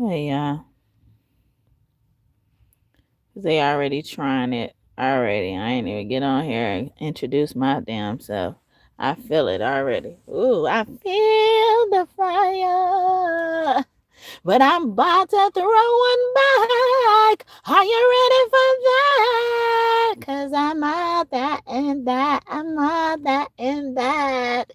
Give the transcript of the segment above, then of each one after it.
Hey, y'all. They already trying it already. I ain't even get on here and introduce my damn self. I feel it already. Ooh, I feel the fire. But I'm about to throw one back. Are you ready for that? Cause I'm all that and that. I'm all that and that.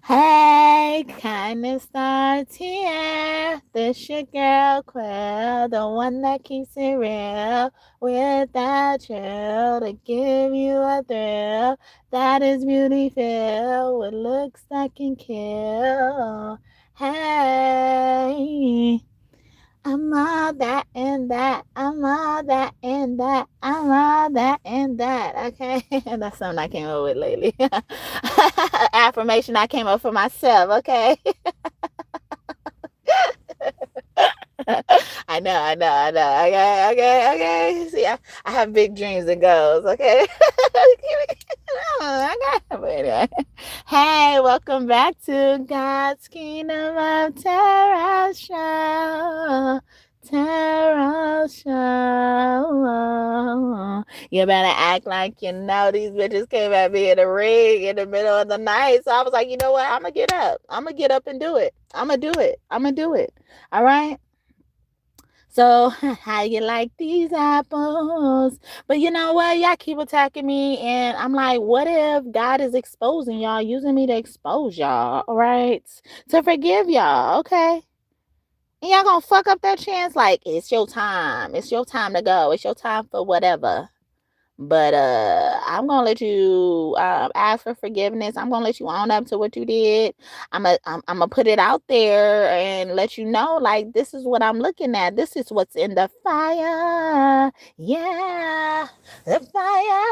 Hey, kindness starts here. This your girl Quill, the one that keeps it real. Without chill to give you a thrill. That is beauty filled with looks that can kill. Hey, I'm all that and that. I'm all that and that. I'm all that and that. Okay, that's something I came up with lately. Affirmation I came up for myself. Okay. I know. Okay. See, I have big dreams and goals. Okay. I got, but anyway. Hey, welcome back to God's Kingdom of Terror Show. Terror Show. You better act like you know these bitches came at me in the ring in the middle of the night. So I was like, you know what? I'm going to get up. I'm going to get up and do it. I'm going to do it. I'm going to do it. All right. So, how you like these apples? But you know what? Y'all keep attacking me. And I'm like, what if God is exposing y'all, using me to expose y'all? All right. To forgive y'all. Okay. And y'all gonna fuck up that chance? Like, it's your time. It's your time to go. It's your time for whatever. But I'm gonna let you ask for forgiveness. I'm gonna let you own up to what you did. I'm gonna put it out there and let you know, like, this is what I'm looking at. This is what's in the fire. Yeah, the fire.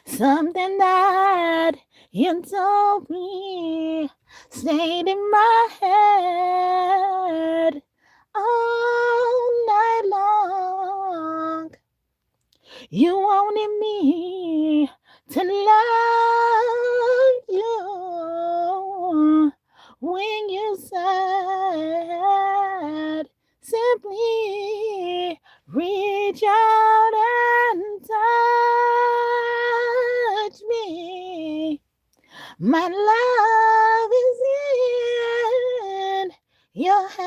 Something that you told me stayed in my head all night long. You wanted me to love you when you said simply reach out and touch me. My love is in your hands.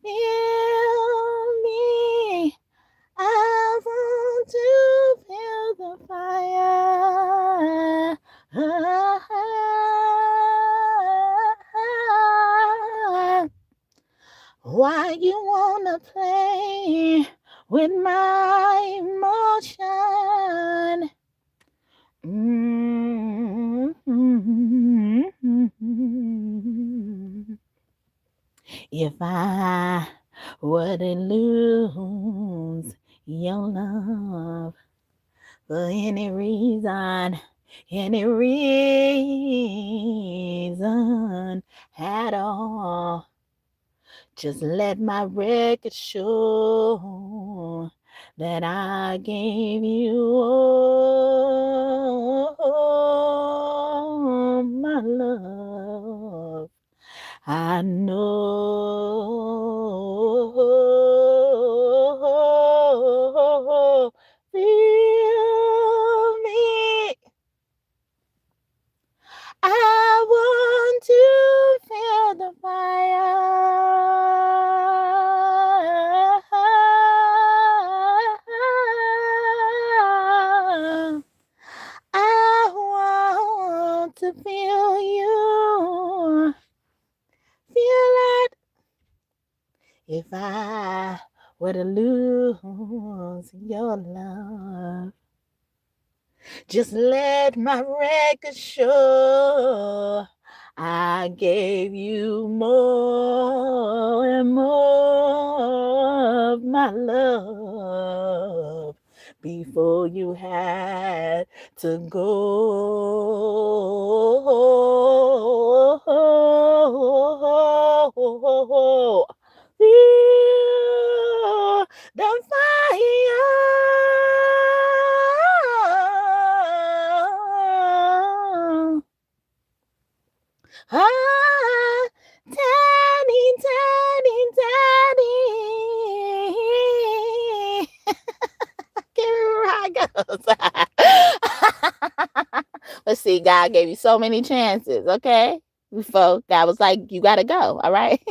Feel me. I want to feel the fire. Why you wanna play with my emotion? If I were to lose your love for any reason at all, just let my record show that I gave you all my love. I know. Feel me. I want to feel the fire. I want to feel you. Feel it. If I were to lose your love, just let my record show I gave you more and more of my love before you had to go. Feel the fire. see, God gave you so many chances, okay? Before God was like, you gotta go, all right?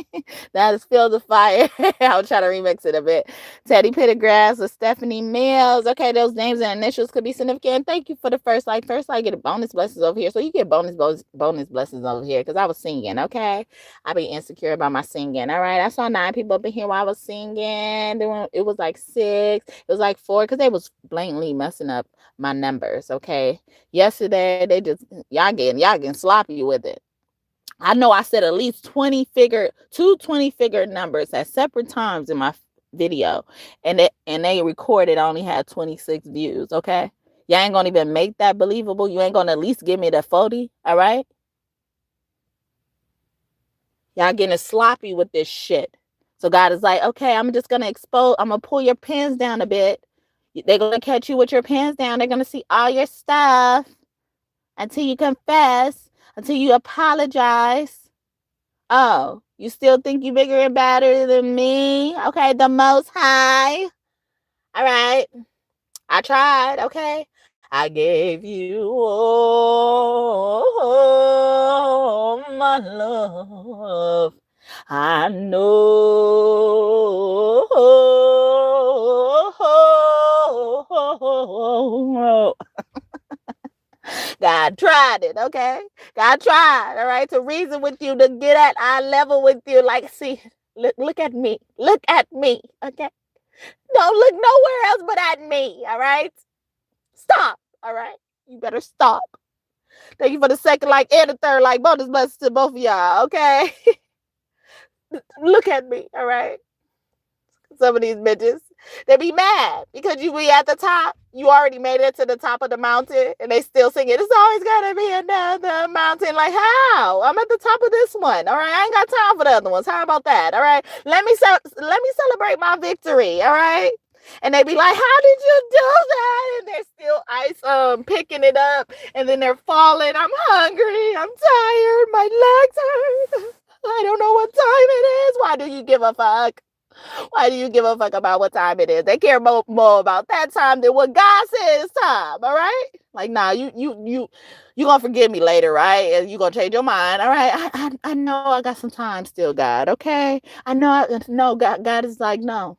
That is Feel the Fire. I'll try to remix it a bit. Teddy Pittergrass with Stephanie Mills. Okay, those names and initials could be significant. Thank you for the first like. First like, get a bonus blessings over here. So you get bonus blessings over here because I was singing, okay? I be insecure about my singing, all right? I saw 9 people up in here while I was singing. It was like 6. It was like 4 because they was blatantly messing up my numbers, okay? Yesterday, they just, y'all getting sloppy with it. I know I said at least 2 20-figure numbers at separate times in my video, and they recorded only had 26 views, okay? Y'all ain't gonna even make that believable. You ain't gonna at least give me the 40, all right? Y'all getting sloppy with this shit. So God is like, okay, I'm just gonna pull your pants down a bit. They're gonna catch you with your pants down. They're gonna see all your stuff until you confess, until you apologize. Oh, you still think you bigger and better than me? Okay, the Most High. All right. I tried, okay? I gave you all my love. I know. God tried it, okay? God tried, all right, to reason with you, to get at eye level with you. Like, see, look at me. Look at me, okay? Don't look nowhere else but at me, all right? Stop, all right? You better stop. Thank you for the second like and the third like. Bonus blessings to both of y'all, okay? Look at me, all right? Some of these bitches, they be mad because you be at the top. You already made it to the top of the mountain and they still singing, it's always gotta be another mountain. Like, how? I'm at the top of this one, all right? I ain't got time for the other ones. How about that, all right? Let me celebrate my victory, all right? And they be like, how did you do that? And they're still picking it up, and then they're falling. I'm hungry. I'm tired. My legs hurt. I don't know what time it is. Why do you give a fuck? Why do you give a fuck about what time it is? They care more about that time than what God says is time, all right? Like, nah, you gonna forgive me later, right? And you gonna change your mind, all right? I know I got some time still, God, okay? I know, no, God is like, no,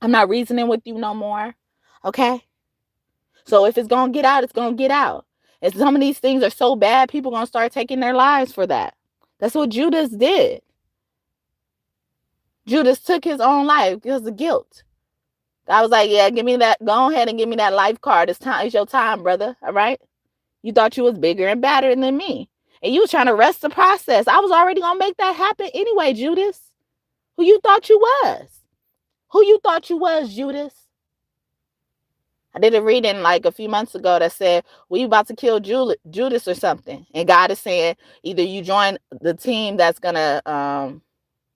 I'm not reasoning with you no more, okay? So if it's gonna get out, it's gonna get out. And some of these things are so bad, people gonna start taking their lives for that. That's what Judas did. Judas took his own life because of guilt. I was like, yeah, give me that. Go ahead and give me that life card. It's time. It's your time, brother. All right. You thought you was bigger and badder than me. And you was trying to rush the process. I was already going to make that happen anyway, Judas. Who you thought you was? Who you thought you was, Judas? I did a reading like a few months ago that said, we about to kill Judas or something. And God is saying, either you join the team that's going to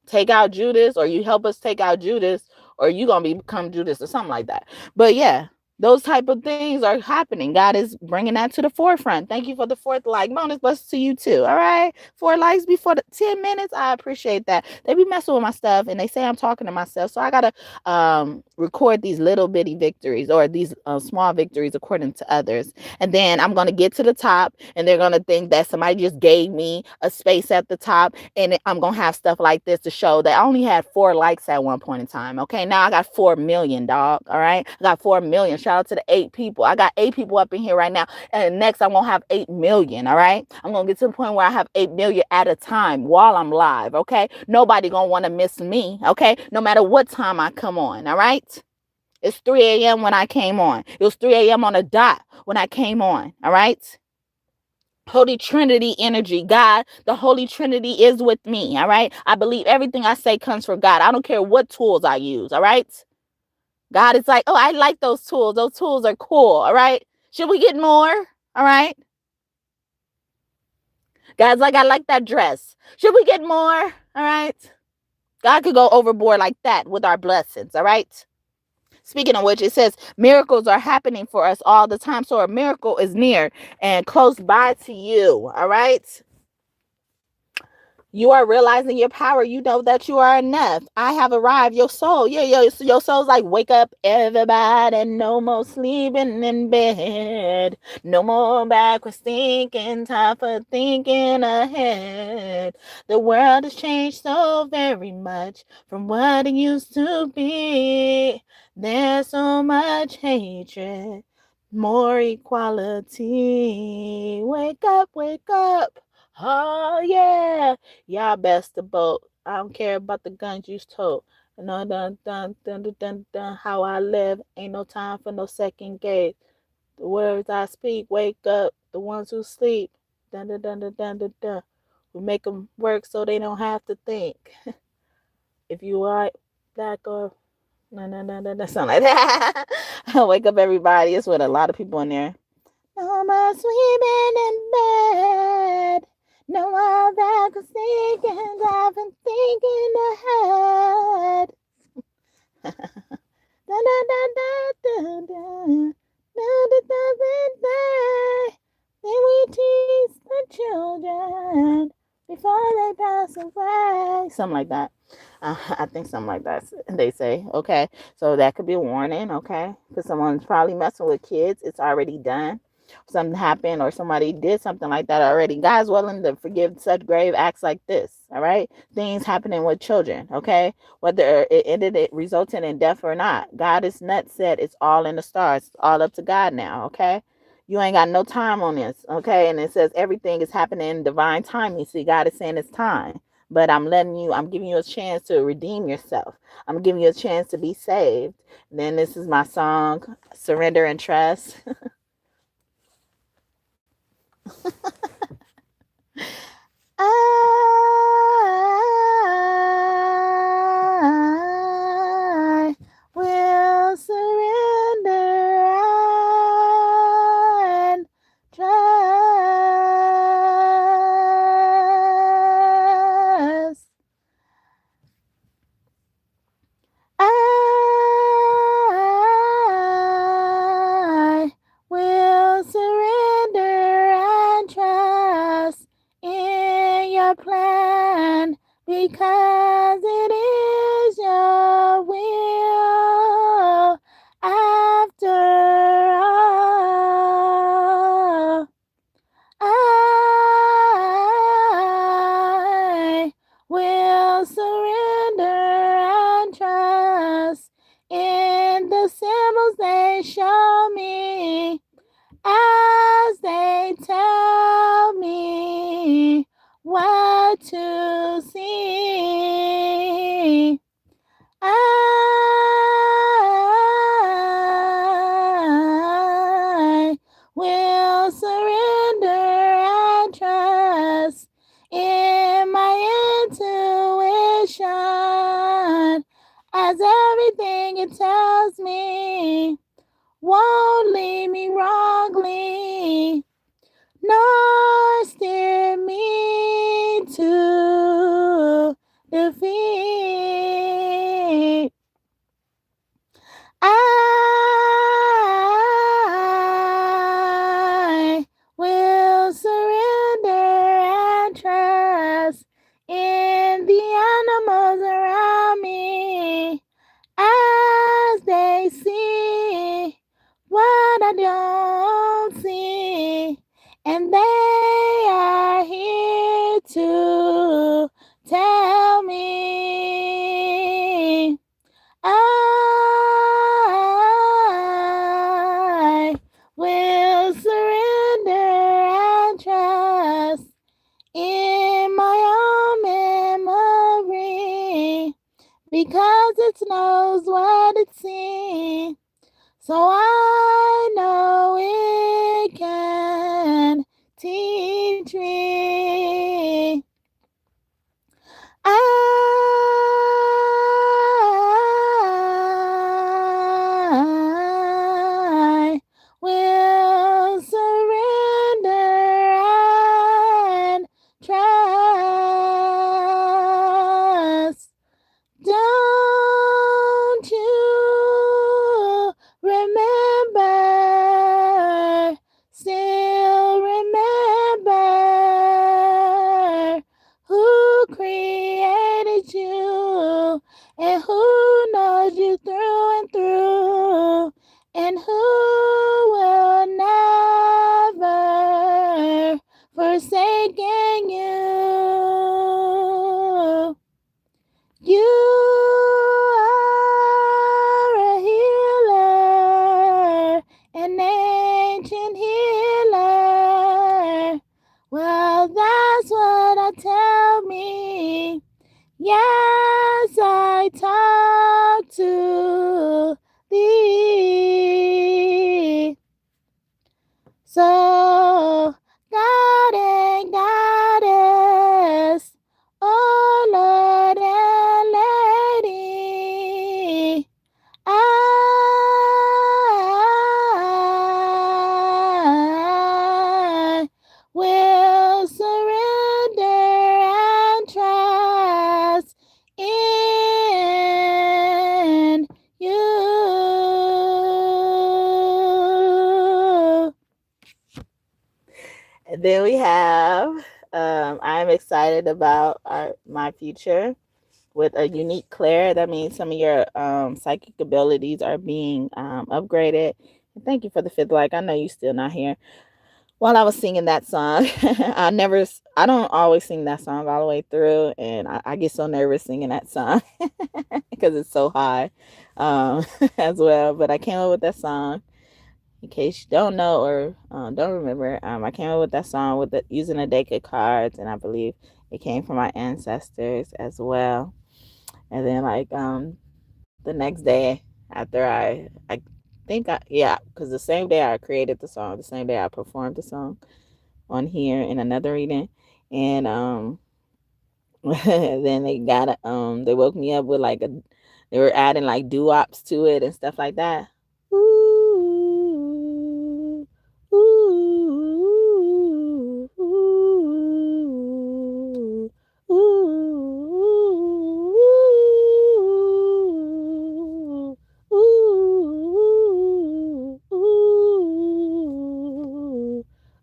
take out Judas, or you help us take out Judas, or you gonna become Judas or something like that. But yeah, those type of things are happening. God is bringing that to the forefront. Thank you for the 4th like. Bonus blessings to you too. All right, 4 likes before the 10 minutes. I appreciate that. They be messing with my stuff and they say I'm talking to myself, so I gotta record these little bitty victories, or these small victories according to others, and then I'm gonna get to the top and they're gonna think that somebody just gave me a space at the top, and I'm gonna have stuff like this to show that I only had 4 likes at one point in time. Okay, now I got 4 million, dog. All right, I got 4 million. Shout out to the 8 people. I got 8 people up in here right now, and next I'm gonna have 8 million. All right, I'm gonna get to the point where I have 8 million at a time while I'm live. Okay, nobody gonna want to miss me. Okay, no matter what time I come on. All right, it's 3 a.m. when I came on. It was 3 a.m. on a dot when I came on. All right. Holy Trinity energy. God, the Holy Trinity is with me. All right. I believe everything I say comes from God. I don't care what tools I use. All right. God is like, oh, I like those tools. Those tools are cool. All right. Should we get more? All right. God's like, I like that dress. Should we get more? All right. God could go overboard like that with our blessings. All right. Speaking of which, it says miracles are happening for us all the time. So a miracle is near and close by to you. All right. You are realizing your power. You know that you are enough. I have arrived. Your soul. Yeah, your soul's like, wake up, everybody. No more sleeping in bed. No more backwards thinking. Time for thinking ahead. The world has changed so very much from what it used to be. There's so much hatred, more equality. Wake up, wake up. Oh, yeah. Y'all best to vote. I don't care about the guns you told. No, dun, dun, dun, dun, dun, dun, how I live. Ain't no time for no second gate. The words I speak, wake up. The ones who sleep. Dun, dun, dun, dun, dun, dun, dun. We make them work so they don't have to think. If you are black or no, no, no, no, no, something like that. Wake up, everybody. It's with a lot of people in there. No more swimming in bed. No more back thinking. I've been thinking ahead. Da, da, da, da, da, da. Da, da, da, da, da. Then we teach the children before they pass away. Something like that. I think something like that they say. Okay, so that could be a warning. Okay, because someone's probably messing with kids. It's already done. Something happened or somebody did something like that already. God's willing to forgive such grave acts like this. All right, things happening with children. Okay, whether it resulting in death or not. God is not said it's all in the stars. It's all up to God now. Okay. You ain't got no time on this, okay? And it says everything is happening in divine timing. See, God is saying it's time. But I'm giving you a chance to redeem yourself. I'm giving you a chance to be saved. And then this is my song, Surrender and Trust. I will surrender and trust. I will surrender and trust in your plan because it is your will after all. I will surrender and trust in the symbols they show me as they tell me what to see. I will surrender and trust in my intuition as everything it tells me won't lead me wrongly nor steer me to defeat. I will surrender and trust in the animals around me as they see what I don't see, and they are here to tell me. I will surrender and trust in my own memory because it knows what it's seen. So I know it can teach me. I will surrender and trust. Don't you remember, still remember who Then we have I'm excited about my future with a unique Claire. That means some of your psychic abilities are being upgraded. And thank you for the fifth like. I know you still not here. While I was singing that song, I don't always sing that song all the way through, and I get so nervous singing that song because it's so high as well. But I came up with that song. In case you don't know or don't remember, I came up with that song with using a deck of cards, and I believe it came from my ancestors as well. And then like the next day after I think yeah, because the same day I created the song, the same day I performed the song on here in another reading, and then they woke me up with like they were adding like doo-wops to it and stuff like that. Ooh, ooh, ooh, ooh, ooh, ooh,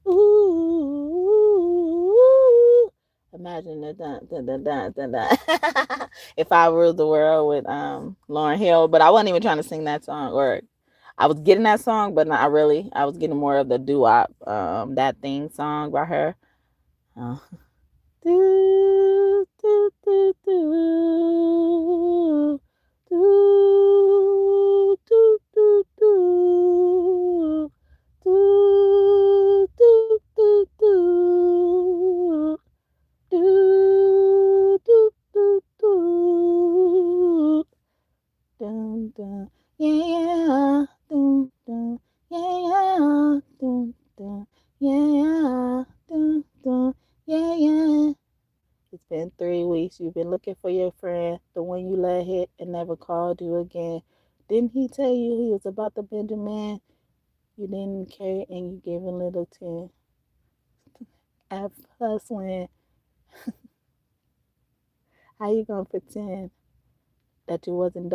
ooh. Imagine the dun dun dun dun dun dun. If I ruled the world with Lauryn Hill, but I wasn't even trying to sing that song, or I was getting that song, but not really. I was getting more of the doo-wop, that theme song by her. Uh, do, do, do, do, do, do, do, do, do, do, do, do. Do, do, do, do. Dun, dun. Yeah, yeah. Dun, dun. Yeah, yeah. Dun, dun. Yeah, yeah. Dun, dun. Yeah, yeah. It's been 3 weeks. You've been looking for your friend, the one you let hit and never called you again. Didn't he tell you he was about to Benjamin? You didn't care and you gave him a little 10. At plus when, how you gonna pretend that you wasn't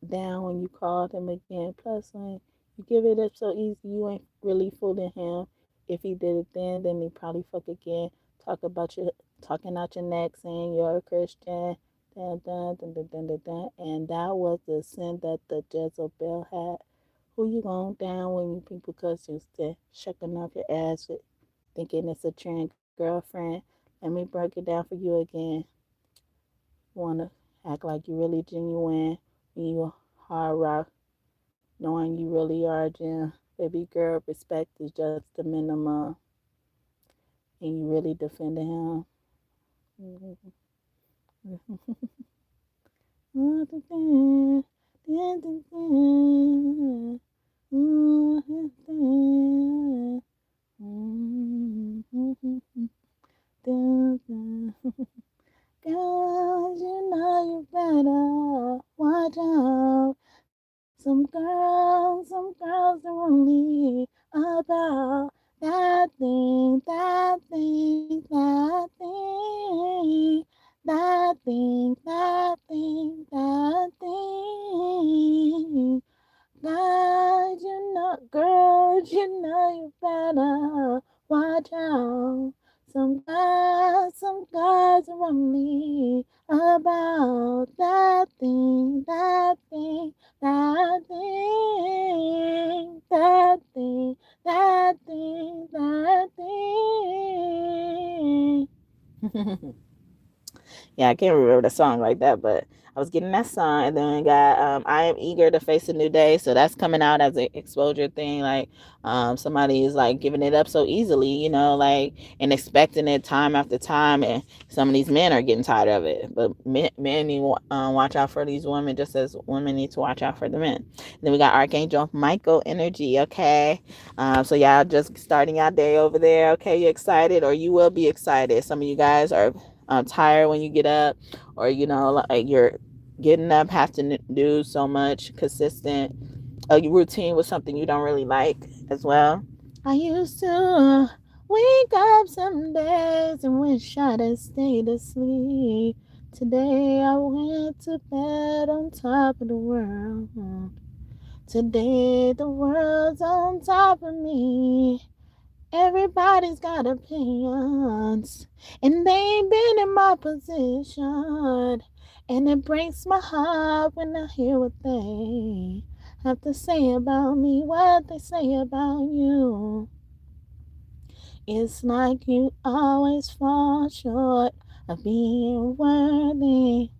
down when you called him again? Plus when you give it up so easy, you ain't really fooling him. If he did it then he probably fuck again. Talk about you talking out your neck, saying you're a Christian. Dun, dun, dun, dun, dun, dun, dun. And that was the sin that the Jezebel had. Who you going down when you people cuss instead? Shucking off your ass with thinking it's a trend girlfriend. Let me break it down for you again. Wanna act like you really genuine when you hard rock, knowing you really are Jim. Baby girl, respect is just the minimum, and you really defending him. Girl, you know you better watch out. Some girls are only about that thing, that thing, that thing, that thing, that thing, that thing. Girl, you know you better watch out. Some guys are only about that thing, that thing, that thing, that thing, that thing, that thing. Yeah, I can't remember the song like that, but I was getting that song, and then we got I Am Eager to Face a New Day. So that's coming out as an exposure thing. Like somebody is like giving it up so easily, like, and expecting it time after time, and some of these men are getting tired of it. But men need to watch out for these women, just as women need to watch out for the men. Then we got Archangel Michael energy. Okay, so y'all just starting your day over there. Okay, you excited, or you will be excited. Some of you guys are tired when you get up, or like you're getting up, have to do so much consistent routine with something you don't really like as well. I used to wake up some days and wish I'd have stayed asleep. Today I went to bed on top of the world. Today the world's on top of me. Everybody's got opinions, and they ain't been in my position. And it breaks my heart when I hear what they have to say about me, what they say about you. It's like you always fall short of being worthy.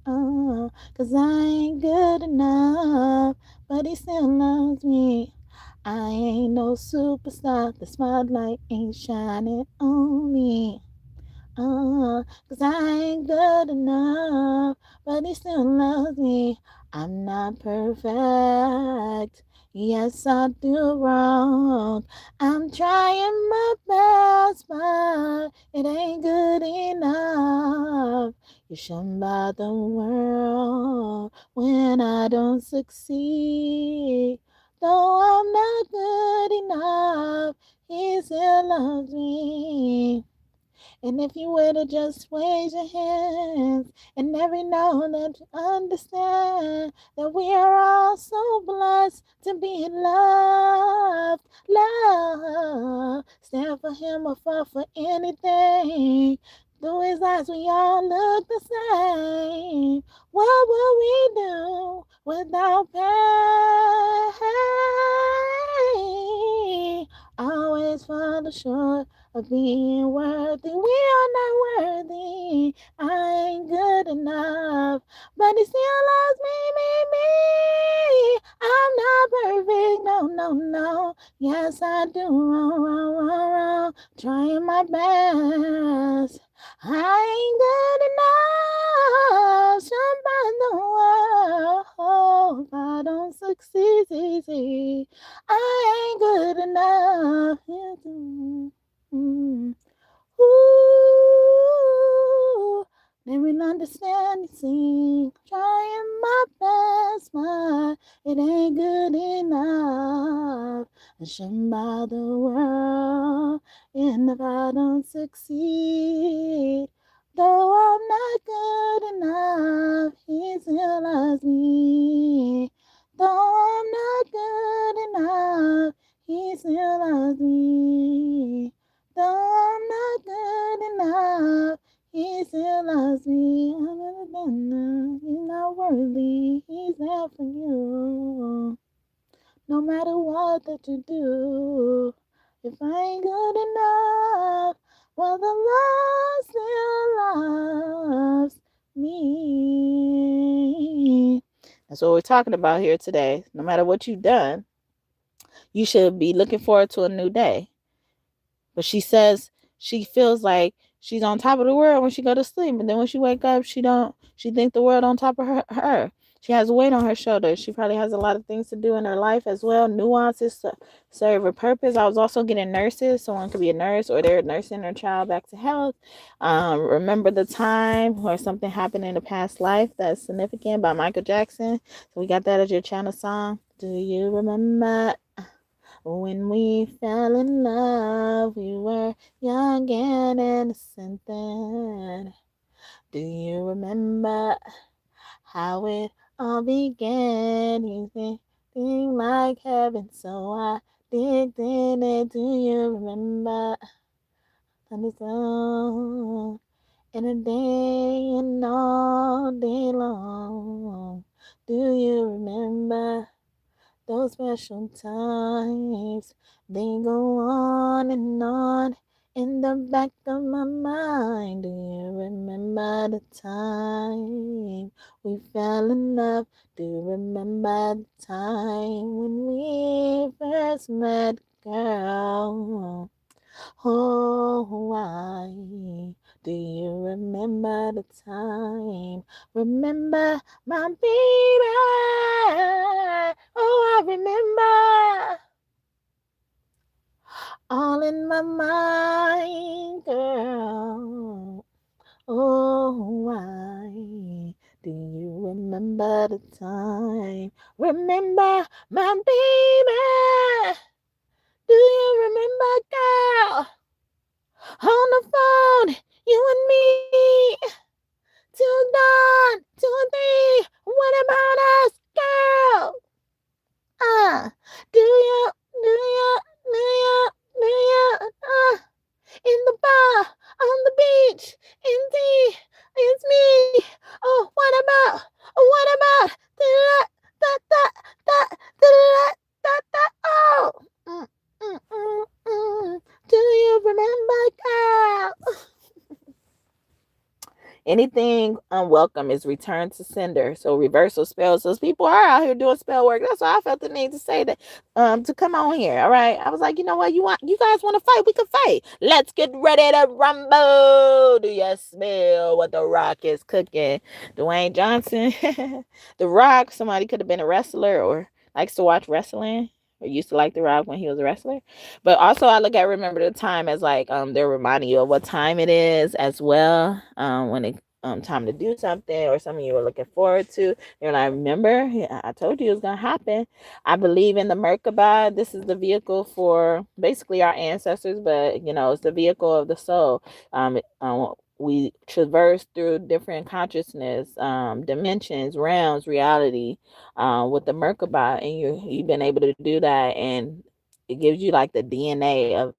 'Cause I ain't good enough, but he still loves me. I ain't no superstar, the spotlight ain't shining on me. 'Cause I ain't good enough, but he still loves me. I'm not perfect. Yes, I do wrong. I'm trying my best, but it ain't good enough. You shouldn't bother the world when I don't succeed. Though I'm not good enough, he still loves me. And if you were to just raise your hands and every now that you understand that we are all so blessed to be loved, stand for him or fall for anything. Through his eyes we all look the same. What would we do without pain? Always fall short of being worthy. We are not worthy. I ain't good enough, but he still loves me. I'm not perfect, no. Yes, I do wrong. Trying my best. I ain't good enough. Somebody the world. If I don't succeed, I ain't good enough. Ooh, they will understand you see. Trying my best, but it ain't good enough. I shouldn't bother the world, and if I don't succeed, though I'm not good enough, he still loves me. Though I'm not good enough, he still loves me. Though I'm not good enough, he still loves me. He's not worthy. He's there for you. No matter what that you do, if I ain't good enough, well, the Lord still loves me. That's what we're talking about here today. No matter what you've done, you should be looking forward to a new day. But she says she feels like she's on top of the world when she go to sleep, and then when she wake up, she think the world on top of her. She has weight on her shoulders. She probably has a lot of things to do in her life as well. Nuances to serve a purpose. I was also getting nurses. Someone could be a nurse, or they're nursing their child back to health. Remember the time where something happened in a past life that's significant by Michael Jackson. So we got that as your channel song. Do you remember? When we fell in love, we were young and innocent then. Do you remember how it all began? You think like heaven, so I digged in it. Do you remember? And it's on in a day and all day long. Do you remember? Those special times, they go on and on in the back of my mind. Do you remember the time we fell in love? Do you remember the time when we first met, girl? Oh, why do you remember the time? Remember my baby? Oh, I remember all in my mind, girl. Oh, why do you remember the time? Remember my baby? Do you remember, girl? On the phone, you and me, till dawn, 2 and 3. What about us, girl? Do you, do you, do you, do you Anything unwelcome is returned to sender. So reversal spells. So people are out here doing spell work. That's why I felt the need to say that, to come on here. All right. I was like, you know what? You guys want to fight? We can fight. Let's get ready to rumble. Do you smell what the Rock is cooking? Dwayne Johnson. The Rock, somebody could have been a wrestler or likes to watch wrestling. Or used to like The Rock when he was a wrestler. But also I look at Remember the Time as like they're reminding you of what time it is as well. When it time to do something or something you were looking forward to. You're like, remember, yeah, I told you it was gonna happen. I believe in the Merkabah. This is the vehicle for basically our ancestors, but it's the vehicle of the soul. We traverse through different consciousness, dimensions, realms, reality, with the Merkabah, and you've been able to do that, and it gives you like the DNA of,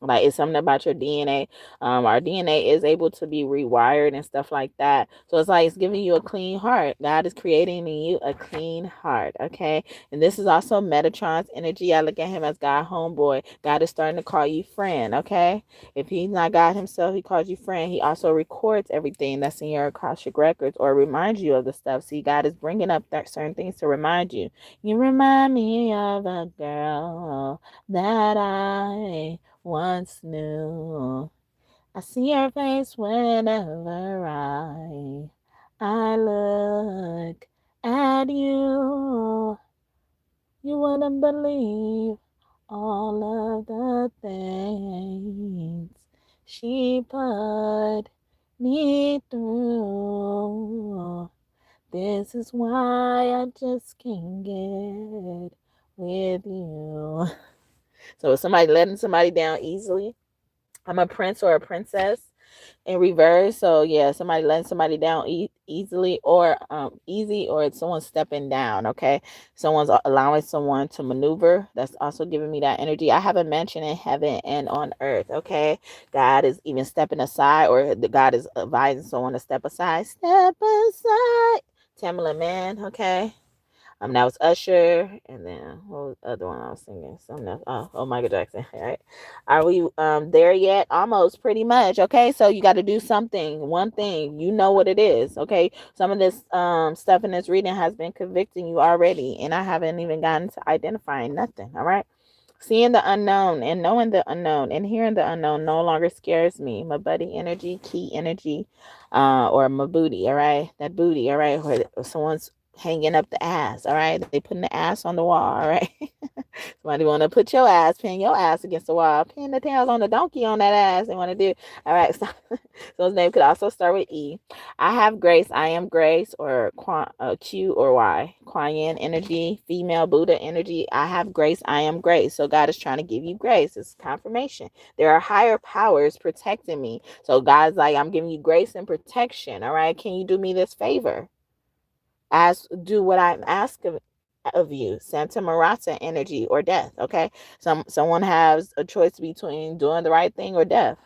like, it's something about your DNA. Our DNA is able to be rewired and stuff like that. So it's like it's giving you a clean heart. God is creating in you a clean heart. Okay. And this is also Metatron's energy. I look at him as God homeboy. God is starting to call you friend. Okay. If he's not God himself, he calls you friend. He also records everything that's in your Akashic records or reminds you of the stuff. See, God is bringing up certain things to remind you. You remind me of a girl that I once knew. I see her face whenever I look at you. You wouldn't believe all of the things she put me through. This is why I just can't get with you. So is somebody letting somebody down easily? I'm a prince or a princess in reverse. So yeah, somebody letting somebody down easily or easy, or it's someone stepping down. Okay, someone's allowing someone to maneuver. That's also giving me that energy. I have a mansion in heaven and on earth. Okay, God is even stepping aside, or God is advising someone to step aside. Step aside, Tamala Man. Okay. That was Usher, and then what was the other one I was singing? Something else. Oh, Michael Jackson. All right. Are we there yet? Almost, pretty much. Okay, so you got to do something, one thing. You know what it is. Okay, some of this stuff in this reading has been convicting you already, and I haven't even gotten to identifying nothing. All right. Seeing the unknown and knowing the unknown and hearing the unknown no longer scares me. My buddy energy, key energy, or my booty, all right? That booty, all right? Or someone's hanging up the ass, all right? They putting the ass on the wall, all right? Somebody want to put your ass, pin your ass against the wall, pin the tails on the donkey on that ass. They want to do, all right? So his name could also start with E. I have grace. I am grace, or Q or Y. Kuan Yin energy, female Buddha energy. I have grace. I am grace. So God is trying to give you grace. It's confirmation. There are higher powers protecting me. So God's like, I'm giving you grace and protection. All right. Can you do me this favor? Do what I'm asking of you. Santa Marata energy or death. Okay. Someone has a choice between doing the right thing or death.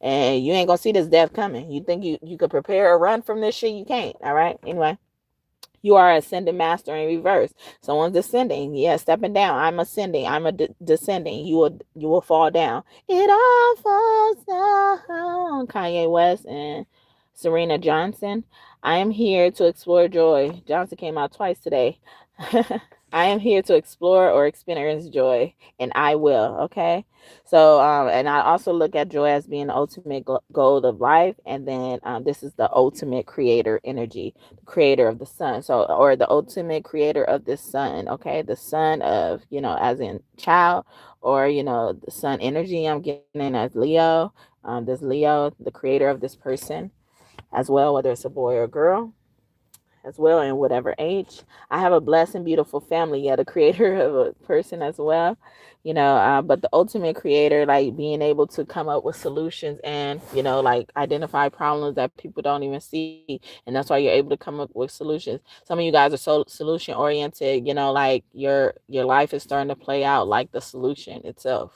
And you ain't gonna see this death coming. You think you could prepare or run from this shit? You can't. All right. Anyway, you are ascending master in reverse. Someone's descending. Yeah, stepping down. I'm ascending. I'm descending. You will fall down. It all falls down. Kanye West and Serena Johnson. I am here to explore joy. Johnson came out twice today. I am here to explore or experience joy, and I will. Okay. So, and I also look at joy as being the ultimate goal of life. And then this is the ultimate creator energy, the creator of the sun. So, or the ultimate creator of this sun. Okay. The sun of, as in child, or, the sun energy I'm getting as Leo. This Leo, the creator of this person as well, whether it's a boy or a girl as well, in whatever age. I have a blessed and beautiful family. Yeah, the creator of a person as well, but the ultimate creator, like being able to come up with solutions and, like identify problems that people don't even see. And that's why you're able to come up with solutions. Some of you guys are so solution oriented, like your life is starting to play out like the solution itself.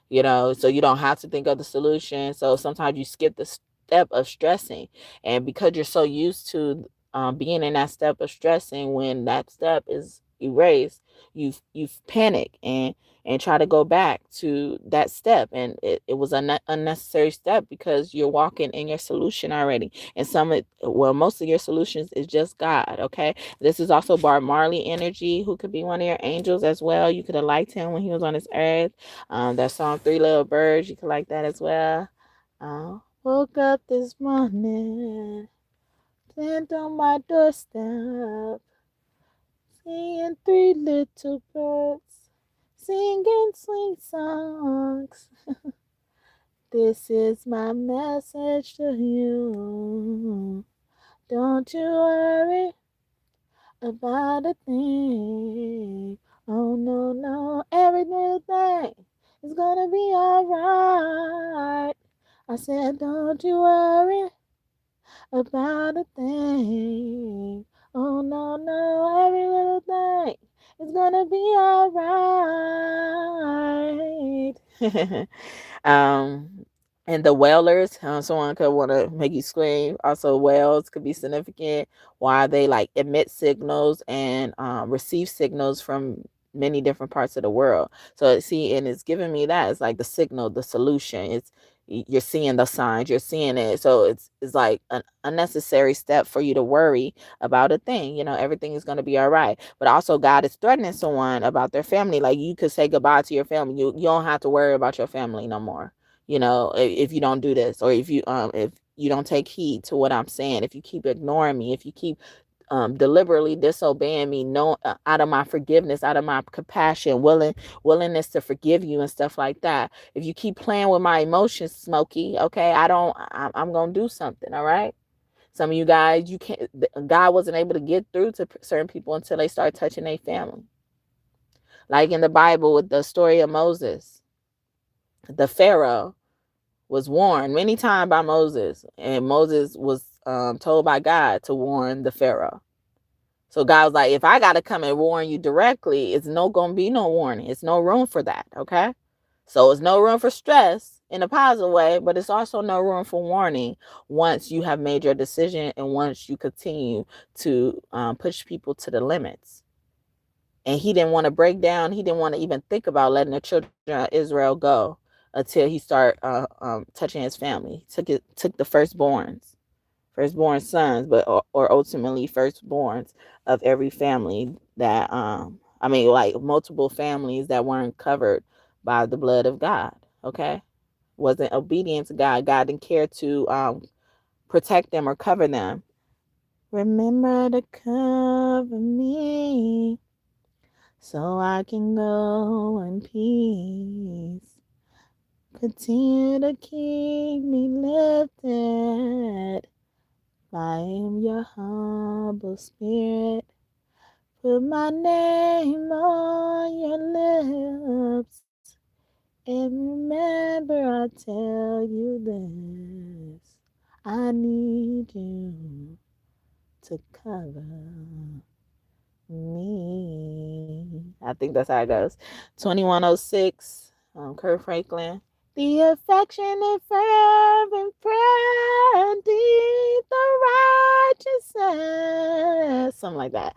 So you don't have to think of the solution. So sometimes you skip the step of stressing. And because you're so used to being in that step of stressing, when that step is erase, you've panicked and try to go back to that step, and it was an unnecessary step because you're walking in your solution already. And most of your solutions is just God. Okay, this is also Bob Marley energy, who could be one of your angels as well. You could have liked him when he was on this earth. That song Three Little Birds, you could like that as well. Woke up this morning, stand on my doorstep, seeing three little birds singing sweet songs. This is my message to you. Don't you worry about a thing. Oh no, no, every little thing is gonna be alright. I said, don't you worry about a thing. Oh no, no, every little thing is gonna be alright. And the whalers, someone could want to make you scream. Also, whales could be significant. Why they like emit signals and receive signals from many different parts of the world. So see, and it's giving me that. It's like the signal, the solution. You're seeing the signs, you're seeing it. So it's like an unnecessary step for you to worry about a thing. Everything is going to be all right. But also, God is threatening someone about their family. Like, you could say goodbye to your family. You don't have to worry about your family no more. If you don't do this, or if you don't take heed to what I'm saying, if you keep ignoring me, if you keep deliberately disobeying me, no, out of my forgiveness, out of my compassion, willingness to forgive you and stuff like that. If you keep playing with my emotions, Smokey, okay, I'm gonna do something. All right. Some of you guys, God wasn't able to get through to certain people until they start touching their family. Like in the Bible with the story of Moses, the Pharaoh was warned many times by Moses, and Moses was told by God to warn the Pharaoh. So God was like, if I got to come and warn you directly, it's going to be no warning. It's no room for that. Okay. So it's no room for stress in a positive way, but it's also no room for warning once you have made your decision and once you continue to push people to the limits. And he didn't want to break down. He didn't want to even think about letting the children of Israel go until he started touching his family. Took the firstborn sons, but or ultimately firstborns of every family that like multiple families that weren't covered by the blood of God. Okay, wasn't obedient to God. God didn't care to protect them or cover them. Remember to cover me, so I can go in peace. Continue to keep me lifted. I am your humble spirit. Put my name on your lips. And remember, I tell you this. I need you to cover me. I think that's how it goes. 2106, Kurt Franklin. The affectionate, fervent prayer, deep the righteousness. Something like that.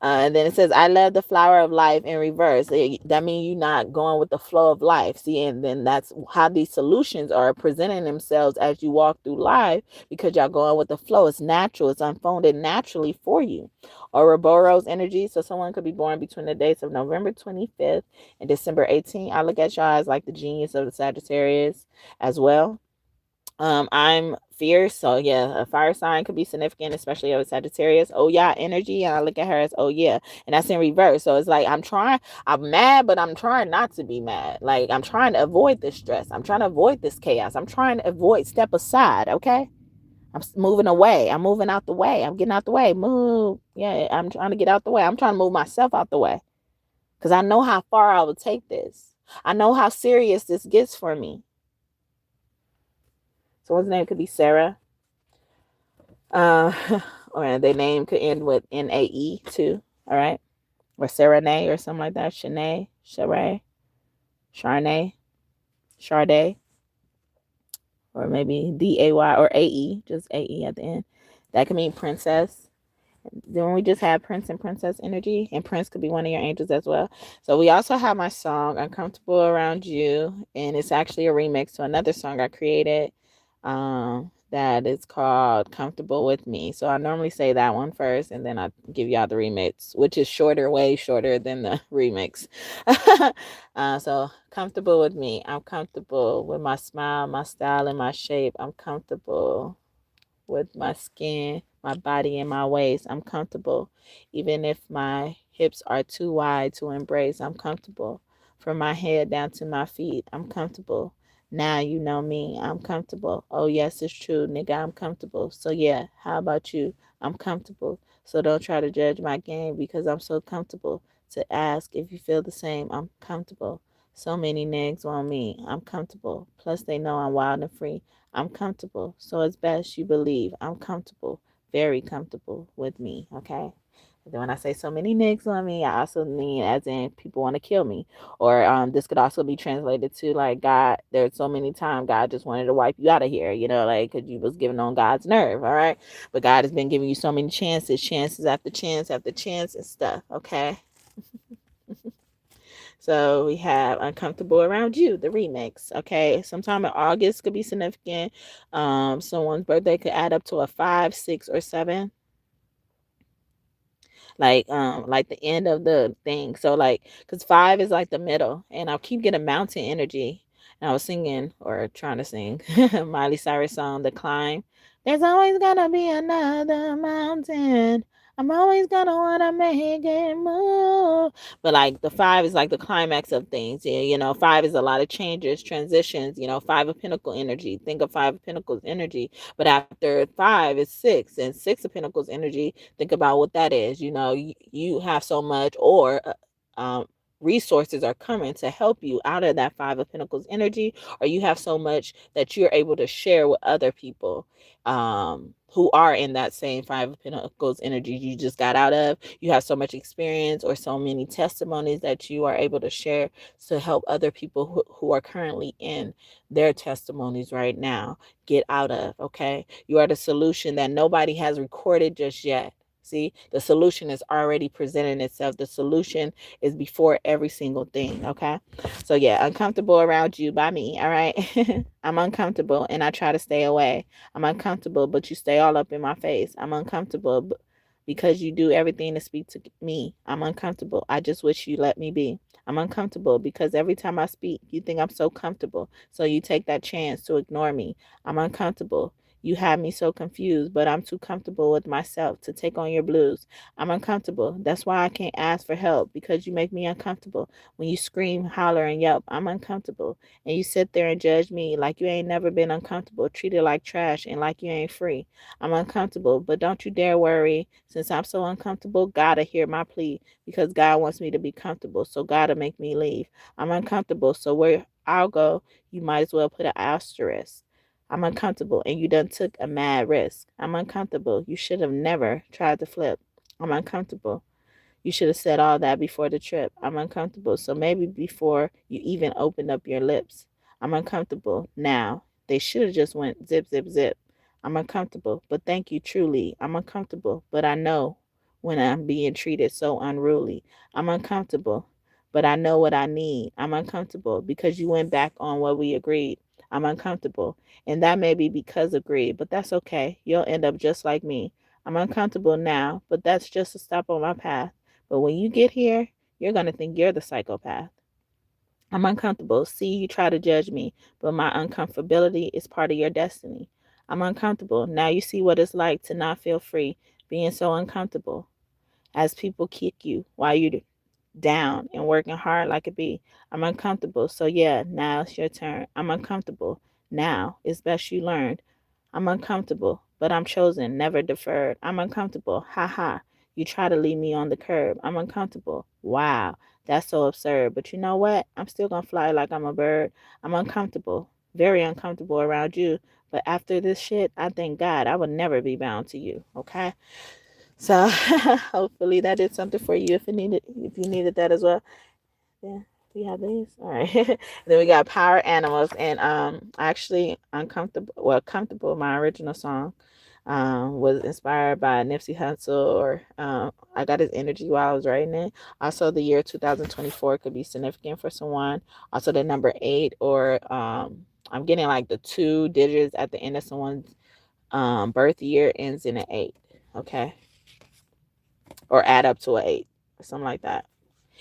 And then it says, I love the flower of life in reverse. That means you're not going with the flow of life. See, and then that's how these solutions are presenting themselves as you walk through life, because y'all going with the flow. It's natural. It's unfolded naturally for you. Ouroboros energy. So someone could be born between the dates of November 25th and December 18th. I look at y'all as like the genius of the Sagittarius as well. I'm fierce, so yeah, a fire sign could be significant, especially of Sagittarius. Oh yeah, energy, and I look at her as oh yeah, and that's in reverse. So it's like I'm mad, but I'm trying not to be mad. Like, I'm trying to avoid this stress. I'm trying to avoid this chaos. I'm trying to step aside. Okay. I'm moving away. I'm moving out the way. I'm getting out the way. Move. Yeah, I'm trying to get out the way. I'm trying to move myself out the way, because I know how far I will take this. I know how serious this gets for me. Someone's name could be Sarah. Or their name could end with Nae too. All right. Or Serenay or something like that. Shanae, Sheree, Charnay, Charday. Or maybe Day or Ae, just Ae at the end. That could mean princess. Then we just have Prince and Princess energy, and Prince could be one of your angels as well. So we also have my song Uncomfortable Around You, and it's actually a remix to another song I created that is called Comfortable With Me. So I normally say that one first, and then I give y'all the remix, which is shorter, way shorter than the remix. So Comfortable With Me. I'm comfortable with my smile, my style, and my shape. I'm comfortable with my skin, my body, and my waist. I'm comfortable. Even if my hips are too wide to embrace, I'm comfortable. From my head down to my feet, I'm comfortable. Now you know me, I'm comfortable. Oh, yes, it's true, nigga, I'm comfortable. So, yeah, how about you? I'm comfortable. So, don't try to judge my game because I'm so comfortable to ask if you feel the same. I'm comfortable. So many niggas want me. I'm comfortable. Plus, they know I'm wild and free. I'm comfortable. So it's best you believe I'm comfortable, very comfortable with me. Okay. And then when I say so many niggas on me, I also mean as in people want to kill me. Or this could also be translated to like God, there's so many times God just wanted to wipe you out of here, you know, like because you was giving on God's nerve, all right? But God has been giving you so many chances, chances after chance after chance and stuff, okay? So we have Uncomfortable Around You, the remix. Okay. Sometime in August could be significant. Someone's birthday could add up to a 5, 6, or 7. Like the end of the thing. So like because 5 is like the middle. And I'll keep getting mountain energy. And I was singing or trying to sing Miley Cyrus song, The Climb. There's always gonna be another mountain. I'm always gonna wanna make it move. But like the 5 is like the climax of things. Yeah, you know, 5 is a lot of changes, transitions, you know, 5 of Pentacle energy. Think of 5 of Pentacles energy. But after 5 is 6, and 6 of Pentacles energy. Think about what that is. You know, you have so much, or resources are coming to help you out of that 5 of Pentacles energy, or you have so much that you're able to share with other people who are in that same 5 of Pentacles energy you just got out of. You have so much experience or so many testimonies that you are able to share to help other people who are currently in their testimonies right now get out of. Okay, you are the solution that nobody has recorded just yet. See, the solution is already presenting itself. The solution is before every single thing. Okay. So, yeah, Uncomfortable Around You by me. All right. I'm uncomfortable and I try to stay away. I'm uncomfortable, but you stay all up in my face. I'm uncomfortable because you do everything to speak to me. I'm uncomfortable. I just wish you let me be. I'm uncomfortable because every time I speak, you think I'm so comfortable. So you take that chance to ignore me. I'm uncomfortable. You have me so confused, but I'm too comfortable with myself to take on your blues. I'm uncomfortable. That's why I can't ask for help because you make me uncomfortable. When you scream, holler, and yelp, I'm uncomfortable. And you sit there and judge me like you ain't never been uncomfortable, treated like trash, and like you ain't free. I'm uncomfortable, but don't you dare worry. Since I'm so uncomfortable, God'll hear my plea because God wants me to be comfortable. So God'll make me leave. I'm uncomfortable, so where I'll go, you might as well put an asterisk. I'm uncomfortable and you done took a mad risk. I'm uncomfortable. You should have never tried to flip. I'm uncomfortable. You should have said all that before the trip. I'm uncomfortable. So maybe before you even opened up your lips. I'm uncomfortable now. They should have just went zip, zip, zip. I'm uncomfortable. But thank you, truly. I'm uncomfortable. But I know when I'm being treated so unruly. I'm uncomfortable. But I know what I need. I'm uncomfortable because you went back on what we agreed. I'm uncomfortable. And that may be because of greed, but that's okay. You'll end up just like me. I'm uncomfortable now, but that's just a stop on my path. But when you get here, you're going to think you're the psychopath. I'm uncomfortable. See, you try to judge me, but my uncomfortability is part of your destiny. I'm uncomfortable. Now you see what it's like to not feel free, being so uncomfortable as people kick you while you're down and working hard like a bee. I'm uncomfortable. So, yeah, now it's your turn. I'm uncomfortable. Now it's best you learn. I'm uncomfortable, but I'm chosen, never deferred. I'm uncomfortable. Ha ha. You try to leave me on the curb. I'm uncomfortable. Wow. That's so absurd. But you know what? I'm still going to fly like I'm a bird. I'm uncomfortable. Very uncomfortable around you. But after this shit, I thank God I would never be bound to you. Okay? So hopefully that did something for you if you needed that as well. Yeah. We have these. All right. Then we got Power Animals and actually Uncomfortable, well, Comfortable, my original song. Was inspired by Nipsey Hussle, or I got his energy while I was writing it. Also, the year 2024 could be significant for someone. Also, the number 8, or I'm getting like the 2 digits at the end of someone's birth year ends in an 8. Okay, or add up to an 8, or something like that.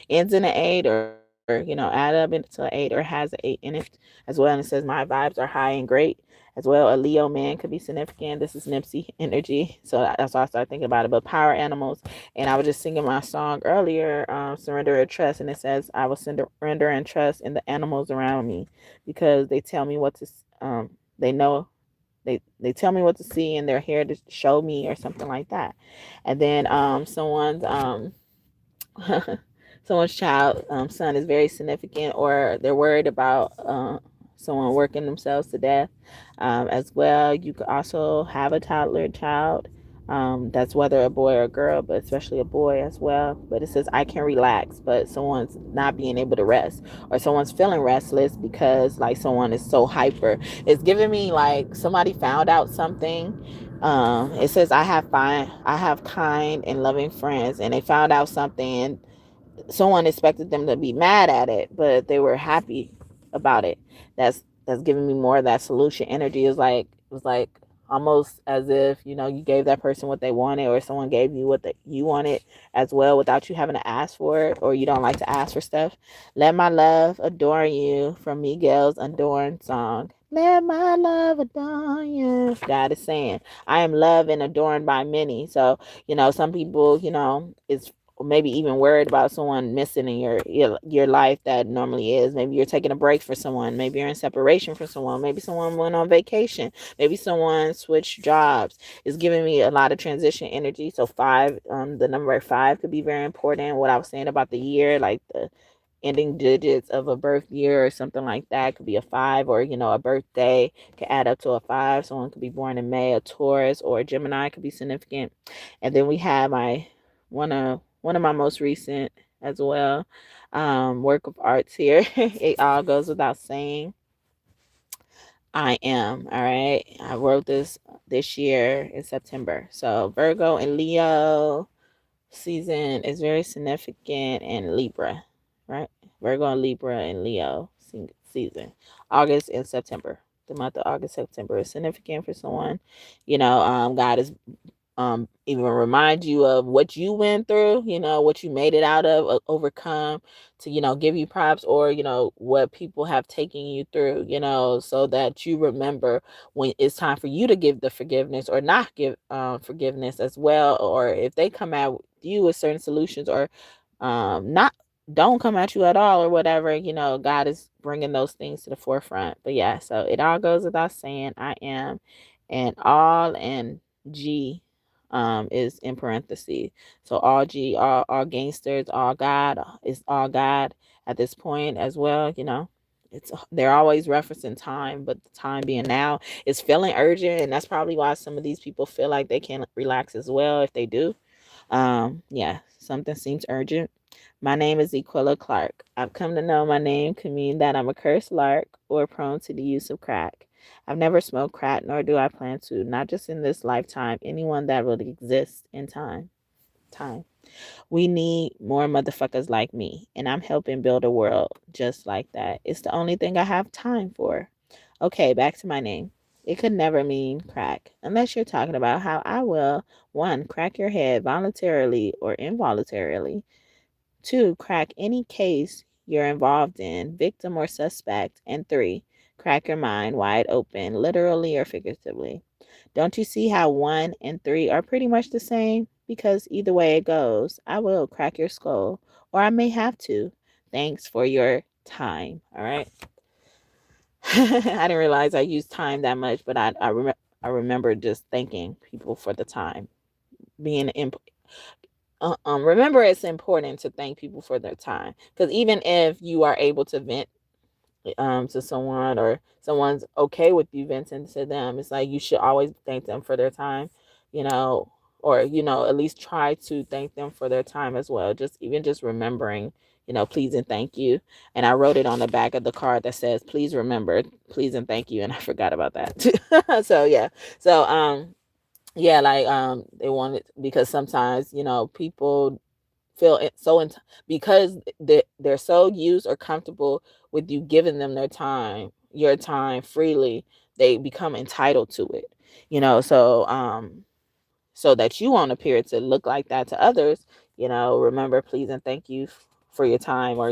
Ends in an 8, or add up into an 8, or has an 8 in it as well. And it says my vibes are high and great as well. A Leo man could be significant. This is Nipsey energy, so that's why I started thinking about it. But power animals, and I was just singing my song earlier, surrender and trust, and it says I will surrender and trust in the animals around me, because they tell me what to they know, they tell me what to see, and they're here to show me, or something like that. And then someone's child, son, is very significant, or they're worried about someone working themselves to death as well. You could also have a toddler child. That's whether a boy or a girl, but especially a boy as well. But it says I can relax, but someone's not being able to rest, or someone's feeling restless because like someone is so hyper. It's giving me like somebody found out something. It says I have kind and loving friends, and they found out something. Someone expected them to be mad at it, but they were happy about it. That's giving me more of that solution energy. It was like almost as if, you gave that person what they wanted, or someone gave you what you wanted as well, without you having to ask for it, or you don't like to ask for stuff. Let my love adorn you, from Miguel's Adorn song. Let my love adorn you. God is saying, I am loved and adorned by many. So, some people, it's maybe even worried about someone missing in your life that normally is. Maybe you're taking a break for someone. Maybe you're in separation from someone. Maybe someone went on vacation. Maybe someone switched jobs. It's giving me a lot of transition energy. So 5, the number 5 could be very important. What I was saying about the year, like the ending digits of a birth year or something like that, could be a 5, or a birthday could add up to a 5. Someone could be born in May. A Taurus or a Gemini could be significant. And then we have my one of my most recent as well work of arts here. It all goes without saying, I am. All right, I wrote this year in September. So Virgo and Leo season is very significant, and Libra, right? Virgo and Libra and Leo season. August and September. The month of August, September is significant for someone. God is even remind you of what you went through, what you made it out of, overcome, to give you props, or what people have taken you through, so that you remember when it's time for you to give the forgiveness, or not give forgiveness as well, or if they come at you with certain solutions, or not don't come at you at all, or whatever. God is bringing those things to the forefront. But yeah, so it all goes without saying, I am, and all, and G is in parentheses. So all G, all gangsters, all God, is all God at this point as well. They're always referencing time, but the time being now is feeling urgent, and that's probably why some of these people feel like they can't relax as well if they do. Yeah, something seems urgent. My name is Equilla Clark. I've come to know my name could mean that I'm a cursed lark, or prone to the use of crack. I've never smoked crack, nor do I plan to, not just in this lifetime, anyone that will exist in time. Time. We need more motherfuckers like me, and I'm helping build a world just like that. It's the only thing I have time for. Okay, back to my name. It could never mean crack, unless you're talking about how I will, 1, crack your head voluntarily or involuntarily. 2, crack any case you're involved in, victim or suspect. And 3, crack your mind wide open, literally or figuratively. Don't you see how 1 and 3 are pretty much the same? Because either way it goes, I will crack your skull, or I may have to. Thanks for your time. All right. I didn't realize I used time that much, but I remember just thanking people for the time. Being remember, it's important to thank people for their time, because even if you are able to vent to someone, or someone's okay with you venting to them, it's like you should always thank them for their time, you know or at least try to thank them for their time as well. Just remembering, please and thank you. And I wrote it on the back of the card that says, please remember, please and thank you, and I forgot about that. So yeah. So Yeah, like they wanted, because sometimes, people feel it so because they're so used or comfortable with you giving them your time freely, they become entitled to it. So that you won't appear to look like that to others, remember, please and thank you for your time, or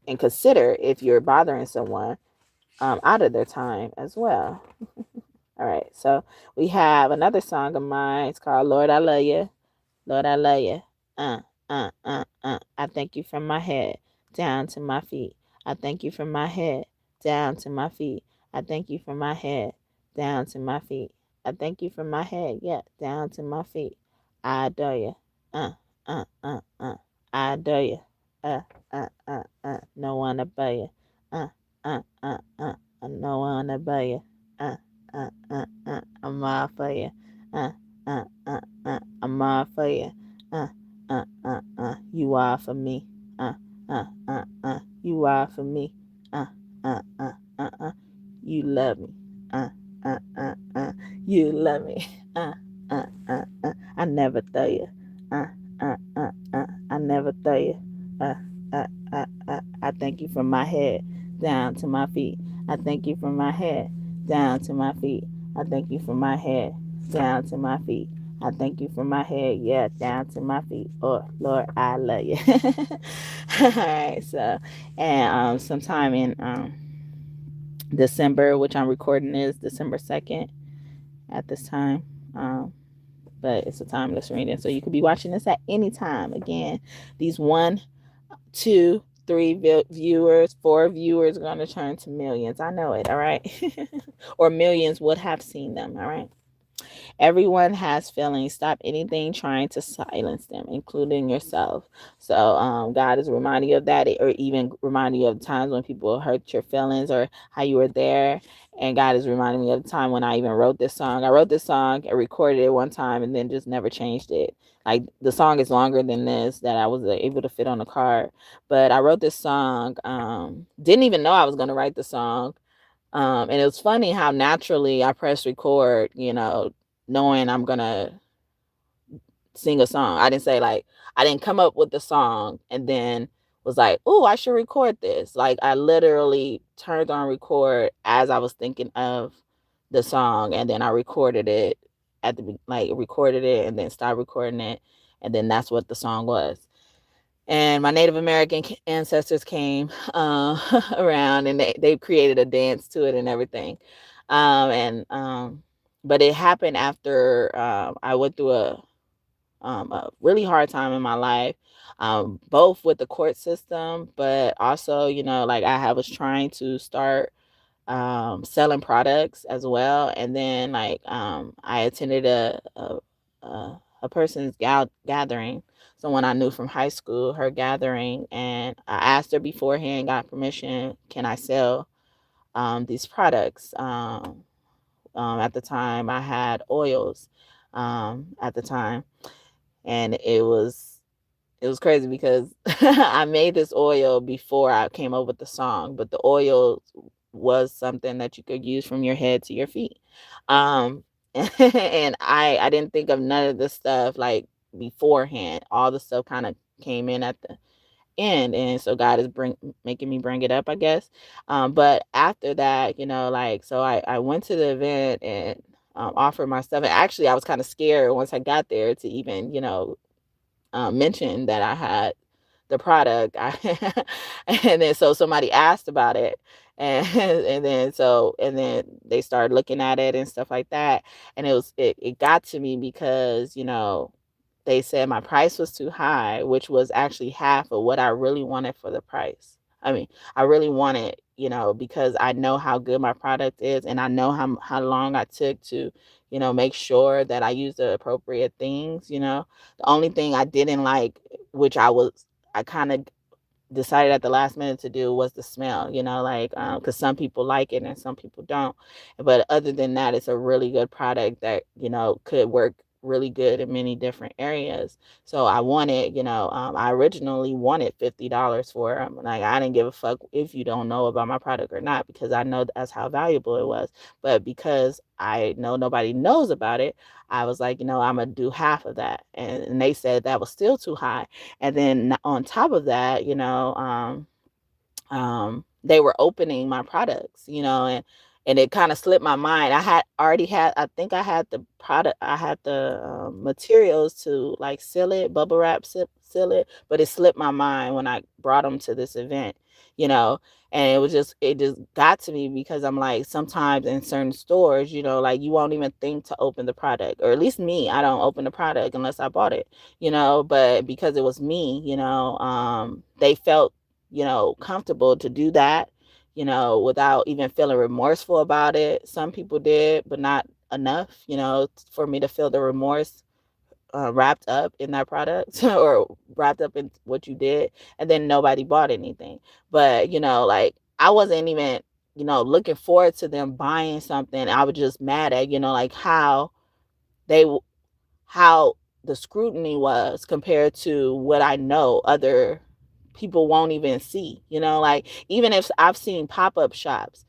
and consider if you're bothering someone out of their time as well. All right, so we have another song of mine. It's called Lord I Love You. Lord I Love You. I thank you from my head down to my feet. I thank you from my head down to my feet. I thank you from my head down to my feet. I thank you from my head, yeah, down to my feet. I adore you. Uh, I adore you. No one above you. Uh, no one above you. I'm all for you. I'm all for you. You are for me. You are for me. You love me. You love me. I never throw you. I never throw you. I thank you from my head down to my feet. I thank you from my head down to my feet. I thank you from my head down to my feet. I thank you from my head, yeah, down to my feet. Oh, Lord, I love you. All right, so, and sometime in December, which I'm recording is December 2nd at this time. But it's a timeless reading, so you could be watching this at any time. Again, these 1, 2, 3 viewers, 4 viewers are going to turn to millions. I know it, all right? Or millions would have seen them, all right? Everyone has feelings. Stop anything trying to silence them, including yourself. So God is reminding you of that, or even reminding you of times when people hurt your feelings or how you were there. And God is reminding me of the time when I even wrote this song. I wrote this song, I recorded it one time, and then just never changed it. Like, the song is longer than this that I was able to fit on the card. But I wrote this song, didn't even know I was going to write the song. And it was funny how naturally I pressed record, knowing I'm gonna sing a song. I didn't say, like, I didn't come up with the song and then was like, oh, I should record this. Like, I literally turned on record as I was thinking of the song, and then I recorded it recorded it and then stopped recording it, and then that's what the song was. And my Native American ancestors came around, and they created a dance to it and everything. But it happened after I went through a really hard time in my life, both with the court system, but also, like, I was trying to start selling products as well. And then, like, I attended a person's gathering, someone I knew from high school, her gathering, and I asked her beforehand, got permission, can I sell these products? At the time, I had oils at the time, and it was crazy because I made this oil before I came up with the song, but the oil was something that you could use from your head to your feet. Um, and I didn't think of none of the stuff like beforehand. All the stuff kind of came in at the end, and so God is making me bring it up, I guess. But after that, like, so I went to the event and offered my stuff. And actually, I was kind of scared once I got there to even, mention that I had the product. And then so somebody asked about it, and and then they started looking at it and stuff like that. And it got to me because, they said my price was too high, which was actually half of what I really wanted for the price. I mean, I really wanted, because I know how good my product is, and I know how long I took to, make sure that I use the appropriate things. The only thing I didn't like, which I kind of decided at the last minute to do, was the smell, like, because some people like it and some people don't. But other than that, it's a really good product that, could work really good in many different areas. So I wanted, I originally wanted $50 for them. Like, I didn't give a fuck if you don't know about my product or not, because I know that's how valuable it was. But because I know nobody knows about it, I was like, I'm gonna do half of that. And they said that was still too high. And then on top of that, they were opening my products, and it kind of slipped my mind. I think I had the product, I had the materials to like seal it, bubble wrap, seal it, but it slipped my mind when I brought them to this event, you know, and it just got to me, because I'm like, sometimes in certain stores, like, you won't even think to open the product, or at least me, I don't open the product unless I bought it, but because it was me, they felt comfortable to do that, without even feeling remorseful about it. Some people did, but not enough, for me to feel the remorse wrapped up in that product or wrapped up in what you did. And then nobody bought anything. But, like, I wasn't even, looking forward to them buying something. I was just mad at, like, they how the scrutiny was compared to what I know other people won't even see. Like, even if I've seen pop-up shops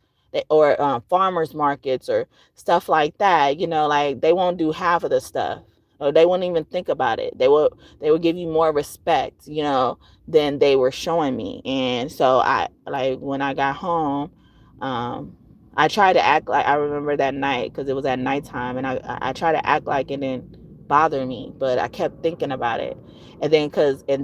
or farmers markets or stuff like that, like, they won't do half of the stuff, or they won't even think about it. They will give you more respect, than they were showing me. And so, I like, when I got home, um I tried to act like, I remember that night, because it was at nighttime, and I tried to act like it didn't bother me, but I kept thinking about it. And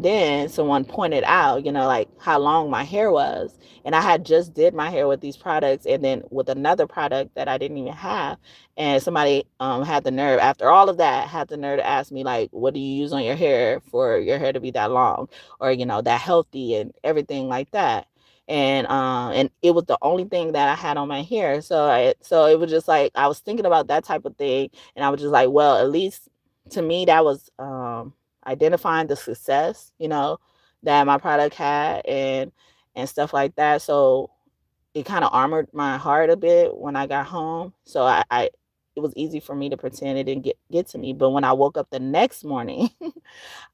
then someone pointed out, like, how long my hair was. And I had just did my hair with these products, and then with another product that I didn't even have. And somebody had the nerve, after all of that, had the nerve to ask me, like, what do you use on your hair for your hair to be that long, or, that healthy and everything like that. And it was the only thing that I had on my hair. So it was just like, I was thinking about that type of thing, and I was just like, well, at least to me, that was identifying the success, that my product had, and stuff like that. So it kind of armored my heart a bit when I got home. So it was easy for me to pretend it didn't get to me. But when I woke up the next morning,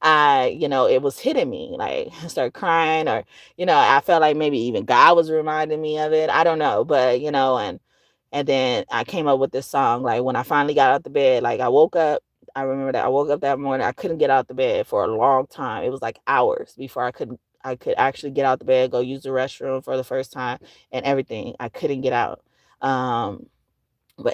it was hitting me. Like, I started crying, or, I felt like maybe even God was reminding me of it. I don't know. But, and then I came up with this song. Like, when I finally got out the bed, like, I remember that I woke up that morning, I couldn't get out the bed for a long time. It was like hours before I could actually get out the bed, go use the restroom for the first time, and everything. I couldn't get out. Um,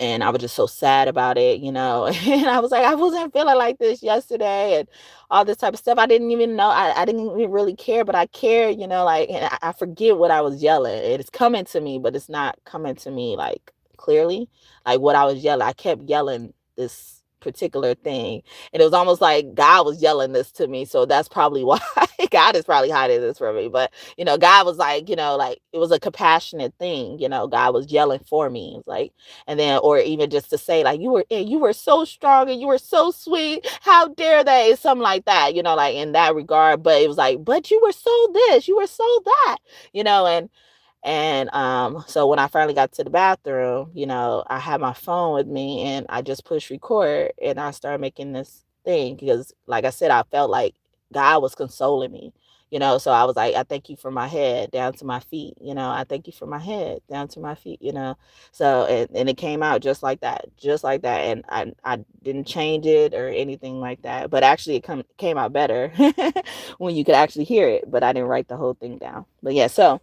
and I was just so sad about it, and I was like, I wasn't feeling like this yesterday, and all this type of stuff. I didn't even know. I didn't even really care, but I cared, like, and I forget what I was yelling. It's coming to me, but it's not coming to me like clearly, like what I was yelling. I kept yelling this particular thing, and it was almost like God was yelling this to me. So that's probably why God is probably hiding this from me. But God was like, like, it was a compassionate thing. God was yelling for me. It was like, and then, or even just to say, like, you were so strong, and you were so sweet, how dare they, something like that, like, in that regard. But it was like, but you were so this, you were so that, and so when I finally got to the bathroom, I had my phone with me, and I just pushed record, and I started making this thing, because, like I said, I felt like God was consoling me. So I was like, I thank you for my head down to my feet. I thank you for my head down to my feet. So, and it came out just like that, and I didn't change it or anything like that. But actually, it came out better when you could actually hear it. But I didn't write the whole thing down. But yeah, so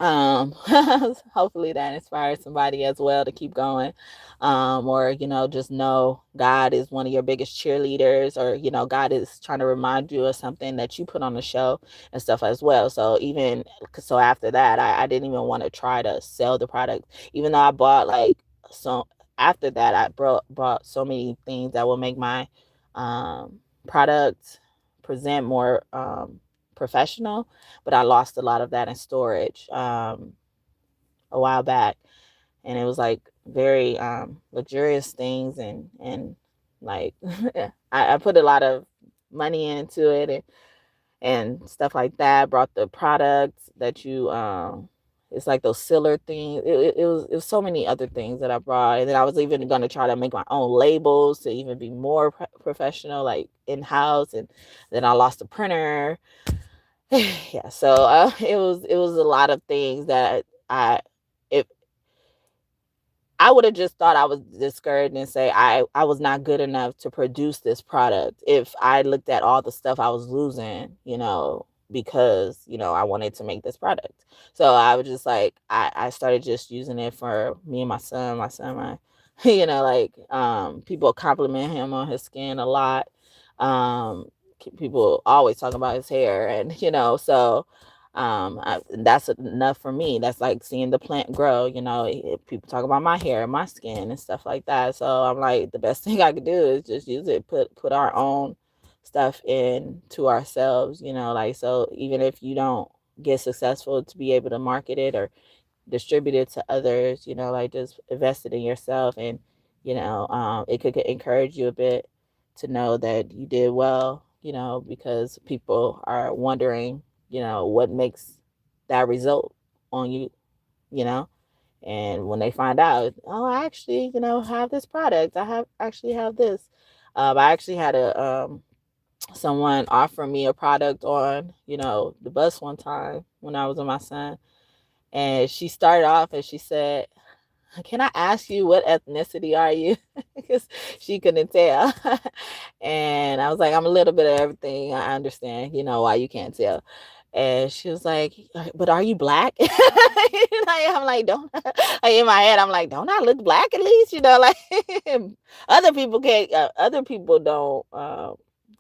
hopefully that inspires somebody as well to keep going, or just know God is one of your biggest cheerleaders, or God is trying to remind you of something that you put on the show and stuff as well. So after that, I didn't even want to try to sell the product, even though I bought, like, so after that I bought so many things that will make my product present more professional. But I lost a lot of that in storage a while back, and it was like very luxurious things, and like I put a lot of money into it, and stuff like that. Brought the products that you it's like those sealer things. It was so many other things that I brought, and then I was even gonna try to make my own labels to even be more professional, like in house. And then I lost the printer. Yeah, so it was a lot of things that if I would have just thought I was discouraged and say I was not good enough to produce this product if I looked at all the stuff I was losing, because, I wanted to make this product. So I was just like, I started just using it for me and my son, like, people compliment him on his skin a lot. Um, People always talking about his hair, and, so that's enough for me. That's like seeing the plant grow. People talk about my hair, my skin, and stuff like that. So I'm like, the best thing I could do is just use it, put our own stuff into ourselves. Like, so even if you don't get successful to be able to market it or distribute it to others, like, just invest it in yourself. And it could encourage you a bit to know that you did well, because people are wondering, what makes that result on you, you know and when they find out, oh, I actually, have this product, I actually have this. I actually had someone offer me a product on, the bus one time when I was with my son. And she started off and she said, can I ask you, what ethnicity are you? Because she couldn't tell. And I was like, I'm a little bit of everything. I understand, why you can't tell. And she was like, but are you black? I'm like, don't, like, in my head, I'm like, don't I look black at least? Like, other people can't, other people don't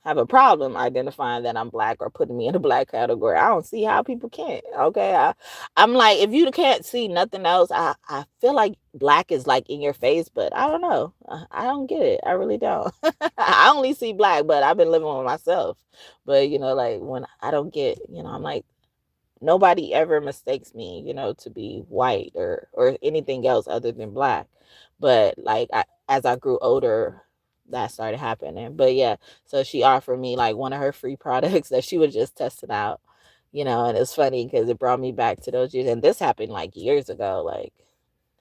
have a problem identifying that I'm black or putting me in a black category. I don't see how people can't. Okay. I'm like, if you can't see nothing else, I feel like black is like in your face, but I don't know. I don't get it. I really don't. I only see black, but I've been living with myself. But, like, when I don't get, I'm like, nobody ever mistakes me, to be white or anything else other than black. But, like, as I grew older, that started happening. But yeah, so she offered me like one of her free products that she was just testing out, and it's funny because it brought me back to those years. And this happened like years ago, like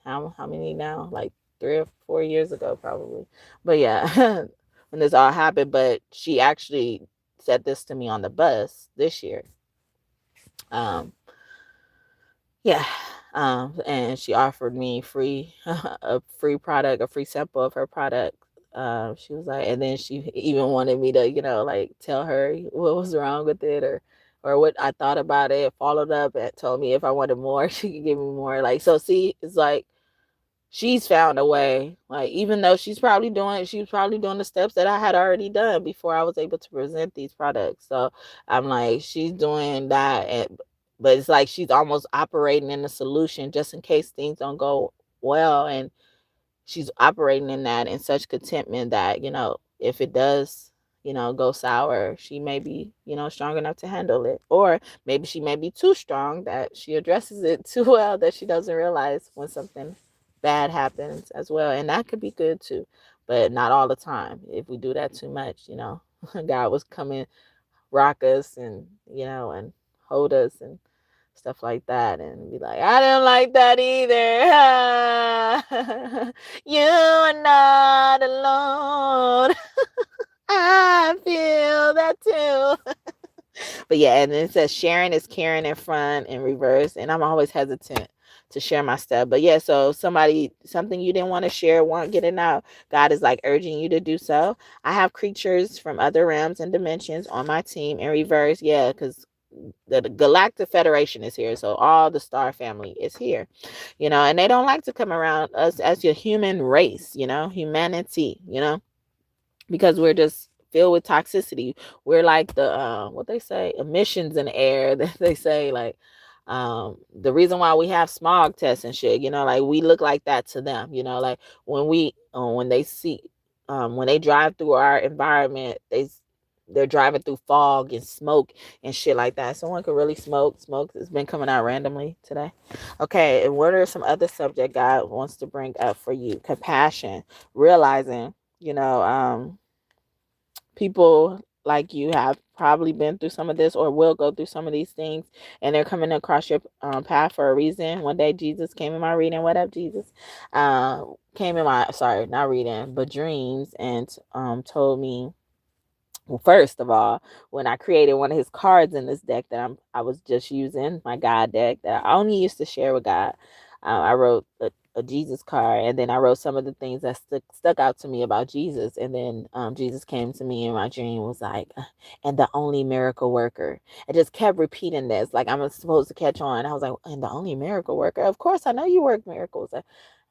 how many now? Like 3 or 4 years ago, probably. But yeah, when this all happened. But she actually said this to me on the bus this year. Um, yeah. And she offered me free a free product, a free sample of her product. She was like, and then she even wanted me to, like, tell her what was wrong with it, or what I thought about it. Followed up and told me if I wanted more, she could give me more. Like, so see, it's like she's found a way. Like, even though she was probably doing the steps that I had already done before I was able to present these products. So I'm like, she's doing that, but it's like she's almost operating in the solution just in case things don't go well. And she's operating in that in such contentment that, if it does, go sour, she may be, strong enough to handle it. Or maybe she may be too strong that she addresses it too well, that she doesn't realize when something bad happens as well. And that could be good too, but not all the time. If we do that too much, God was coming, rock us, and, and hold us and stuff like that, and be like, I didn't like that either. You are not alone. I feel that too. But yeah, and then it says sharing is caring in front and reverse. And I'm always hesitant to share my stuff. But yeah, so something you didn't want to share, want getting out, God is like urging you to do so. I have creatures from other realms and dimensions on my team in reverse. Yeah, because the Galactic Federation is here. So all the star family is here, and they don't like to come around us as your human race, humanity, because we're just filled with toxicity. We're like the what they say, emissions in the air. They say, like, the reason why we have smog tests and shit, like, we look like that to them. Like, when they see, when they drive through our environment, they're driving through fog and smoke and shit like that. Someone could really smoke has been coming out randomly today. Okay, and what are some other subject God wants to bring up for you? Compassion, realizing, people like you have probably been through some of this or will go through some of these things, and they're coming across your path for a reason. One day Jesus came in my reading. What up, Jesus? Came in my, sorry, not reading, but dreams, and told me, well, first of all, when I created one of his cards in this deck that I was just using, my God deck that I only used to share with God, I wrote a Jesus card, and then I wrote some of the things that stuck out to me about Jesus, and then Jesus came to me in my dream, was like, and the only miracle worker. I just kept repeating this, like I'm supposed to catch on. I was like, and the only miracle worker. Of course, I know you work miracles.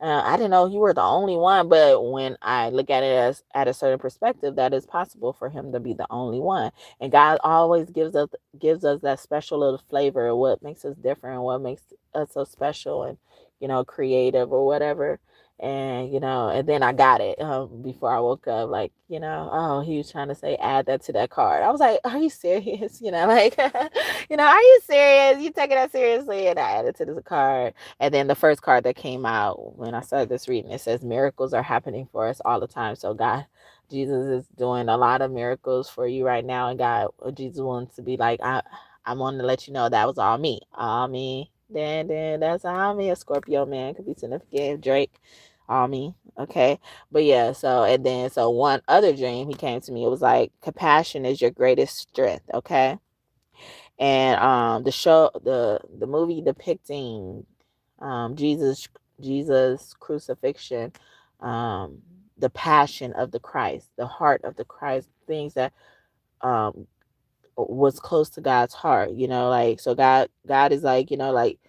I didn't know you were the only one, but when I look at it as at a certain perspective, that is possible for him to be the only one. And God always gives us that special little flavor of what makes us different, what makes us so special, and creative or whatever. And and then I got it before I woke up, like, oh, he was trying to say add that to that card. I was like, are you serious? Like, are you serious? You taking that seriously? And I added to this card. And then the first card that came out when I started this reading, it says miracles are happening for us all the time. So God, Jesus is doing a lot of miracles for you right now. And God, Jesus wants to be like, I want to let you know that was all me. All me. Then that's all me. A Scorpio man could be significant. Drake, all me. Okay. But yeah, so one other dream he came to me, it was like compassion is your greatest strength. Okay. And the movie depicting Jesus crucifixion, um the passion of the Christ, the heart of the Christ, things that um was close to God's heart, like, so God is like, like,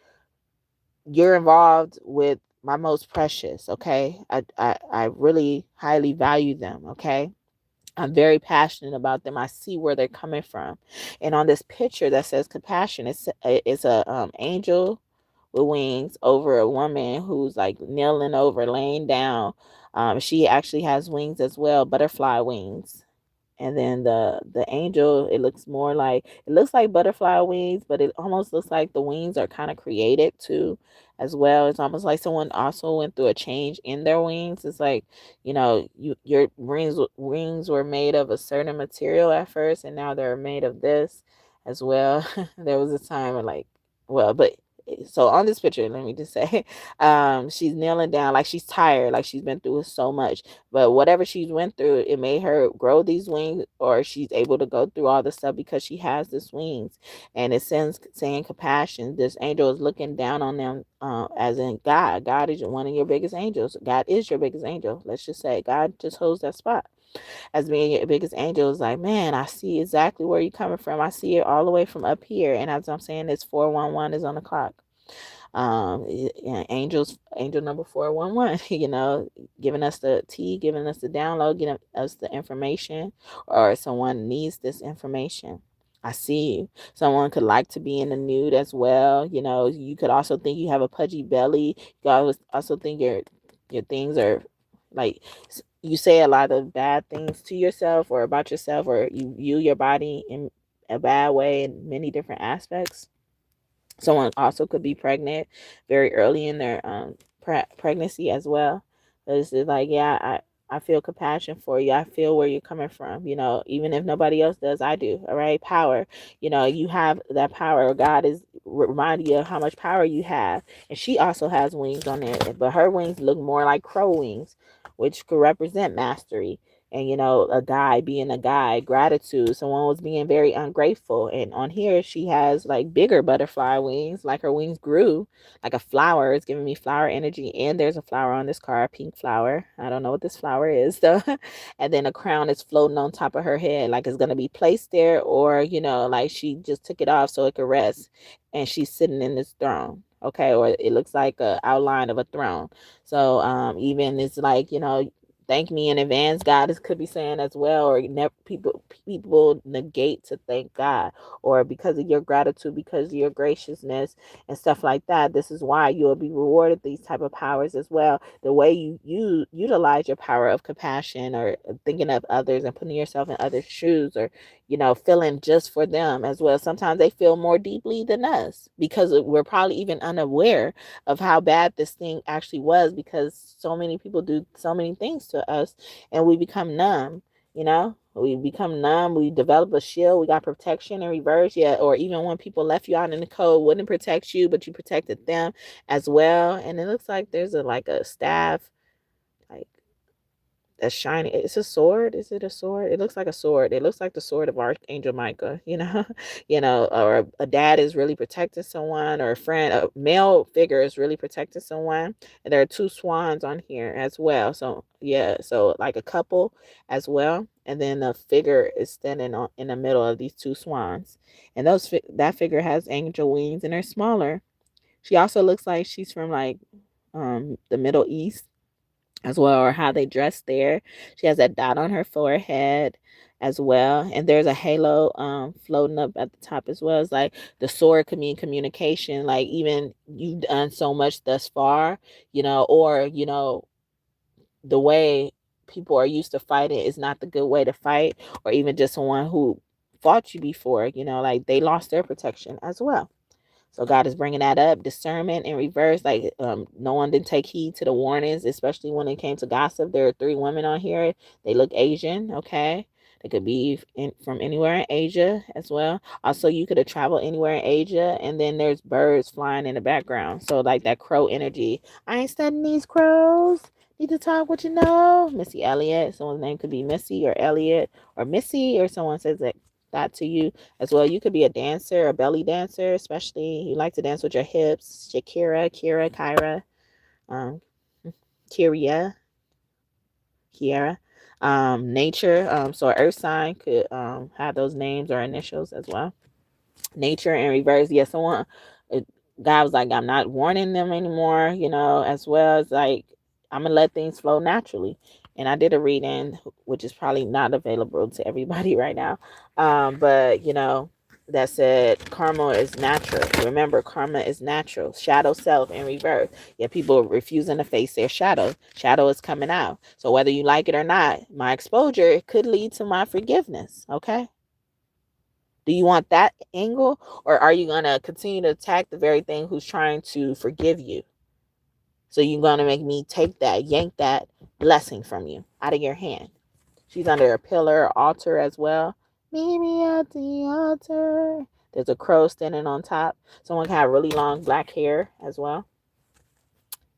you're involved with my most precious. Okay. I really highly value them. Okay. I'm very passionate about them. I see where they're coming from. And on this picture that says compassion, it's a angel with wings over a woman who's like kneeling over, laying down. She actually has wings as well, butterfly wings. And then the angel, it looks like butterfly wings, but it almost looks like the wings are kind of created too as well. It's almost like someone also went through a change in their wings. It's like, your wings were made of a certain material at first, and now they're made of this as well. There was a time when, like, well, but so on this picture, let me just say, she's kneeling down, like she's tired, like she's been through so much, but whatever she's went through, it made her grow these wings, or she's able to go through all this stuff because she has this wings. And it sends saying compassion. This angel is looking down on them, as in God is one of your biggest angels. God is your biggest angel. Let's just say God just holds that spot as being your biggest angel. Is like, man, I see exactly where you're coming from. I see it all the way from up here. And as I'm saying, this 411 is on the clock. Angel number 411, giving us the tea, giving us the download, giving us the information, or someone needs this information. I see you. Someone could like to be in the nude as well. You could also think you have a pudgy belly. You could also think your things are like, you say a lot of bad things to yourself or about yourself, or you view your body in a bad way in many different aspects. Someone also could be pregnant very early in their pregnancy as well. It's just like, yeah, I feel compassion for you. I feel where you're coming from. Even if nobody else does, I do. All right, power. You have that power. God is reminding you of how much power you have. And she also has wings on it, but her wings look more like crow wings, which could represent mastery. And a guy being a guy, gratitude, someone was being very ungrateful. And on here she has like bigger butterfly wings, like her wings grew like a flower. It's giving me flower energy. And there's a flower on this card, pink flower. I don't know what this flower is though. And then a crown is floating on top of her head, like it's going to be placed there, or like she just took it off so it could rest, and she's sitting in this throne. Okay, or it looks like a outline of a throne. So even it's like, thank me in advance, God could be saying as well. Or people negate to thank God, or because of your gratitude, because of your graciousness and stuff like that. This is why you will be rewarded these type of powers as well. The way you utilize your power of compassion, or thinking of others and putting yourself in others' shoes, or feeling just for them as well. Sometimes they feel more deeply than us, because we're probably even unaware of how bad this thing actually was, because so many people do so many things to us and we become numb. You know, we become numb. We develop a shield. We got protection in reverse. Yeah. Or even when people left you out in the cold, wouldn't protect you, but you protected them as well. And it looks like there's like a staff, like that's shiny. It's a sword. Is it a sword? It looks like a sword. It looks like the sword of Archangel Michael, you know, or a dad is really protecting someone, or a friend, a male figure is really protecting someone. And there are two swans on here as well. So yeah, so like a couple as well. And then the figure is standing in the middle of these two swans. And that figure has angel wings and they're smaller. She also looks like she's from like the Middle East as well, or how they dress there. She has that dot on her forehead as well. And there's a halo floating up at the top as well. It's like the sword could mean communication, like even you've done so much thus far, or the way people are used to fighting is not the good way to fight, or even just someone who fought you before, like they lost their protection as well. So God is bringing that up. Discernment in reverse. Like no one didn't take heed to the warnings, especially when it came to gossip. There are 3 women on here. They look Asian. Okay. They could be from anywhere in Asia as well. Also, you could have traveled anywhere in Asia. And then there's birds flying in the background. So like that crow energy. I ain't studying these crows. Need to talk what you know. Missy Elliott. Someone's name could be Missy or Elliott or Missy, or someone says that to you as well. You could be a dancer, a belly dancer, especially you like to dance with your hips. Shakira, Kira, Kyra, um, Kyria, Kiara. Nature. So an earth sign could have those names or initials as well. Nature in reverse. Yeah, someone God was like, I'm not warning them anymore, as well as like I'm gonna let things flow naturally. And I did a reading, which is probably not available to everybody right now. But that said karma is natural. Remember, karma is natural. Shadow self in reverse. Yeah, people refusing to face their shadow. Shadow is coming out. So whether you like it or not, my exposure, it could lead to my forgiveness. Okay. Do you want that angle, or are you going to continue to attack the very thing who's trying to forgive you? So you're going to make me yank that blessing from you out of your hand. She's under a pillar, altar as well. Meet me at the altar. There's a crow standing on top. Someone can have really long black hair as well.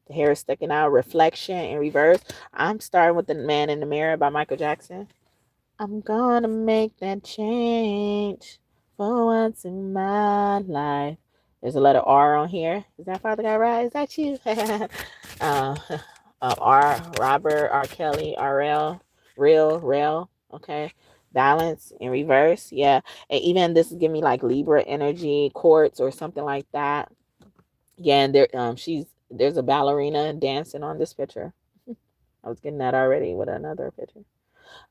The hair is sticking out. Reflection in reverse. I'm starting with The Man in the Mirror by Michael Jackson. I'm gonna make that change for once in my life. There's a letter R on here. Is that Father God right? Is that you? uh, R, Robert, R. Kelly, RL, real, rail. Okay. Balance in reverse. Yeah. And even this is giving me like Libra energy, quartz, or something like that. Yeah. And there's a ballerina dancing on this picture. I was getting that already with another picture.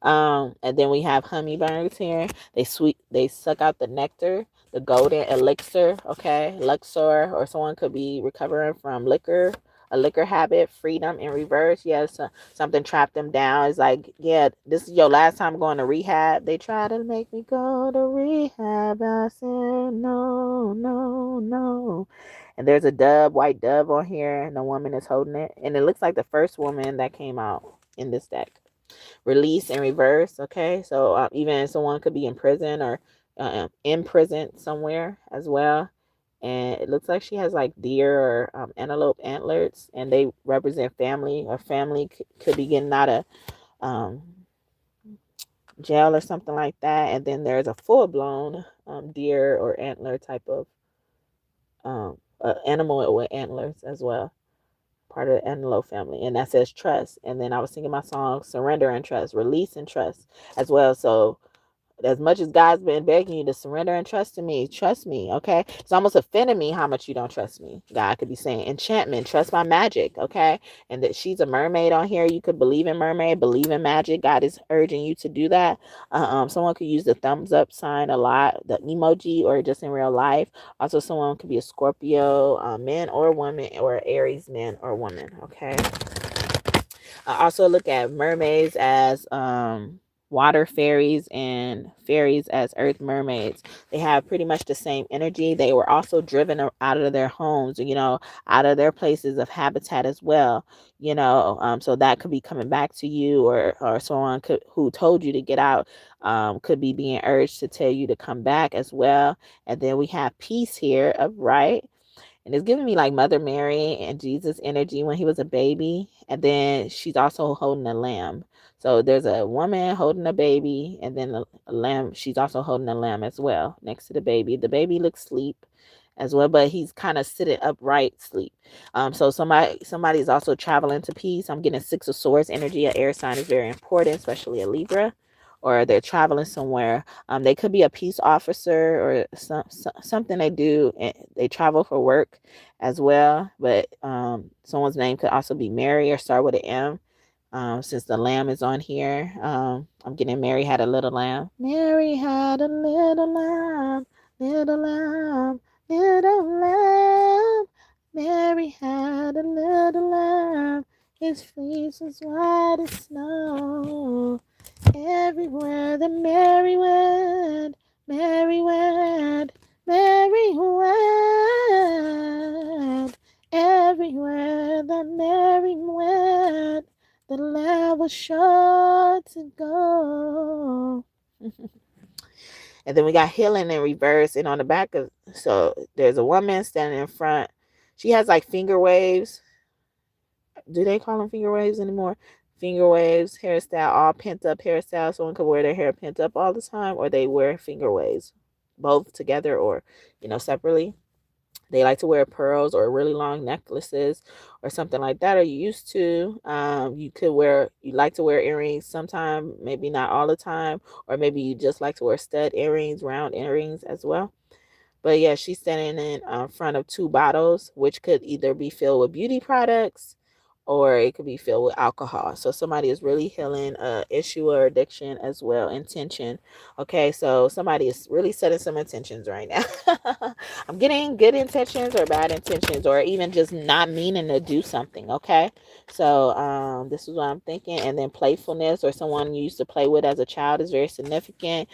And then we have hummingbirds here. They suck out the nectar, the golden elixir, okay? Luxor, or someone could be recovering from a liquor habit, freedom in reverse. Yes, something trapped them down. It's like, yeah, this is your last time going to rehab. They try to make me go to rehab. I said, no, no, no. And there's a white dove on here, and the woman is holding it. And it looks like the first woman that came out in this deck. Release and reverse. Okay, so even someone could be in prison or in prison somewhere as well. And it looks like she has like deer or antelope antlers, and they represent family, or family could be getting out of um, jail or something like that. And then there's a full-blown deer or antler type of animal with antlers as well, part of the antelope family, and that says trust. And then I was singing my song Surrender and Trust, Release and Trust as well. So as much as God's been begging you to surrender and trust me, okay? It's almost offending me how much you don't trust me. God could be saying enchantment, trust my magic, okay? And that she's a mermaid on here. You could believe in mermaid, believe in magic. God is urging you to do that. Someone could use the thumbs up sign a lot, the emoji, or just in real life. Also, someone could be a Scorpio, man or woman, or Aries man or woman, okay? I also look at mermaids as water fairies and fairies as earth mermaids. They have pretty much the same energy. They were also driven out of their homes, out of their places of habitat as well, so that could be coming back to you, or someone who told you to get out, could be being urged to tell you to come back as well. And then we have peace here, upright. And it's giving me like Mother Mary and Jesus energy when he was a baby. And then she's also holding a lamb. So there's a woman holding a baby, and then a lamb. She's also holding a lamb as well next to the baby. The baby looks asleep as well, but he's kind of sitting upright sleep. So somebody's also traveling to peace. I'm getting Six of Swords energy. An air sign is very important, especially a Libra, or they're traveling somewhere. They could be a peace officer, or something they do. They travel for work as well, but someone's name could also be Mary or start with an M. Since the lamb is on here, I'm getting Mary had a little lamb. Mary had a little lamb, little lamb, little lamb. Mary had a little lamb. His fleece was white as snow. Everywhere that Mary went, Mary went, Mary went. Everywhere that Mary went, the lamb was sure to go. And then we got healing in reverse, and on the back of, so there's a woman standing in front. She has like finger waves. Do they call them finger waves anymore? Finger waves, hairstyle, all pent up hairstyle. Someone could wear their hair pent up all the time, or they wear finger waves, both together or separately. They like to wear pearls or really long necklaces or something like that. Or you used to. You like to wear earrings sometime, maybe not all the time, or maybe you just like to wear stud earrings, round earrings as well. But yeah, she's standing in front of two bottles, which could either be filled with beauty products, or it could be filled with alcohol. So somebody is really healing issue or addiction as well, intention. Okay, so somebody is really setting some intentions right now. I'm getting good intentions or bad intentions, or even just not meaning to do something. Okay, so this is what I'm thinking. And then playfulness, or someone you used to play with as a child, is very significant.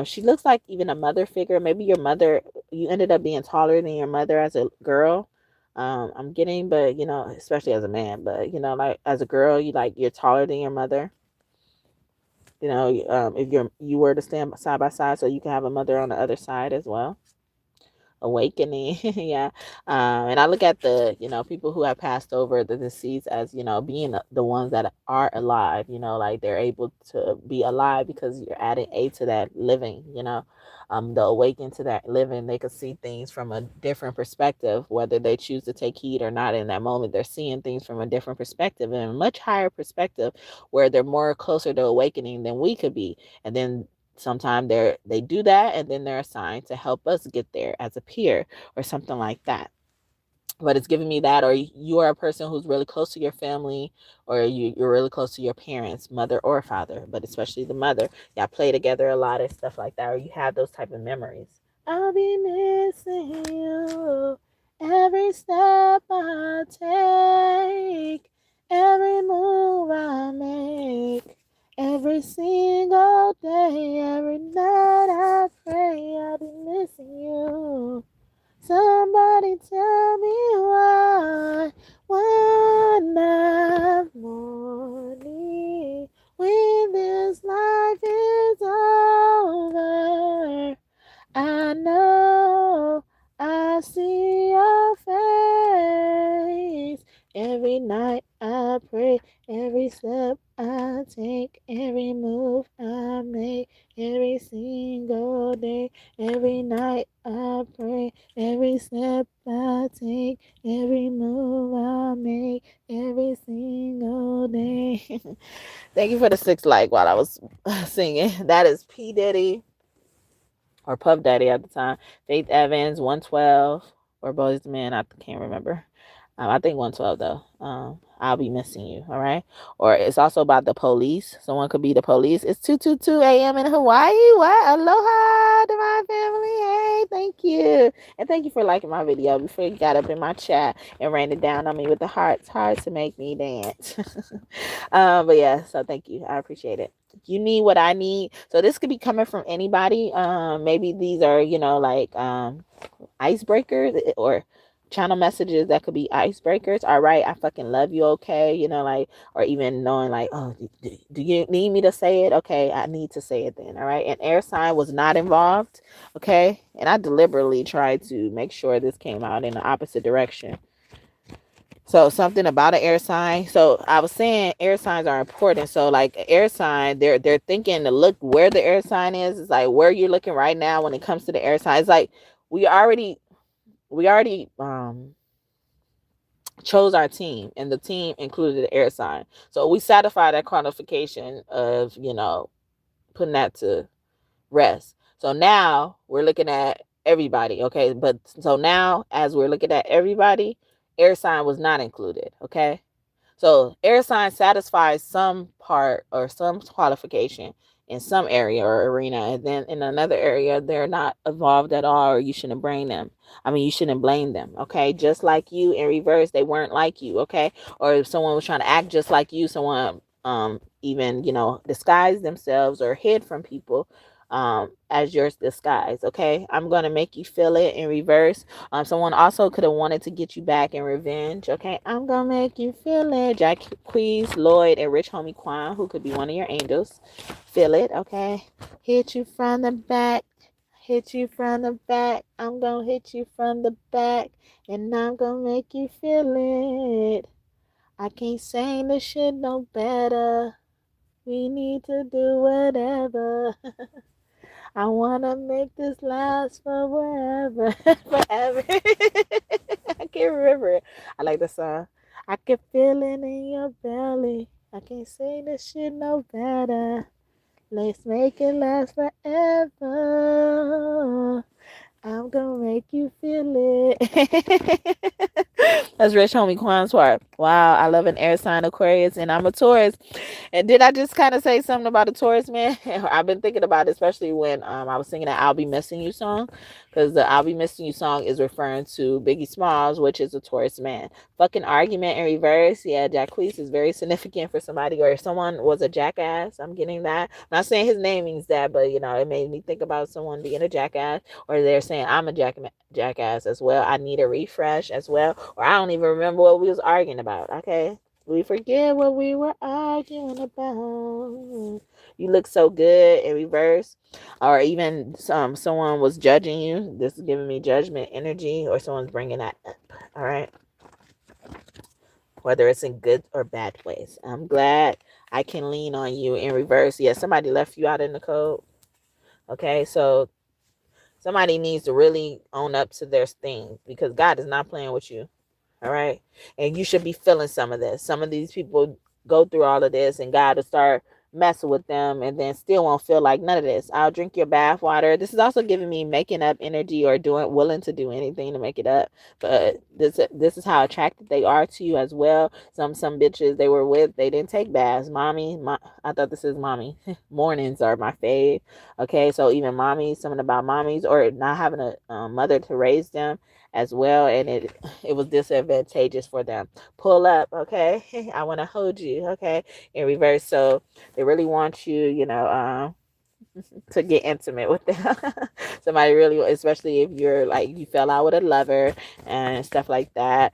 She looks like even a mother figure. Maybe your mother, you ended up being taller than your mother as a girl. I'm getting, but especially as a man, but like as a girl, you're taller than your mother. If you were to stand side by side, so you can have a mother on the other side as well. Awakening. Yeah. And I look at the people who have passed over, the deceased, as being the ones that are alive, like they're able to be alive because you're adding a to that living. The awaken to that living, they could see things from a different perspective, whether they choose to take heed or not. In that moment, they're seeing things from a different perspective, and a much higher perspective, where they're more closer to awakening than we could be. And then sometimes they do that, and then they're assigned to help us get there as a peer or something like that. But it's giving me that, or you are a person who's really close to your family, or you're really close to your parents, mother or father, but especially the mother. Y'all play together a lot and stuff like that, or you have those type of memories. I'll be missing you every step I take, every move I make, every single day, every night I pray. I'll be missing you. Somebody tell me why one night morning, when this life is over, I know I see your face. Every night I pray, every step I take, every move I make, every single day, every night I pray, every step I take, every move I make, every single day. Thank you for the 6 while I was singing. That is P. Diddy, or Puff Daddy at the time. Faith Evans, 112, or Boyz II Men. I can't remember. I think 112 though. I'll be missing you. All right. Or it's also about the police. Someone could be the police. It's 2:22 a.m. in Hawaii. What? Aloha to my family. Hey, thank you. And thank you for liking my video before you got up in my chat and ran it down on me with the hearts. Hard to make me dance. But yeah, so thank you. I appreciate it. You need what I need. So this could be coming from anybody. Maybe these are, like icebreakers, or channel messages that could be icebreakers. All right, I fucking love you. Okay, like, or even knowing like, oh, do you need me to say it? Okay, I need to say it then. All right, and air sign was not involved. Okay, and I deliberately tried to make sure this came out in the opposite direction. So something about an air sign. So I was saying air signs are important. So like air sign, they're thinking to look where the air sign is. It's like where you're looking right now when it comes to the air sign. It's like we already chose our team, and the team included the air sign. So we satisfied that qualification of, putting that to rest. So now we're looking at everybody. Okay. But so now as we're looking at everybody, air sign was not included. Okay. So air sign satisfies some part or some qualification in some area or arena, and then in another area they're not evolved at all, or you shouldn't blame them. You shouldn't blame them. Okay, just like you in reverse, they weren't like you. Okay, or if someone was trying to act just like you, someone even disguised themselves or hid from people as your disguise. Okay, I'm gonna make you feel it in reverse. Someone also could have wanted to get you back in revenge. Okay, I'm gonna make you feel it. Jacquees, Lloyd, and Rich Homie Quan, who could be one of your angels. Feel it. Okay, hit you from the back. Hit you from the back. I'm gonna hit you from the back, and I'm gonna make you feel it. I can't sing this shit no better. We need to do whatever. I wanna make this last forever, forever. I can't remember it. I like the song. I can feel it in your belly. I can't say this shit no better. Let's make it last forever. I'm gonna make you feel it. That's Rich Homie Quan's part. Wow, I love an air sign Aquarius, and I'm a Taurus. And did I just kind of say something about a Taurus man? I've been thinking about it, especially when I was singing that "I'll Be Missing You" song, because the "I'll Be Missing You" song is referring to Biggie Smalls, which is a Taurus man. Fucking argument in reverse. Yeah, Jacquees is very significant for somebody, or if someone was a jackass. I'm getting that. I'm not saying his name means that, but it made me think about someone being a jackass, or they're saying I'm a jackass as well. I need a refresh as well, or I don't even remember what we was arguing about. Okay, we forget what we were arguing about. You look so good in reverse, or even someone was judging you. This is giving me judgment energy, or someone's bringing that up. All right, whether it's in good or bad ways. I'm glad I can lean on you in reverse. Yeah, somebody left you out in the code. Okay, so somebody needs to really own up to their thing, because God is not playing with you. All right. And you should be feeling some of this. Some of these people go through all of this, and God will start messing with them, and then still won't feel like none of this. I'll drink your bath water. This is also giving me making up energy, or willing to do anything to make it up. But this is how attracted they are to you as well. Some bitches they were with, they didn't take baths. I thought this is mommy. Mornings are my fave. Okay, so even mommies, something about mommies, or not having a mother to raise them as well, and it was disadvantageous for them. Pull up. Okay. I want to hold you. Okay, in reverse. So they really want you, to get intimate with them. Somebody really, especially if you're like you fell out with a lover and stuff like that.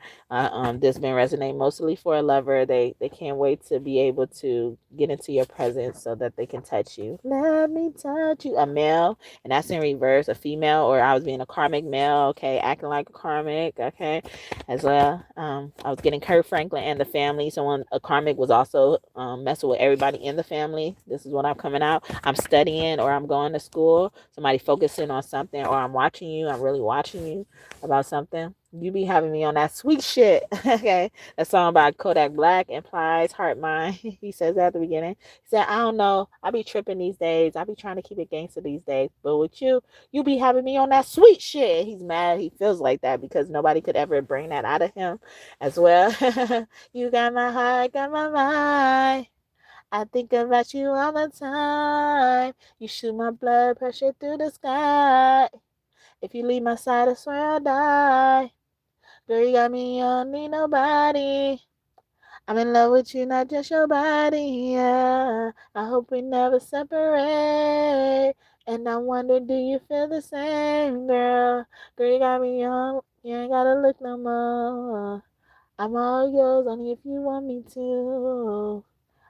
This been resonate mostly for a lover. They can't wait to be able to get into your presence so that they can touch you. Let me touch you. A male, and that's in reverse. A female, or I was being a karmic male. Okay, acting like a karmic. Okay, as well. I was getting Kurt Franklin and the family. Someone a karmic was also messing with everybody in the family. This is what I'm coming out. I'm studying, or I'm going to school. Somebody focusing on something, or I'm watching you. I'm really watching you about something. You be having me on that sweet shit. Okay, that song by Kodak Black implies heart mind. He says that at the beginning. He said, I don't know. I be tripping these days. I be trying to keep it gangster these days. But with you be having me on that sweet shit. He's mad. He feels like that because nobody could ever bring that out of him as well. You got my heart, got my mind. I think about you all the time. You shoot my blood pressure through the sky. If you leave my side, I swear I'll die. Girl, you got me, you don't need nobody. I'm in love with you, not just your body, yeah. I hope we never separate. And I wonder, do you feel the same, girl? Girl, you got me young, you ain't gotta look no more. I'm all yours, only if you want me to.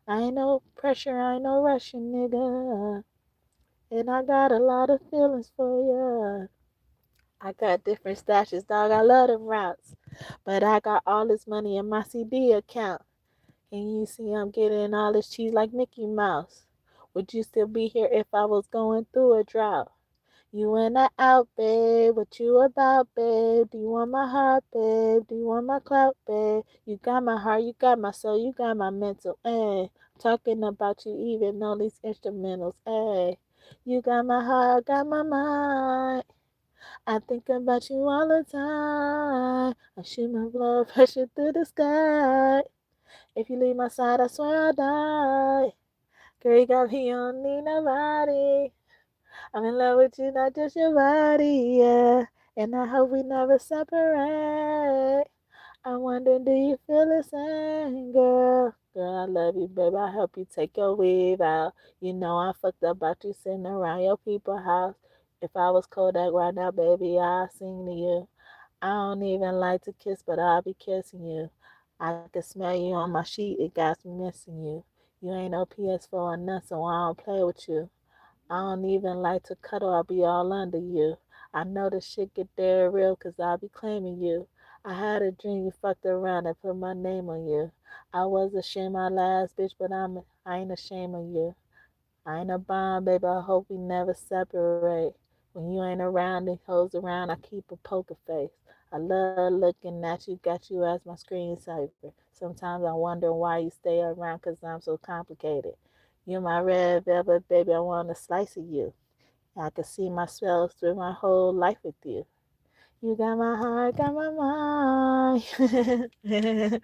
I ain't no pressure, I ain't no rushing, nigga. And I got a lot of feelings for ya. I got different stashes, dog, I love them routes. But I got all this money in my CD account. And you see I'm getting all this cheese like Mickey Mouse. Would you still be here if I was going through a drought? You and I out, babe. What you about, babe? Do you want my heart, babe? Do you want my clout, babe? You got my heart, you got my soul, you got my mental, ayy. Talking about you even on these instrumentals, ayy. You got my heart, got my mind. I think about you all the time. I shoot my blood pressure through the sky. If you leave my side, I swear I'll die. Girl, you got me, you don't need nobody. I'm in love with you, not just your body, yeah. And I hope we never separate. I wonder, do you feel the same, girl? Girl, I love you, baby. I help you take your weave out. You know I fucked up about you sitting around your people's house. If I was Kodak right now, baby, I'd sing to you. I don't even like to kiss, but I'll be kissing you. I can smell you on my sheet, it got me missing you. You ain't no PS4 or nothing, so I don't play with you. I don't even like to cuddle, I'll be all under you. I know this shit get there real, cause I'll be claiming you. I had a dream you fucked around and put my name on you. I was ashamed my last bitch, but I ain't ashamed of you. I ain't a bond, baby. I hope we never separate. When you ain't around, the hoes around, I keep a poker face. I love looking at you, got you as my screensaver. Sometimes I wonder why you stay around, cause I'm so complicated. You're my red velvet, baby. I want a slice of you. I can see myself through my whole life with you. You got my heart, got my mind. I didn't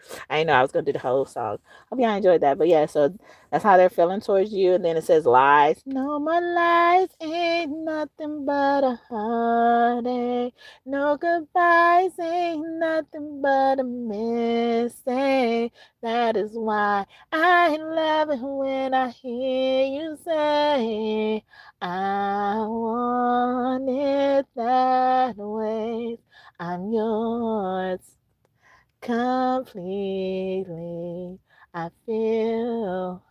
know I was gonna do the whole song. Hope y'all enjoyed that. But yeah, so that's how they're feeling towards you. And then it says lies. No more lies, ain't nothing but a heartache. No goodbyes, ain't nothing but a mistake. That is why I love it when I hear you say I want it that way. I'm yours completely. I feel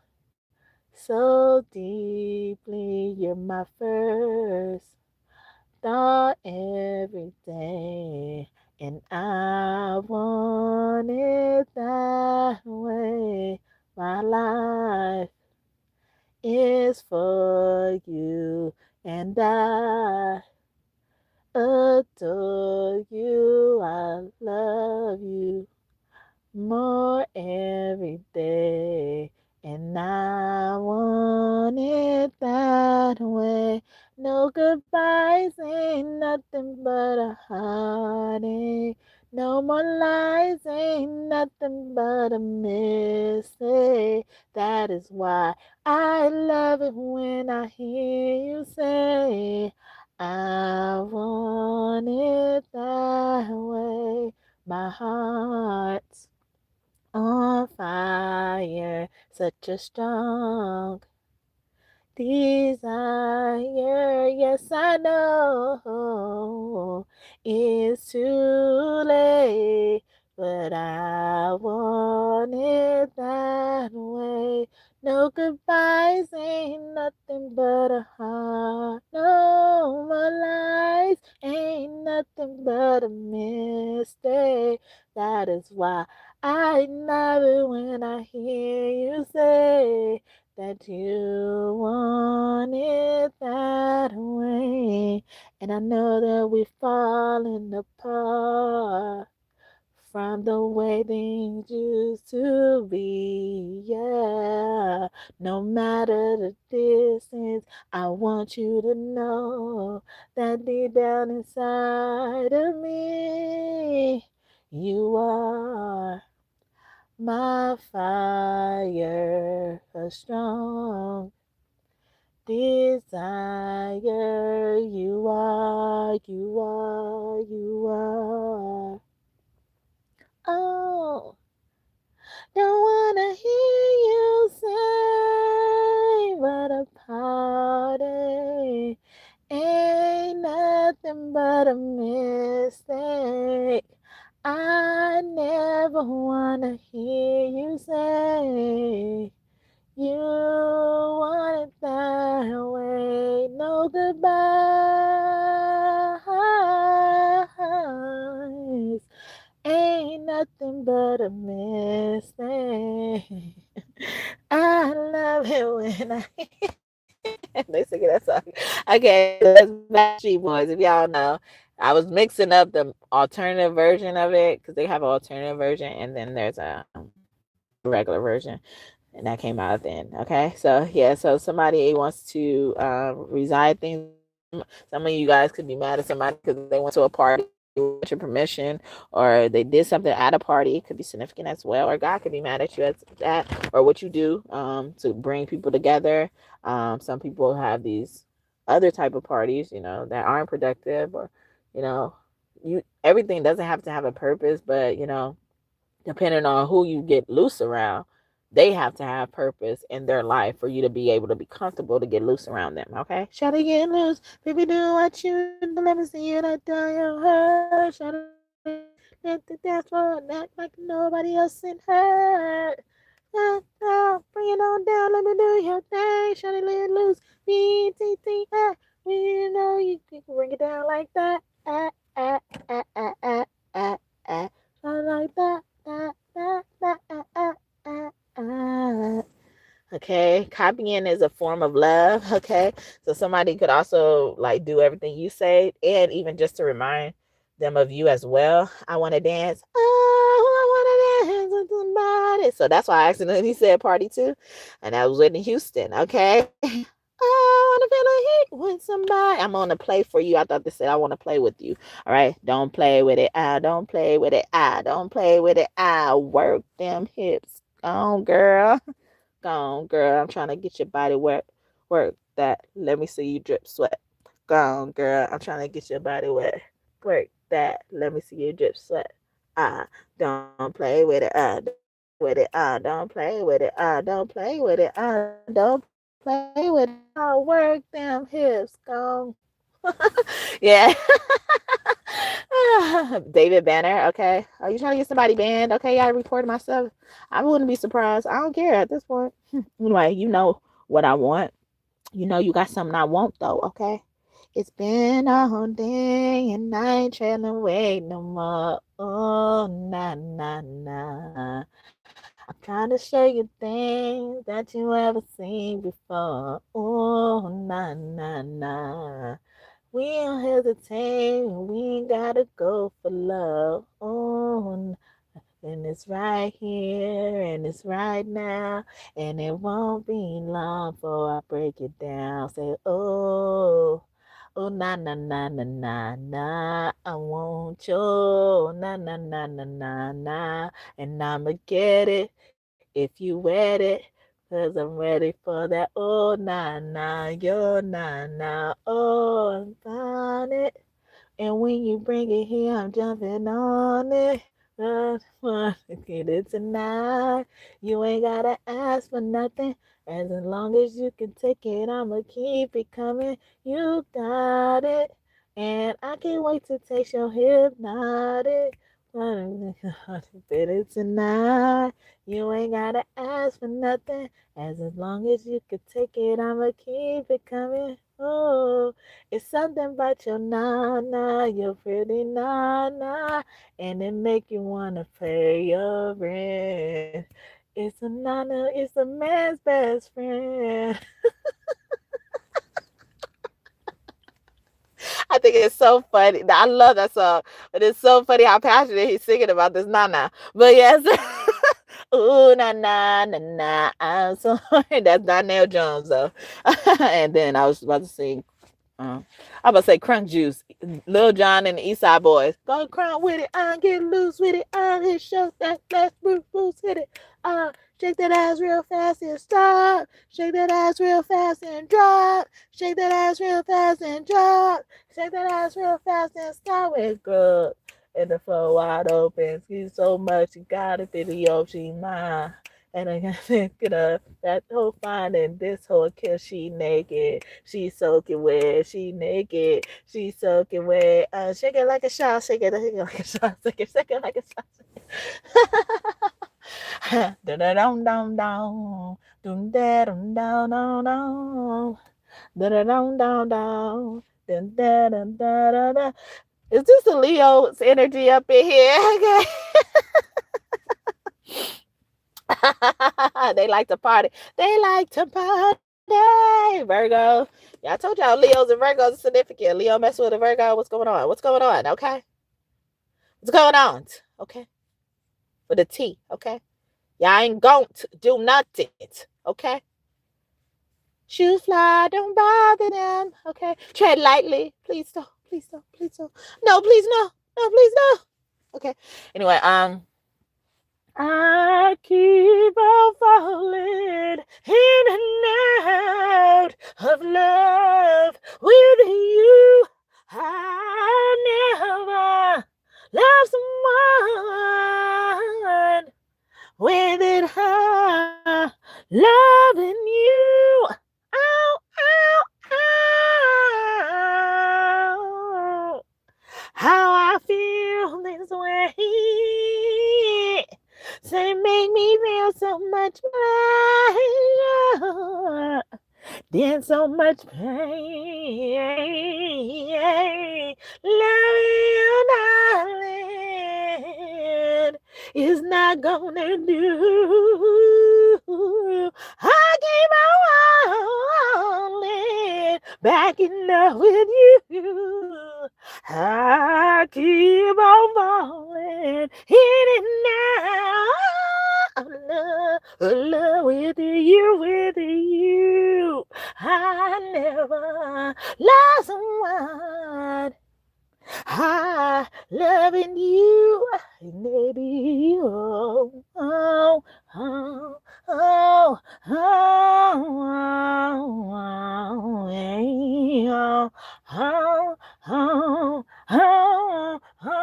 so deeply. You're my first thought every day. And I want it that way. My life is for you, and I adore you. I love you more every day, and I want it that way. No goodbyes, ain't nothing but a heartache. No more lies, ain't nothing but a mistake. That is why I love it when I hear you say I want it that way. My heart's on fire, such a strong desire. Yes, I know it's too late, but I want it that way. No goodbyes, ain't nothing but a heart. No more lies, ain't nothing but a mistake. That is why I love it when I hear you say that you want it that way. And I know that we're falling apart from the way things used to be. Yeah, no matter the distance, I want you to know that deep down inside of me, you are my fire, a strong desire. You are, you are, you are. Oh, don't mistake. I never wanna hear you say you want it that way. No goodbyes. Ain't nothing but a mistake. I love it when I they singing that song. Okay, so that's Backstreet Boys. If y'all know, I was mixing up the alternative version of it because they have an alternative version, and then there's a regular version, and that came out then. Okay, so yeah, so somebody wants to reside things. Some of you guys could be mad at somebody because they went to a party with your permission, or they did something at a party. It could be significant as well, or God could be mad at you at that, or what you do to bring people together. Some people have these other type of parties, that aren't productive, or you know, everything doesn't have to have a purpose, but depending on who you get loose around, they have to have purpose in their life for you to be able to be comfortable to get loose around them. Okay, shout to get loose, baby, do what you do. Let me see you that do your hurt. Shout to let the dance floor act like nobody else in hurt. Bring it on down. Let me do your thing. Shout to let loose. BTT. We know you can bring it down like that. Ah ah ah ah ah ah ah. Like that. Okay, copying is a form of love. Okay, so somebody could also like do everything you say, and even just to remind them of you as well. I want to dance. Oh, I want to dance with somebody. So that's why I accidentally said party too, and that was Whitney Houston. Okay. I want to feel the heat with somebody. I'm on to play for you. I thought they said I want to play with you. All right. Don't play with it. I don't play with it. I don't play with it. I work them hips. Go on, girl. Go on, girl. I'm trying to get your body wet. Work that. Let me see you drip sweat. Go on, girl. I'm trying to get your body wet. Work that. Let me see you drip sweat. I don't play with it. I don't play with it. I don't play with it. I don't play with it. I don't play with it. I work them hips. Go. Yeah. David Banner, okay. Are you trying to get somebody banned? Okay, y'all reported myself. I wouldn't be surprised. I don't care at this point. Anyway, you know what I want. You know you got something I want though, okay? It's been a whole day and I ain't trying to wait no more. Oh, nah, nah, nah. I'm trying to show you things that you ever seen before. Oh, nah, nah, nah. We don't hesitate. We ain't gotta go for love. Oh, and it's right here and it's right now. And it won't be long before I break it down. Say, oh, oh, na, na, na, na, na, na. I want you. Na, na, na, na, na, na. And I'ma get it if you wet it. Cause I'm ready for that. Oh, nah, nah, yo, nah, nah. Oh, I'm on it. And when you bring it here, I'm jumping on it. Just want to get it tonight. You ain't gotta ask for nothing. As long as you can take it, I'ma keep it coming. You got it. And I can't wait to taste your hypnotic. Get it tonight. You ain't gotta ask for nothing. As long as you can take it, I'ma keep it coming. Oh, it's something about your nana, your pretty nana, and it make you wanna pay your rent. It's a nana, it's a man's best friend. I think it's so funny. I love that song, but it's so funny how passionate he's singing about this nana. But yes. Ooh, na na na na. I'm sorry. That's Donnell Jones though. And then I was about to sing. I'm about to say Crunk Juice, Lil Jon and the East Side Boys. Go crunk with it, get loose with it, hit show that last Bruce hit it, shake that ass real fast and stop, shake that ass real fast and drop, shake that ass real fast and drop, shake that ass real fast and stop with grub. And the floor wide open, see so much, you got a video, she mine. And I can think of that whole finding this whole kill. She naked, she soaking wet, she naked, she soaking wet. Shake it like a shot, shake it like a shot, shake it like a shot. Da da dum dum dum, dum da dum dum dum dum, da da dum dum dum, dum da dum da da da. Is this a Leo's energy up in here? Okay. They like to party. They like to party. Virgo. Yeah, I told y'all Leos and Virgos are significant. Leo mess with a Virgo. What's going on? What's going on? Okay. What's going on? Okay. With a T. Okay. Y'all ain't gon' do nothing. Okay. Shoes fly. Don't bother them. Okay. Tread lightly. Please don't. Please don't. Please don't. No, please no. No, please no. Okay. Anyway, I keep on falling in and out of love with you. I never love someone with it high, loving you. Ow, ow, ow. How I feel this way. Say make me feel so much pleasure, then so much pain. Love you, darling, is not gonna do. I keep on rolling, back in love with you. I keep on falling in and out of love with you. I never lost someone. I loving you, maybe. Oh, oh, oh, oh, oh, oh, oh, oh,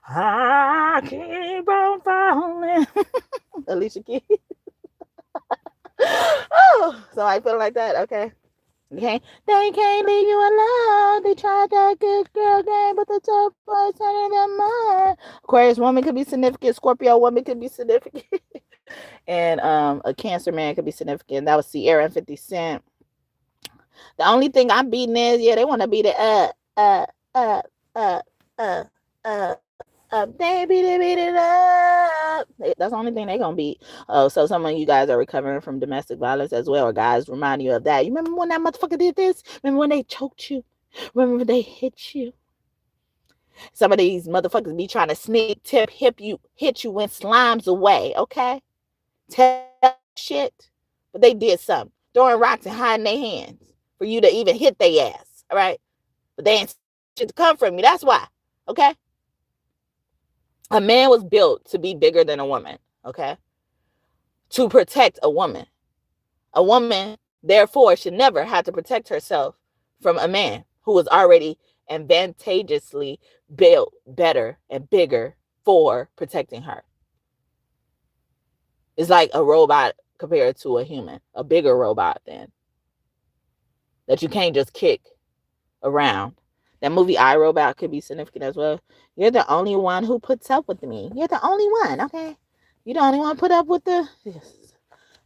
I keep on falling. Alicia Keys. Oh, so I feel like that. Okay. Okay. They can't leave you alone. They tried that good girl game, but the tough boys turning them on. Aquarius woman could be significant. Scorpio woman could be significant. And a Cancer man could be significant. That was Sierra and 50 Cent. The only thing I'm beating is, yeah, they want to beat it they beat it up. That's the only thing they're gonna beat. Oh, so some of you guys are recovering from domestic violence as well, or guys remind you of that. You remember when that motherfucker did this? Remember when they choked you? Remember when they hit you? Some of these motherfuckers be trying to sneak tip hit you when slime's away, okay? Tell shit. But they did something. Throwing rocks and hiding their hands for you to even hit their ass, all right? But they ain't shit to come from you. That's why, okay? A man was built to be bigger than a woman, okay? To protect a woman. A woman, therefore, should never have to protect herself from a man who was already advantageously built better and bigger for protecting her. It's like a robot compared to a human, a bigger robot then, that you can't just kick around. That movie iRobot could be significant as well. You're the only one who puts up with me. You're the only one, okay? You're the only one put up with the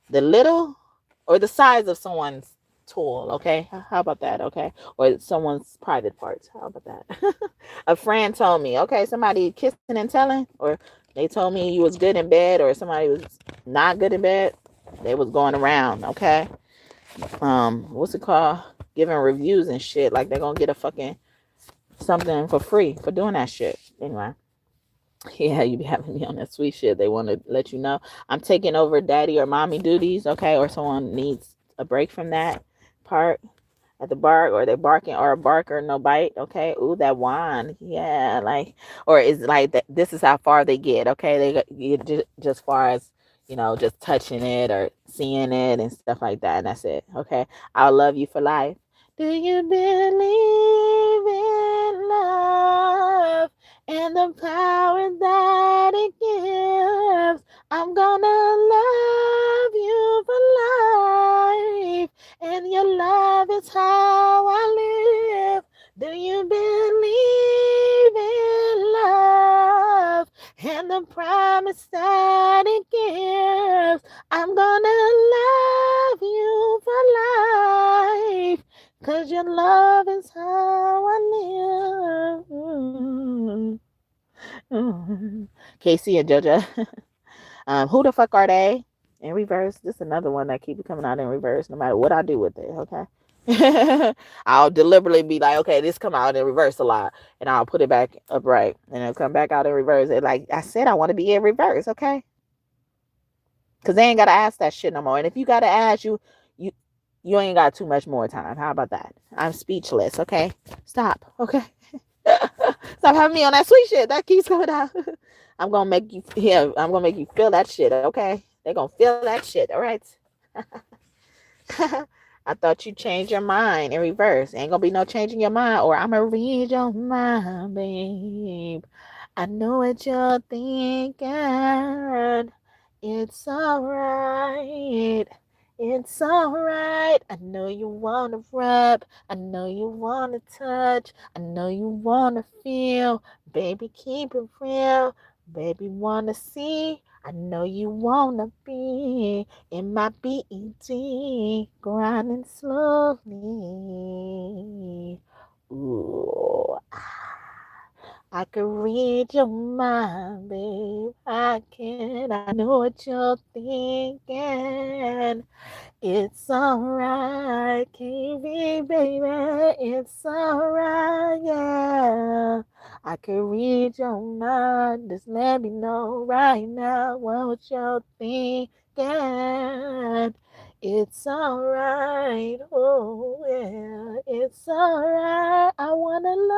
little or the size of someone's tool, okay? How about that, okay? Or someone's private parts. How about that? A friend told me, okay, somebody kissing and telling, or they told me you was good in bed, or somebody was not good in bed. They was going around, okay? What's it called? Giving reviews and shit. Like they're gonna get a fucking something for free for doing that shit. Anyway, yeah, you be having me on that sweet shit. They want to let you know I'm taking over daddy or mommy duties, okay? Or someone needs a break from that part. at the bark, or they barking, or a bark or no bite. Okay. Ooh, that wand. Yeah. Like, or is like that. This is how far they get. Okay. They get just far as, just touching it or seeing it and stuff like that. And that's it. Okay. I'll love you for life. Do you believe in love and the power that it gives? I'm gonna love you for life, and your love is how I live. Do you believe in love and the promise that it gives? I'm gonna love you for life, 'cause your love is how I live. Casey and JoJo. Who the fuck are they? In reverse. This is another one that keeps coming out in reverse no matter what I do with it, okay? I'll deliberately be like, okay, this come out in reverse a lot, and I'll put it back upright, and it'll come back out in reverse. And like I said, I want to be in reverse, okay? Because they ain't got to ask that shit no more. And if you got to ask, you ain't got too much more time. How about that? I'm speechless, okay? Stop, okay? Stop having me on that sweet shit. That keeps coming out. I'm gonna make you feel that shit, okay? They're gonna feel that shit, all right? I thought you changed your mind in reverse. Ain't gonna be no changing your mind, or I'ma read your mind, babe. I know what you're thinking. It's alright. It's alright. I know you wanna rub. I know you wanna touch. I know you wanna feel. Baby, keep it real. Baby, wanna see. I know you wanna be in my BED, grinding slowly. Ooh, I can read your mind, babe. I can. I know what you're thinking. It's alright, KB, baby. It's alright, yeah. I can read your mind. Just let me know right now what you're thinking. It's alright, oh yeah. It's alright. I wanna love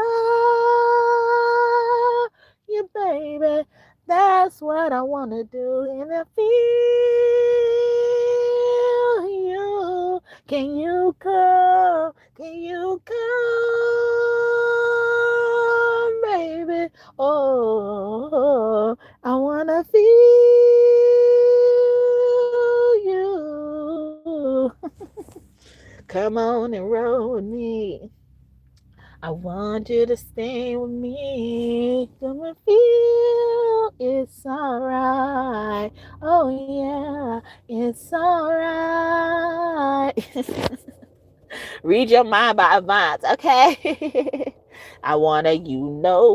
you, baby. That's what I wanna do, and I feel you. Can you come? Can you come, baby? Oh, I wanna feel you. Come on and roll with me. I want you to stay with me. Come and feel it's alright. Oh yeah, it's alright. Read your mind by Avant, okay? I wanna, I'ma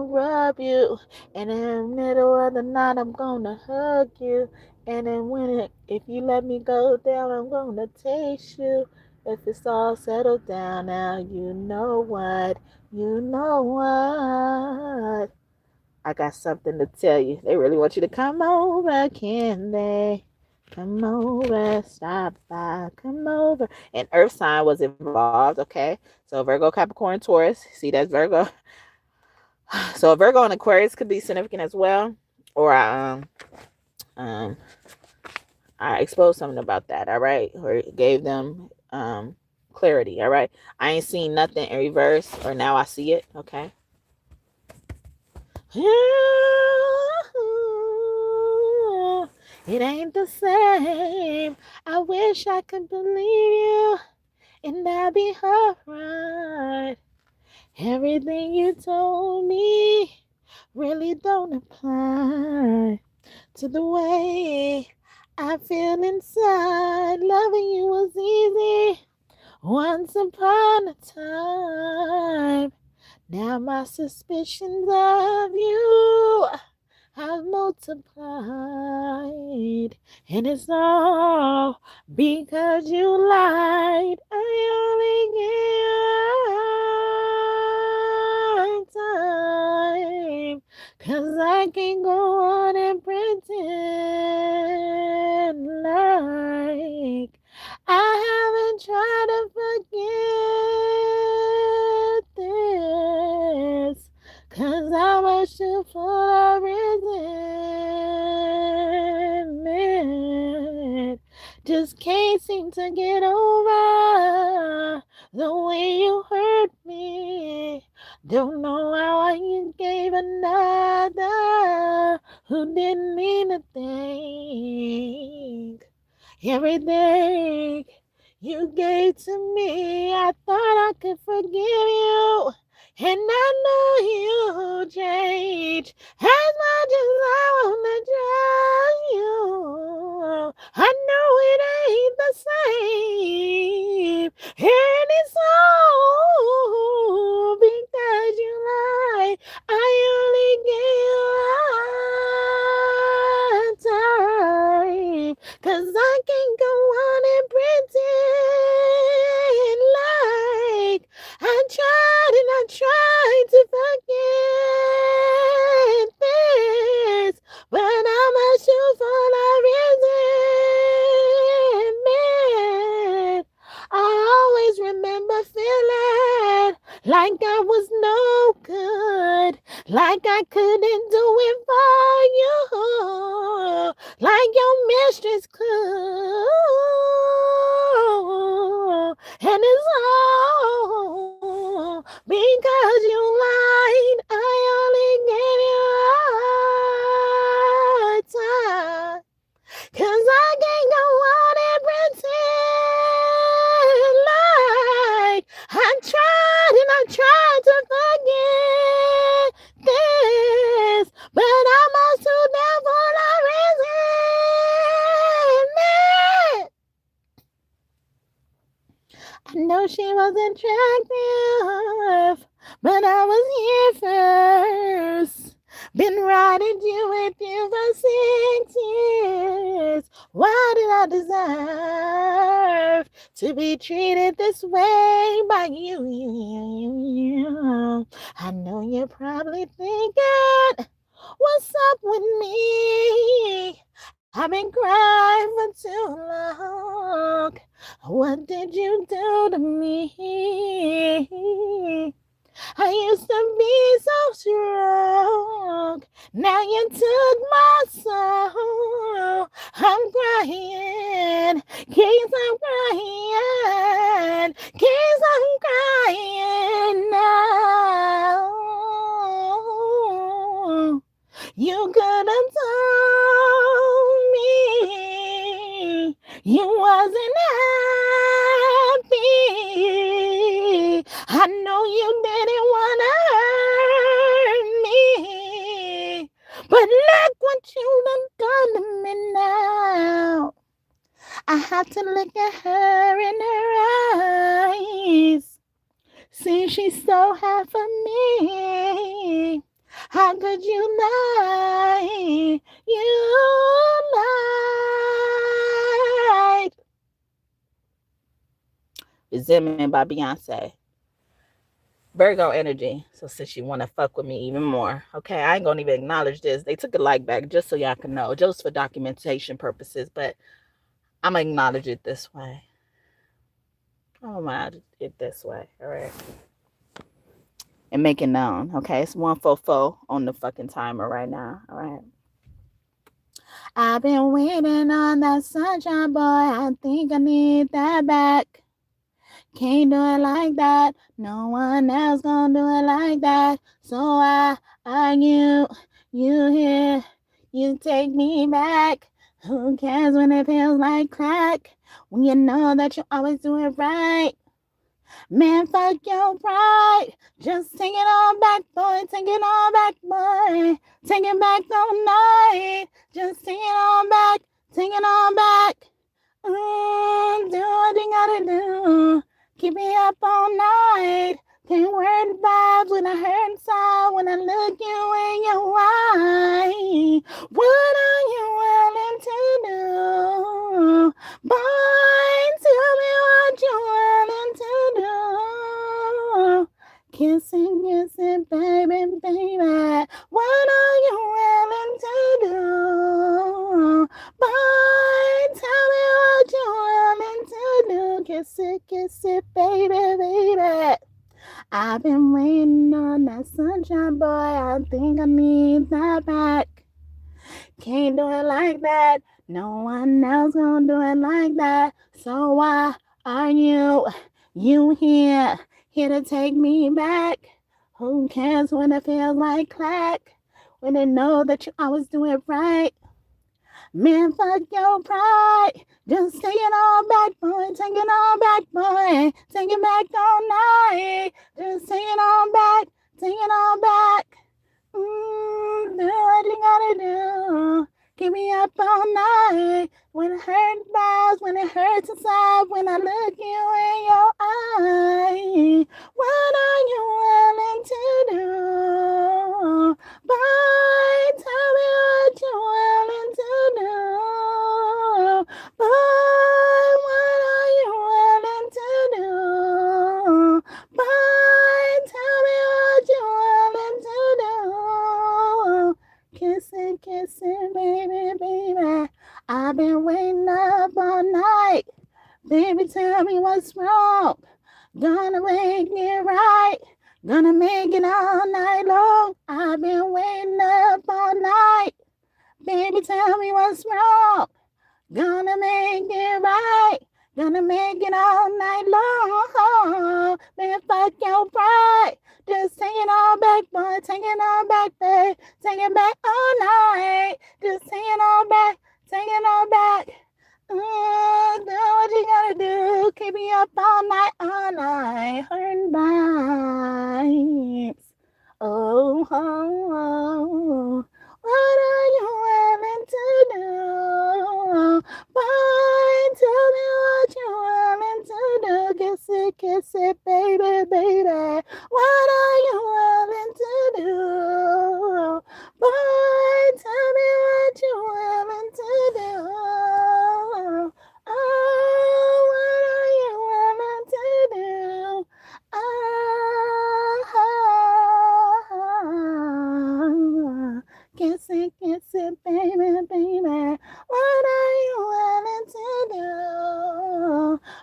rub you. And in the middle of the night, I'm gonna hug you. And then if you let me go down, I'm gonna taste you. If it's all settled down now, you know what? I got something to tell you. They really want you to come over, can they? Come over, stop by, come over. And Earth sign was involved, okay? So Virgo, Capricorn, Taurus. See, that's Virgo. So Virgo and Aquarius could be significant as well. Or I exposed something about that, all right? Or gave them clarity, all right? I ain't seen nothing in reverse, or now I see it, okay? It ain't the same. I wish I could believe you, and I'd be alright. Everything you told me really don't apply to the way I feel inside. Loving you was easy once upon a time. Now my suspicions of you have multiplied, and it's all because you lied. I only give time, 'cause I can't go on and pretend like I haven't too full of resentment. Just can't seem to get over the way you hurt me. Don't know how you gave another who didn't mean a thing. Everything you gave to me, I thought I could forgive you. And I know you change as much as I wanna trust you. I know it ain't the same, and it's all because you lied. I only gave you time, 'cause I can't go on and pretend like I tried and I tried to forget this, but I'm a shoe full of resentment. I always remember feeling like I was no good, like I couldn't do it for you, like your mistress could. And it's all because you lied. I only gave you time, 'cause I can't go on and pretend like I tried and I tried to forget this, but I'm also down for the resentment. I know she was attractive, but I was here first. Been riding you with you for 6 years. Why did I deserve to be treated this way by you? I know you're probably thinking, what's up with me? I've been crying for too long. What did you do to me? I used to be so strong. Now you took my soul. I'm crying. Keys, I'm crying. Keys, I'm crying now. You could have told me you wasn't happy. I know you didn't want to hurt me, but look what you done to me now. I have to look at her in her eyes. See, she stole half of me. How could you lie? You lied. Resentment by Beyonce. Virgo energy. So since you want to fuck with me even more, okay, I ain't gonna even acknowledge this. They took a like back just so y'all can know, just for documentation purposes, but I'm gonna acknowledge it this way. I'm gonna acknowledge it this way, all right? And make it known, okay? It's 144 on the fucking timer right now, all right? I've been waiting on that sunshine, boy. I think I need that back. Can't do it like that. No one else gonna do it like that. So I argue, you here, you take me back. Who cares when it feels like crack? When you know that you always do it right. Man, fuck your pride. Just take it all back, boy. Take it all back, boy. Take it back all night. Just take it all back. Take it all back. Do what you gotta do. Keep me up all night. Can't wear the vibes when I hurt inside. When I look you in your eye. What are you willing to do? Boy, tell me what you're willing to do. Kissing, baby, baby. What are you willing to do? Boy, tell me what you're willing to do. Kiss it, baby, baby. I've been waiting on that sunshine, boy. I think I need that back. Can't do it like that. No one else gonna do it like that. So why are you here to take me back? Who cares when it feels like clack? When they know that you always do it right. Man, fuck your pride. Just take it all back, boy. Take it all back, boy. Take it back all night. Just take it all back. Take it all back. Do what you gotta do. Keep me up all night. When it hurts, when it hurts inside, when I look you in your eye. What are you willing to do? Boy, tell me what you're willing to do. Boy, what are you willing to do? Boy, tell me what you're willing to do. Kiss it, baby, baby. I've been waiting up all night. Baby, tell me what's wrong. Gonna make it right. Gonna make it all night long. I've been waiting up all night. Baby, tell me what's wrong. Gonna make it right. Gonna make it all night long. Man, fuck your pride. Just take it all back, boy. Take it all back, babe. Take it back all night. Just take it all back. Take it all back. Do what you gotta do. Keep me up all night. Hurt bites. Oh, oh, oh. What are you willing to do? Boy, tell me what you're willing to do. Kiss it, baby, baby. What are you willing to do? Boy, tell me what you're willing to do. Oh, what are you willing to do? Kiss it, baby, baby. What are you willing to do?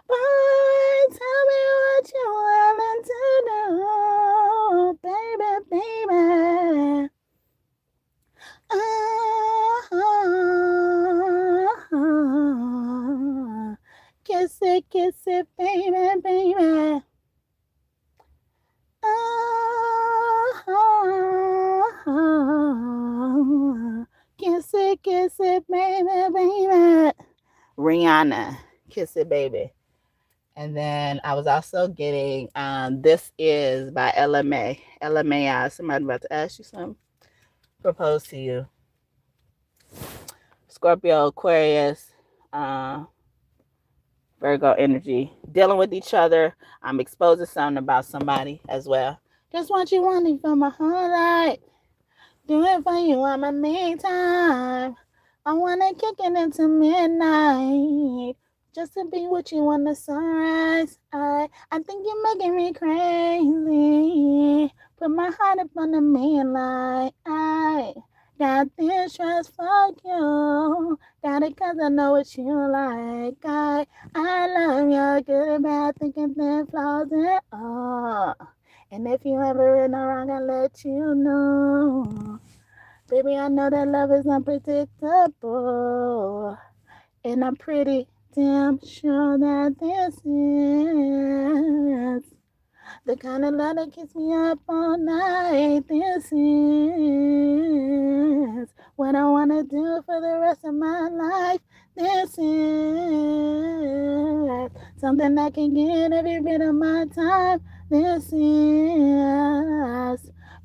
Boy, tell me what you're willing to do, baby, baby. Kiss it, baby, baby. Kiss it, baby, baby. Rihanna, Kiss It, Baby. And then I was also getting This Is by LMA. LMA, somebody about to ask you something. Propose to you. Scorpio, Aquarius, Virgo energy. Dealing with each other. I'm exposing something about somebody as well. Just what you wanted for my whole life. Do it for you on my meantime. I wanna kick it into midnight. Just to be with you on the sunrise. I think you're making me crazy. Put my heart up on the main line. I got this trust for you. Got it cause I know what you like. I love your good and bad, thinking thin flaws and all. And if you ever in the wrong, I'll let you know. Baby, I know that love is unpredictable. And I'm pretty damn sure that this is the kind of love that keeps me up all night. This is what I want to do for the rest of my life. This is something that can get every bit of my time. This is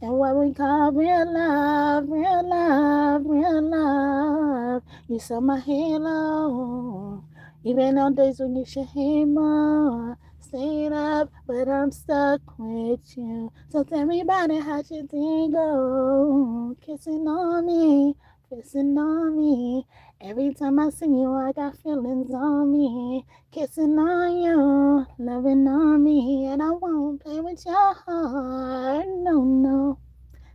and what we call real love, real love, real love. You saw my halo, even on days when you should hate more. Stayed up, but I'm stuck with you. So tell me about it, how'd your day go? Kissing on me, kissing on me. Every time I see you, I got feelings on me. Kissing on you, loving on me. And I won't play with your heart, no, no.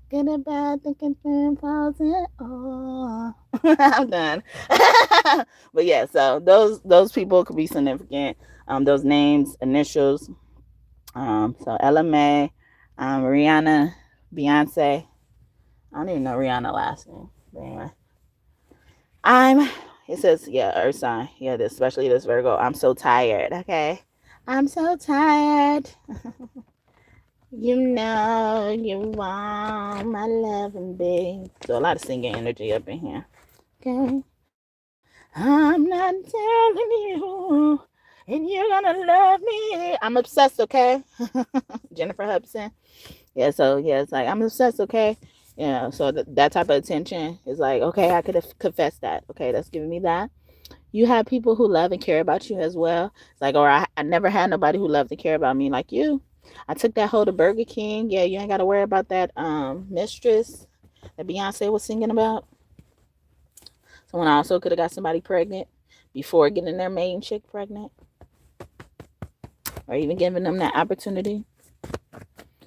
Good and bad, thinking 10,000. Oh, I'm done. But yeah, so those people could be significant. Those names, initials. So LMA, Rihanna, Beyonce. I don't even know Rihanna last name. But anyway. It says, yeah, Earth sign. Yeah, especially this Virgo. I'm so tired, okay? I'm so tired. You know you want my loving, babe. So a lot of singing energy up in here. Okay. I'm not telling you, and you're gonna love me. I'm obsessed, okay? Jennifer Hudson. Yeah, so yeah, it's like I'm obsessed, okay? Yeah, so that type of attention is like, okay, I could have confessed that. Okay, that's giving me that. You have people who love and care about you as well. It's like, or I never had nobody who loved and care about me like you. I took that hold of Burger King. Yeah, you ain't got to worry about that mistress that Beyonce was singing about. Someone also could have got somebody pregnant before getting their main chick pregnant, or even giving them that opportunity.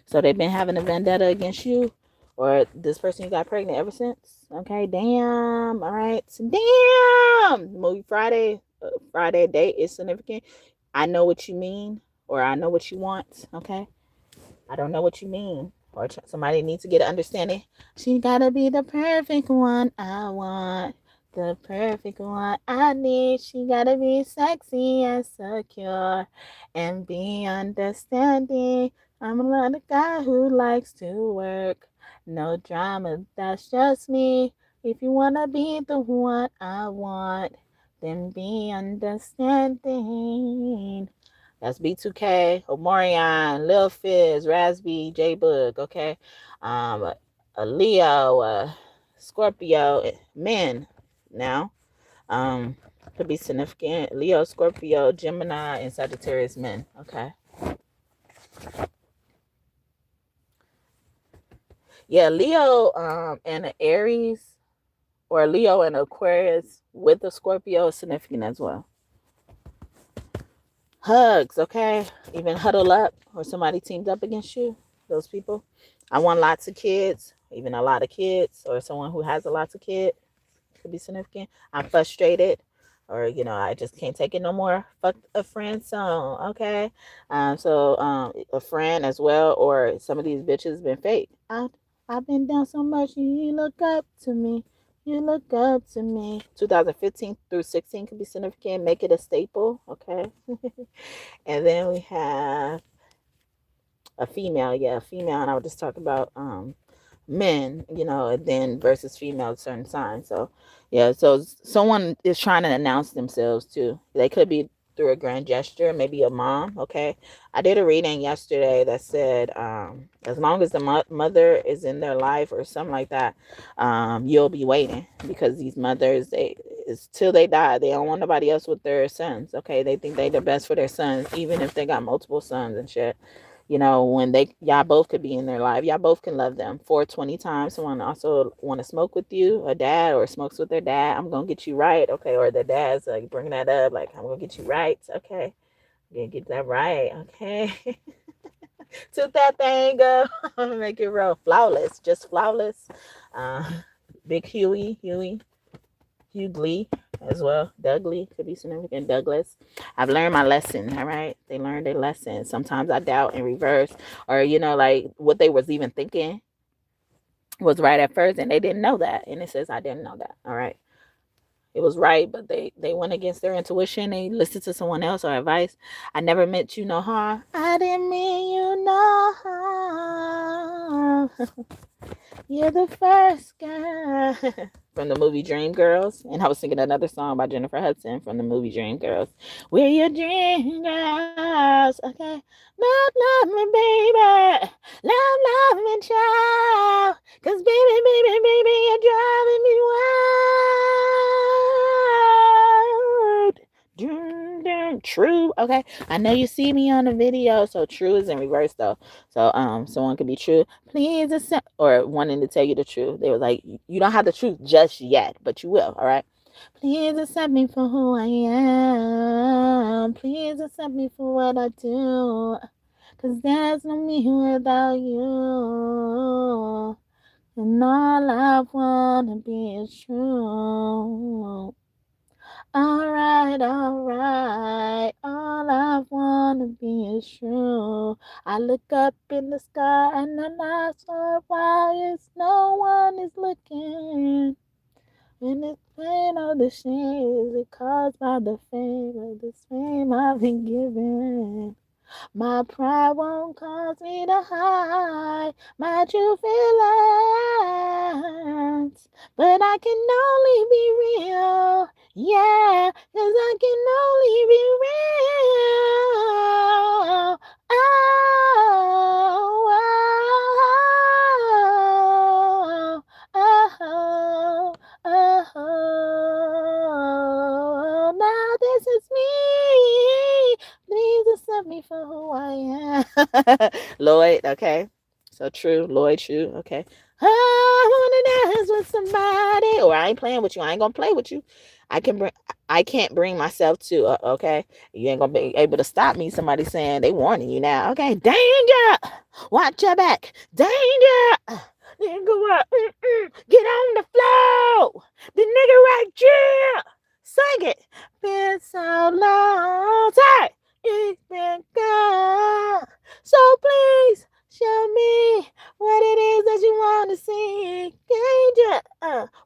So they've been having a vendetta against you or this person you got pregnant ever since. Okay, damn. All right, damn. Movie Friday date is significant. I know what you mean, or I know what you want. Okay, I don't know what you mean, or somebody needs to get an understanding. She gotta be the perfect one I want, the perfect one I need. She gotta be sexy and secure, and be understanding. I'm not a guy who likes to work. No drama, that's just me. If you wanna be the one I want, then be understanding. That's B2K, Omarion, Lil Fizz, Rasby, J Boog, okay? A Leo, Scorpio, men now. Could be significant. Leo, Scorpio, Gemini, and Sagittarius men, okay? Yeah, Leo and an Aries, or Leo and Aquarius with a Scorpio is significant as well. Hugs, okay? Even huddle up or somebody teamed up against you. Those people. I want lots of kids, even a lot of kids, or someone who has a lot of kids could be significant. I'm frustrated, or I just can't take it no more. Fuck a friend song, okay? A friend as well, or some of these bitches been fake. I've been down so much, you look up to me. You look up to me. 2015 through 16 could be significant. Make it a staple, okay? And then we have a female, and I would just talk about men, and then versus female certain signs. So yeah, so someone is trying to announce themselves too. They could be through a grand gesture, maybe a mom. Okay, I did a reading yesterday that said as long as the mother is in their life or something like that, you'll be waiting, because these mothers, it's till they die, they don't want nobody else with their sons. Okay, they think they the best for their sons, even if they got multiple sons and shit. When y'all both could be in their life, y'all both can love them 420 times. Someone also want to smoke with you, a dad, or smokes with their dad. I'm gonna get you right, okay? Or the dad's like bringing that up, like, I'm gonna get you right, okay? I'm gonna get that right, okay? Toot that thing up. I'm gonna make it real flawless, just flawless. Big Hugh Glee as well. Douglas could be significant. Douglas. I've learned my lesson. All right. They learned their lesson. Sometimes I doubt in reverse, or like what they was even thinking was right at first, and they didn't know that. And it says I didn't know that. All right. It was right, but they went against their intuition. They listened to someone else or advice. I never meant you no harm. I didn't mean you no harm. You're the first girl. From the movie Dreamgirls. And I was singing another song by Jennifer Hudson from the movie Dreamgirls. We're your dream girls. Okay. Love me, baby. Love me, child. Cause baby, you're driving me wild. True. Okay. I know you see me on the video, so true is in reverse though. So someone could be true. Please accept, or wanting to tell you the truth. They were like, you don't have the truth just yet, but you will, all right? Please accept me for who I am. Please accept me for what I do. Cause there's no me without you. And all I wanna be is true. Alright, alright. All I wanna be is true. I look up in the sky and then I wonder why it's no one is looking. And it's plain all the shame is caused by the fame of the fame I've been given. My pride won't cause me to hide my true feelings, but I can only be real, yeah, 'cause I can only be real. Oh, oh, oh, oh, now this is me. Please accept me for who I am. Lloyd, okay. So true. Lloyd, true. Okay. I wanna dance with somebody. Or I ain't playing with you. I ain't gonna play with you. I can't bring myself to okay. You ain't gonna be able to stop me. Somebody saying they warning you now. Okay. Danger. Watch your back. Danger. Nigga, what? Get on the floor. The nigga right here. Sing it. Been so long. Say. It's been gone. So please show me what it is that you want to see. Danger.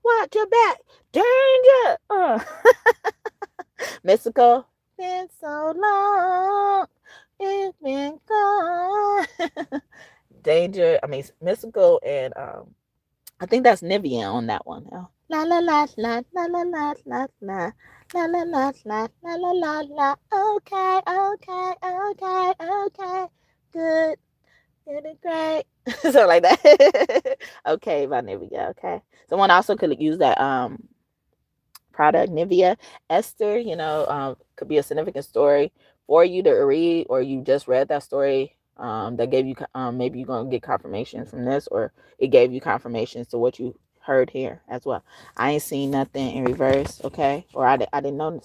Watch your back. Danger. Mystical. Been so long. It's been gone. Danger. I mean, Mystical and I think that's Nivea on that one. La la la la la la la la la. La la la la la la la la. Okay, okay, okay, okay. Good. Good, great. So like that. Okay, by Nivea. Okay. Someone also could use that product Nivea. Esther, could be a significant story for you to read, or you just read that story that gave you maybe you're gonna get confirmation from this, or it gave you confirmations to what you heard here as well. I ain't seen nothing in reverse, okay, or I didn't know.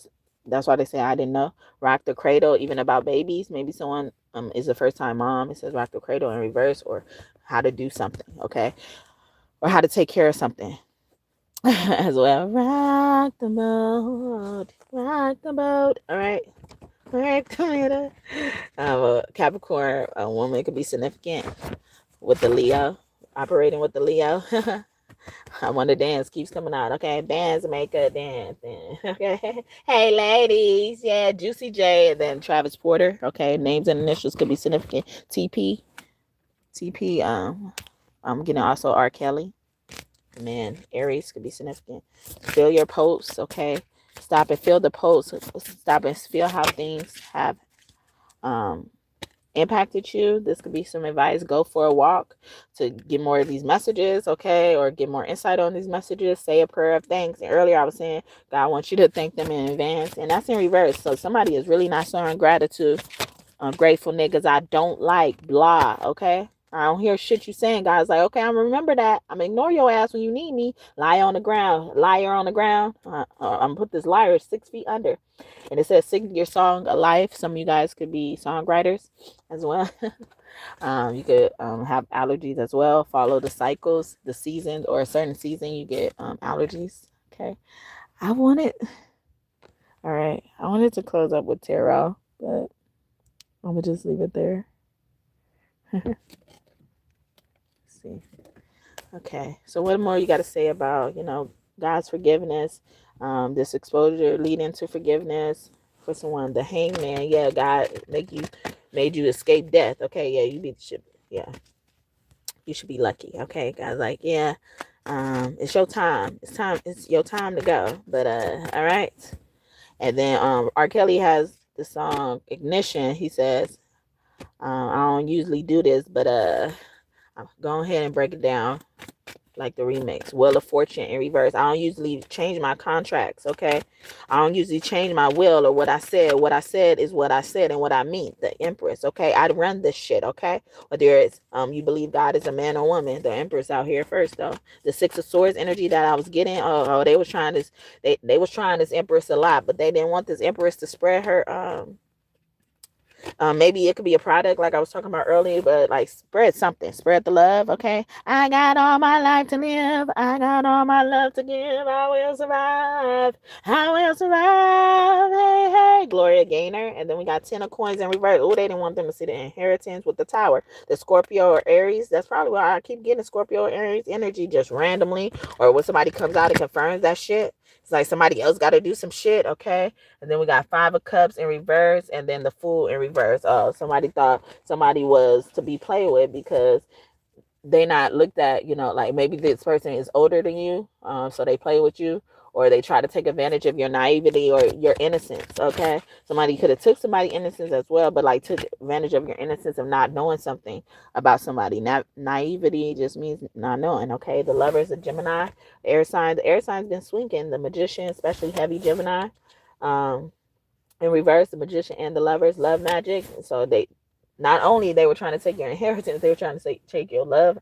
That's why they say I didn't know. Rock the cradle, even about babies. Maybe someone is a first time mom. It says rock the cradle in reverse, or how to do something, okay, or how to take care of something as well. Rock the boat, rock the boat. All right. Rock the boat. A Capricorn, a woman could be significant with the Leo, operating with the Leo. I want to dance keeps coming out. Okay, dance, make a dance. Okay, hey ladies, yeah, Juicy J, and then Travis Porter. Okay, names and initials could be significant. TP, TP. I'm getting also R. Kelly. Man, Aries could be significant. Feel your pulse, okay? Stop and feel the pulse. Stop and feel how things have impacted you. This could be some advice. Go for a walk to get more of these messages, okay? Or get more insight on these messages. Say a prayer of thanks. And earlier I was saying, God wants you to thank them in advance. And that's in reverse. So somebody is really not showing gratitude. Grateful niggas I don't like, blah, okay? I don't hear shit you saying. God's like, okay, I'm gonna remember that. I'm gonna ignore your ass when you need me. Lie on the ground, liar on the ground. I'm gonna put this liar 6 feet under. And it says, sing your song of life. Some of you guys could be songwriters as well. You could have allergies as well. Follow the cycles, the seasons, or a certain season you get allergies. Okay. All right. I wanted to close up with tarot, but I'm gonna just leave it there. See. Okay. So what more you got to say about God's forgiveness? This exposure leading to forgiveness for someone. The hangman. Yeah, God made you escape death. Okay. Yeah, you should be lucky. Okay. God's like, yeah. It's your time. It's your time to go. But all right. And then R. Kelly has the song Ignition. He says, I don't usually do this, but I'm go ahead and break it down like the remix. Wheel of Fortune in reverse. I don't usually change my contracts, okay? I don't usually change my will or what I said. What I said is what I said and what I mean. The Empress, okay? I run this shit, okay? Whether it's you believe God is a man or woman, the Empress out here first though. The Six of Swords energy that I was getting, they was trying this, they was trying this Empress a lot, but they didn't want this Empress to spread her Maybe it could be a product like I was talking about earlier, but like spread something, spread the love. Okay, I got all my life to live, I got all my love to give, I will survive, I will survive. Hey, hey, Gloria Gaynor. And then we got 10 of coins in reverse. Oh, they didn't want them to see the inheritance with the tower, the Scorpio or Aries. That's probably why I keep getting Scorpio or Aries energy just randomly, or when somebody comes out and confirms that shit. It's like somebody else got to do some shit. Okay. And then we got 5 of cups in reverse, and then the Fool in reverse. Oh, somebody thought somebody was to be played with because they not looked at, like maybe this person is older than you, so they play with you, or they try to take advantage of your naivety or your innocence. Okay, somebody could have took somebody innocence as well, but like took advantage of your innocence of not knowing something about somebody. Naivety just means not knowing. Okay, the Lovers, of Gemini, air sign. The air sign's been swinging. The Magician, especially heavy Gemini. um in reverse, the Magician and the Lovers, love magic. So they not only they were trying to take your inheritance, they were trying to take your love,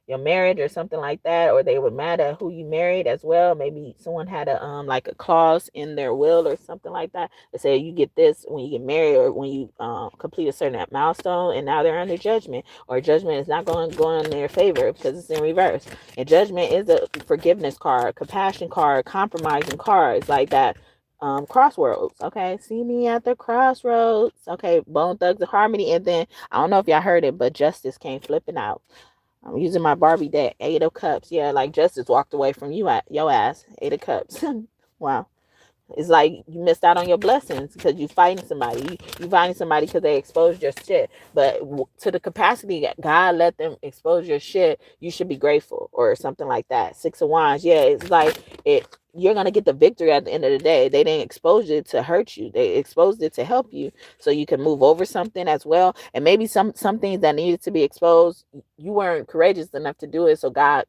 your marriage or something like that, or they were mad at who you married as well. Maybe someone had a like a clause in their will or something like that that said you get this when you get married or when you complete a certain milestone, and now they're under judgment, or judgment is not going to go in their favor because it's in reverse. And judgment is a forgiveness card, compassion card, compromising cards like that. Crossroads. Okay, see me at the crossroads. Okay, Bone Thugs and Harmony. And then I don't know if y'all heard it, but Justice came flipping out. I'm using my Barbie deck. 8 of Cups. Yeah, like Justice walked away from you at your ass. 8 of Cups. Wow. It's like you missed out on your blessings because you fighting somebody. You fighting somebody because they exposed your shit. But to the capacity that God let them expose your shit, you should be grateful or something like that. 6 of Wands. Yeah, it's like it. You're gonna get the victory at the end of the day. They didn't expose it to hurt you. They exposed it to help you, so you can move over something as well. And maybe some things that needed to be exposed, you weren't courageous enough to do it. So God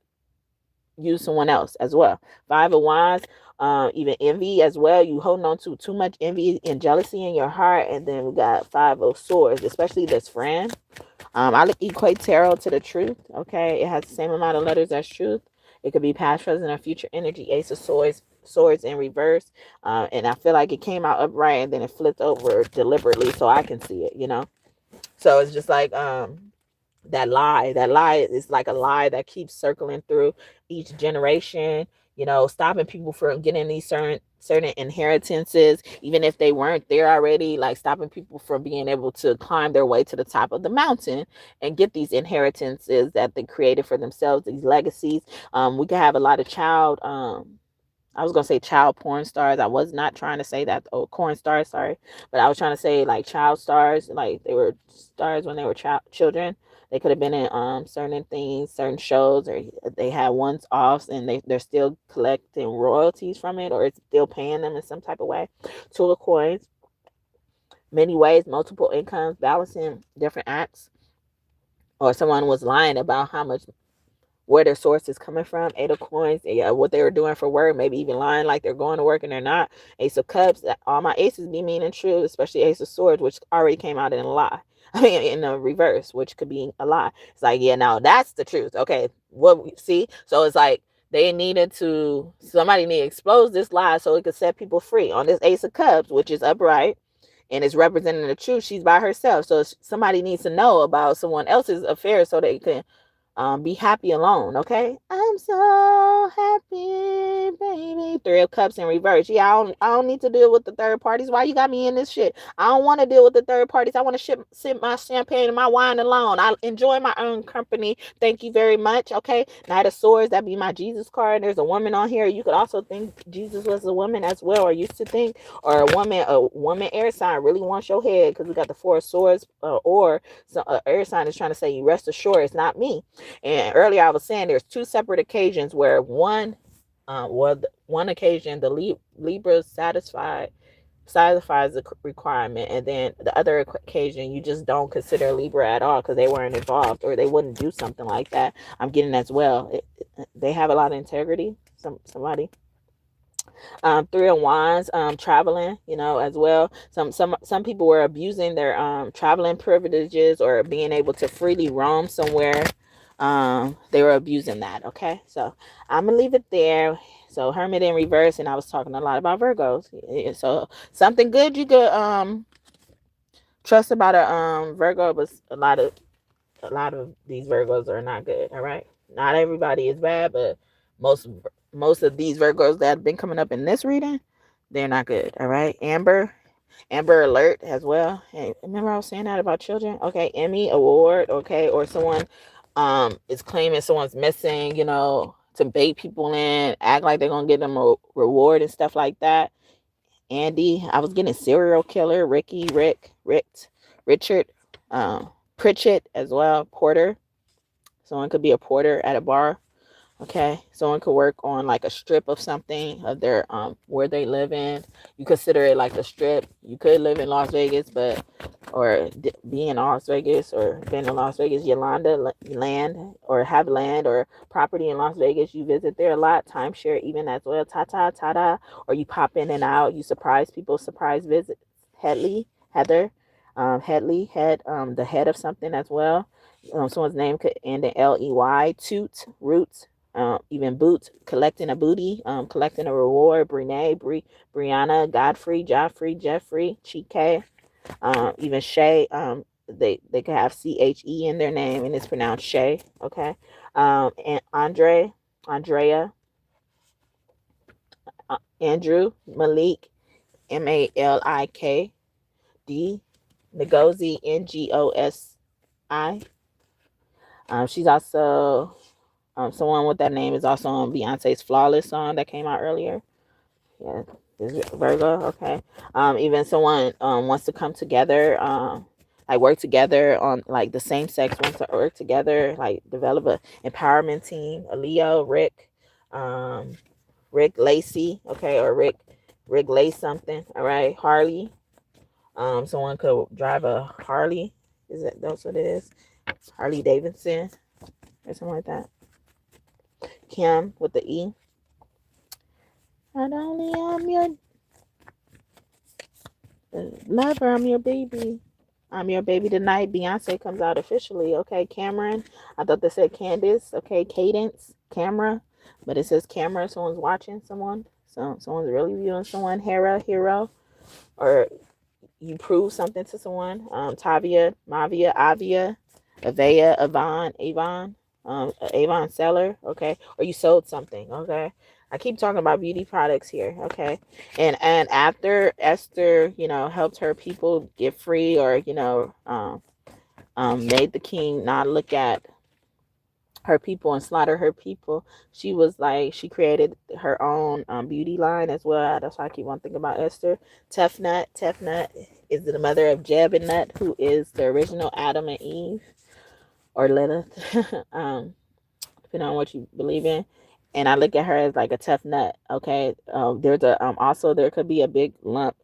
use someone else as well. 5 of Wands, even envy as well. You holding on to too much envy and jealousy in your heart. And then we got 5 of Swords, especially this friend. I equate tarot to the truth. Okay, it has the same amount of letters as truth. It could be past, present, or future energy. Ace of Swords in reverse. And I feel like it came out upright and then it flipped over deliberately so I can see it. So it's just like that lie is like a lie that keeps circling through each generation, stopping people from getting these certain inheritances, even if they weren't there already, like stopping people from being able to climb their way to the top of the mountain and get these inheritances that they created for themselves, these legacies. We could have a lot of I was gonna say child porn stars. I was not trying to say that. Oh, corn stars, sorry, but I was trying to say like child stars, like they were stars when they were children. They could have been in certain things, certain shows, or they had once offs, and they're still collecting royalties from it, or it's still paying them in some type of way. 2 of Coins, many ways, multiple incomes, balancing different acts, or someone was lying about how much, where their source is coming from. 8 of Coins, yeah, what they were doing for work, maybe even lying like they're going to work and they're not. Ace of Cups, all my aces be mean and true, especially Ace of Swords, which already came out in a lie. I mean, in a reverse, which could be a lie. It's like, yeah, now that's the truth. Okay, what we see? So it's like somebody need to expose this lie so it could set people free. On this Ace of Cups, which is upright and is representing the truth, she's by herself. So somebody needs to know about someone else's affairs so they can be happy alone. Okay, I'm so happy, baby. 3 of Cups in reverse. Yeah, I don't need to deal with the third parties. Why you got me in this shit? I don't want to deal with the third parties. I want to sip my champagne and my wine alone. I enjoy my own company. Thank you very much. Okay, Knight of Swords, that be my Jesus card. There's a woman on here. You could also think Jesus was a woman as well, or used to think, or a woman air sign really wants your head, because we got the 4 of Swords, or so air sign is trying to say you rest assured it's not me. And earlier I was saying there's 2 separate occasions where one occasion the Libra satisfies the requirement, and then the other occasion you just don't consider Libra at all because they weren't involved or they wouldn't do something like that. I'm getting as well. They have a lot of integrity. Somebody. 3 of Wands, traveling, as well. Some people were abusing their traveling privileges or being able to freely roam somewhere. They were abusing that. Okay, so I'm gonna leave it there. So Hermit in reverse, and I was talking a lot about Virgos. So something good you could Trust about a Virgo, but a lot of these Virgos are not good. All right, not everybody is bad, but most most of these Virgos that have been coming up in this reading, they're not good. All right, Amber Alert as well. Hey, remember I was saying that about children? Okay, Emmy Award. Okay, or someone is claiming someone's missing. You know, to bait people in, act like they're gonna give them a reward and stuff like that. Andy, I was getting serial killer. Ricky, Richard, Pritchett as well. Porter. Someone could be a porter at a bar. Okay, someone could work on like a strip of something of their where they live in. You consider it like a strip. You could live in Las Vegas, but or be in Las Vegas or been in Las Vegas, Yolanda land or have land or property in Las Vegas. You visit there a lot, timeshare even as well. Ta or you pop in and out. You surprise people, surprise visits. Heather, the head of something as well. Someone's name could end in Ley. Toot, Roots, even Boot, collecting a booty, collecting a reward. Brianna, Godfrey, Joffrey, Jeffrey, Chike, even Shay. They could have CHE in their name and it's pronounced Shay. Okay, and Andrea, Andrew, Malik, MALIK, D, Ngozi, NGOSI. She's also someone with that name is also on Beyonce's Flawless song that came out earlier. Yeah, this Virgo. Okay. Even someone wants to come together, like work together on like the same sex wants to work together, like develop a empowerment team. A Leo, Rick Lacey. Okay, or Rick Lace something. All right, Harley. Someone could drive a Harley. That's what it is? Harley Davidson or something like that. Kim with the E. Not only I'm your lover, I'm your baby. I'm your baby tonight. Beyonce comes out officially. Okay, Cameron. I thought they said Candace. Okay, Cadence, camera, but it says camera. Someone's watching someone. Someone's really viewing someone. Hero, or you prove something to someone. Tavia, Mavia, Avia, Avea, Avon, Avon seller, okay, or you sold something, okay. I keep talking about beauty products here, okay. And after Esther, helped her people get free, or made the king not look at her people and slaughter her people, she created her own beauty line as well. That's why I keep on thinking about Esther. Tough Nut is the mother of Jeb and Nut, who is the original Adam and Eve, or Lilith, depending on what you believe in. And I look at her as like a tough nut. Okay, there's a also there could be a big lump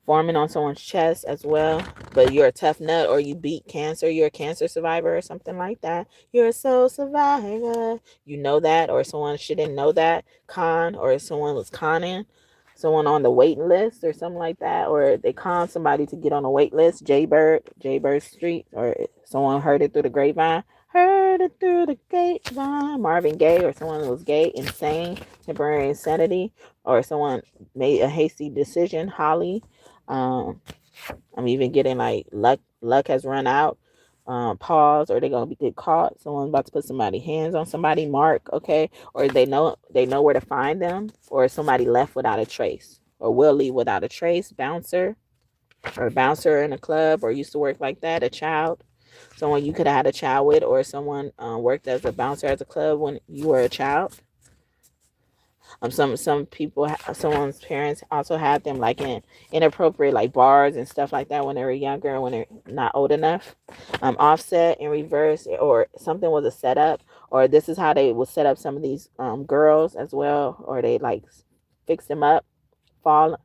forming on someone's chest as well. But you're a tough nut, or you beat cancer. You're a cancer survivor or something like that. You're a soul survivor. You know that, or someone shouldn't know that. Con, or someone was conning someone on the waiting list or something like that, or they con somebody to get on a wait list. Jaybird Street, or someone heard it through the grapevine. Marvin Gaye, or someone was gay. Insane, temporary insanity, or someone made a hasty decision. Holly, I'm even getting like luck has run out. Pause, or they're gonna get caught. Someone's about to put somebody's hands on somebody. Mark, okay, or they know where to find them, or somebody left without a trace, or will leave without a trace. Bouncer, or bouncer in a club, or used to work like that. A child, someone you could have had a child with, or someone worked as a bouncer at a club when you were a child. Some people, someone's parents also had them like in inappropriate like bars and stuff like that when they were younger, when they're not old enough. Offset in reverse, or something was a setup, or this is how they would set up some of these girls as well, or they like fix them up, fallen,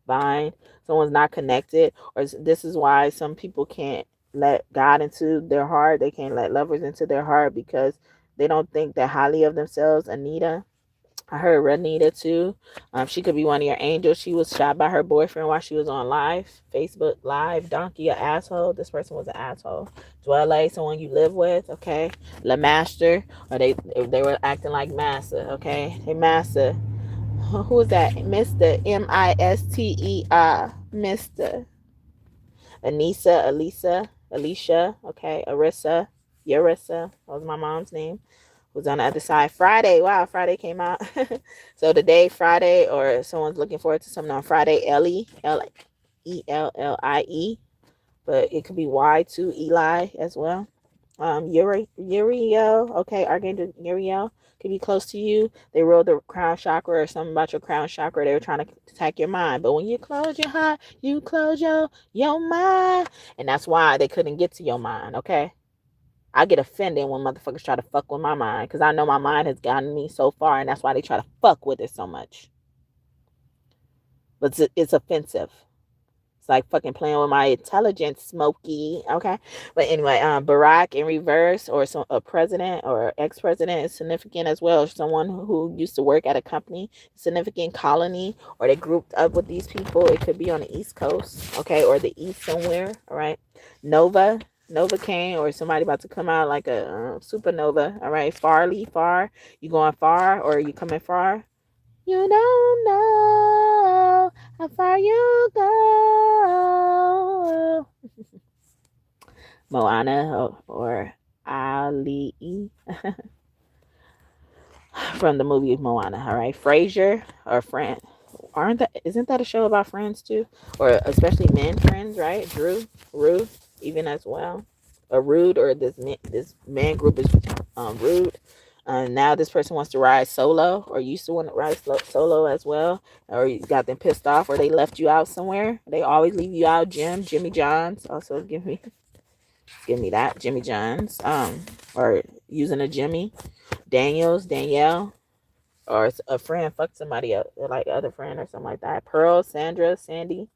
vine. Someone's not connected, or this is why some people can't let God into their heart. They can't let lovers into their heart because they don't think that highly of themselves. Anita, I heard Renita too. She could be one of your angels. She was shot by her boyfriend while she was on Facebook Live. Donkey, an asshole. This person was an asshole. Dwelle, someone you live with. Okay. La Master, or they were acting like Massa. Okay. Hey Massa, who is that? Mr. Mister. Mr. Anissa, Alicia, okay, Arissa, Yarissa, that was my mom's name, who's on the other side. Friday, wow, Friday came out. So today, Friday, or someone's looking forward to something on Friday, Ellie, Ellie, but it could be Y too, Eli as well. Uriel, okay, Archangel Uriel could be close to you. They ruled the crown chakra or something about your crown chakra. They were trying to attack your mind. But when you close your heart, you close your mind. And that's why they couldn't get to your mind, okay? I get offended when motherfuckers try to fuck with my mind because I know my mind has gotten me so far, and that's why they try to fuck with it so much. But it's offensive. It's like fucking playing with my intelligence, Smokey. Okay, but anyway, Barack in reverse, or a president or ex-president is significant as well. Someone who used to work at a company, significant colony, or they grouped up with these people. It could be on the East Coast, okay, or the East somewhere. All right, Nova came, or somebody about to come out like a supernova. All right, far. You going far, or you coming far? You don't know how far you go. Moana or Ali from the movie Moana. All right, Frasier or Friends. Isn't that a show about friends too, or especially men friends, right? Drew, Ruth, even as well, or Rude, or this man group is Rude. Now this person wants to ride solo, or used to want to ride solo as well, or you got them pissed off, or they left you out somewhere. They always leave you out. Jimmy John's also give me that Jimmy John's. Or using a Jimmy. Danielle, or a friend fucked somebody up, like other friend or something like that. Pearl, Sandra, Sandy,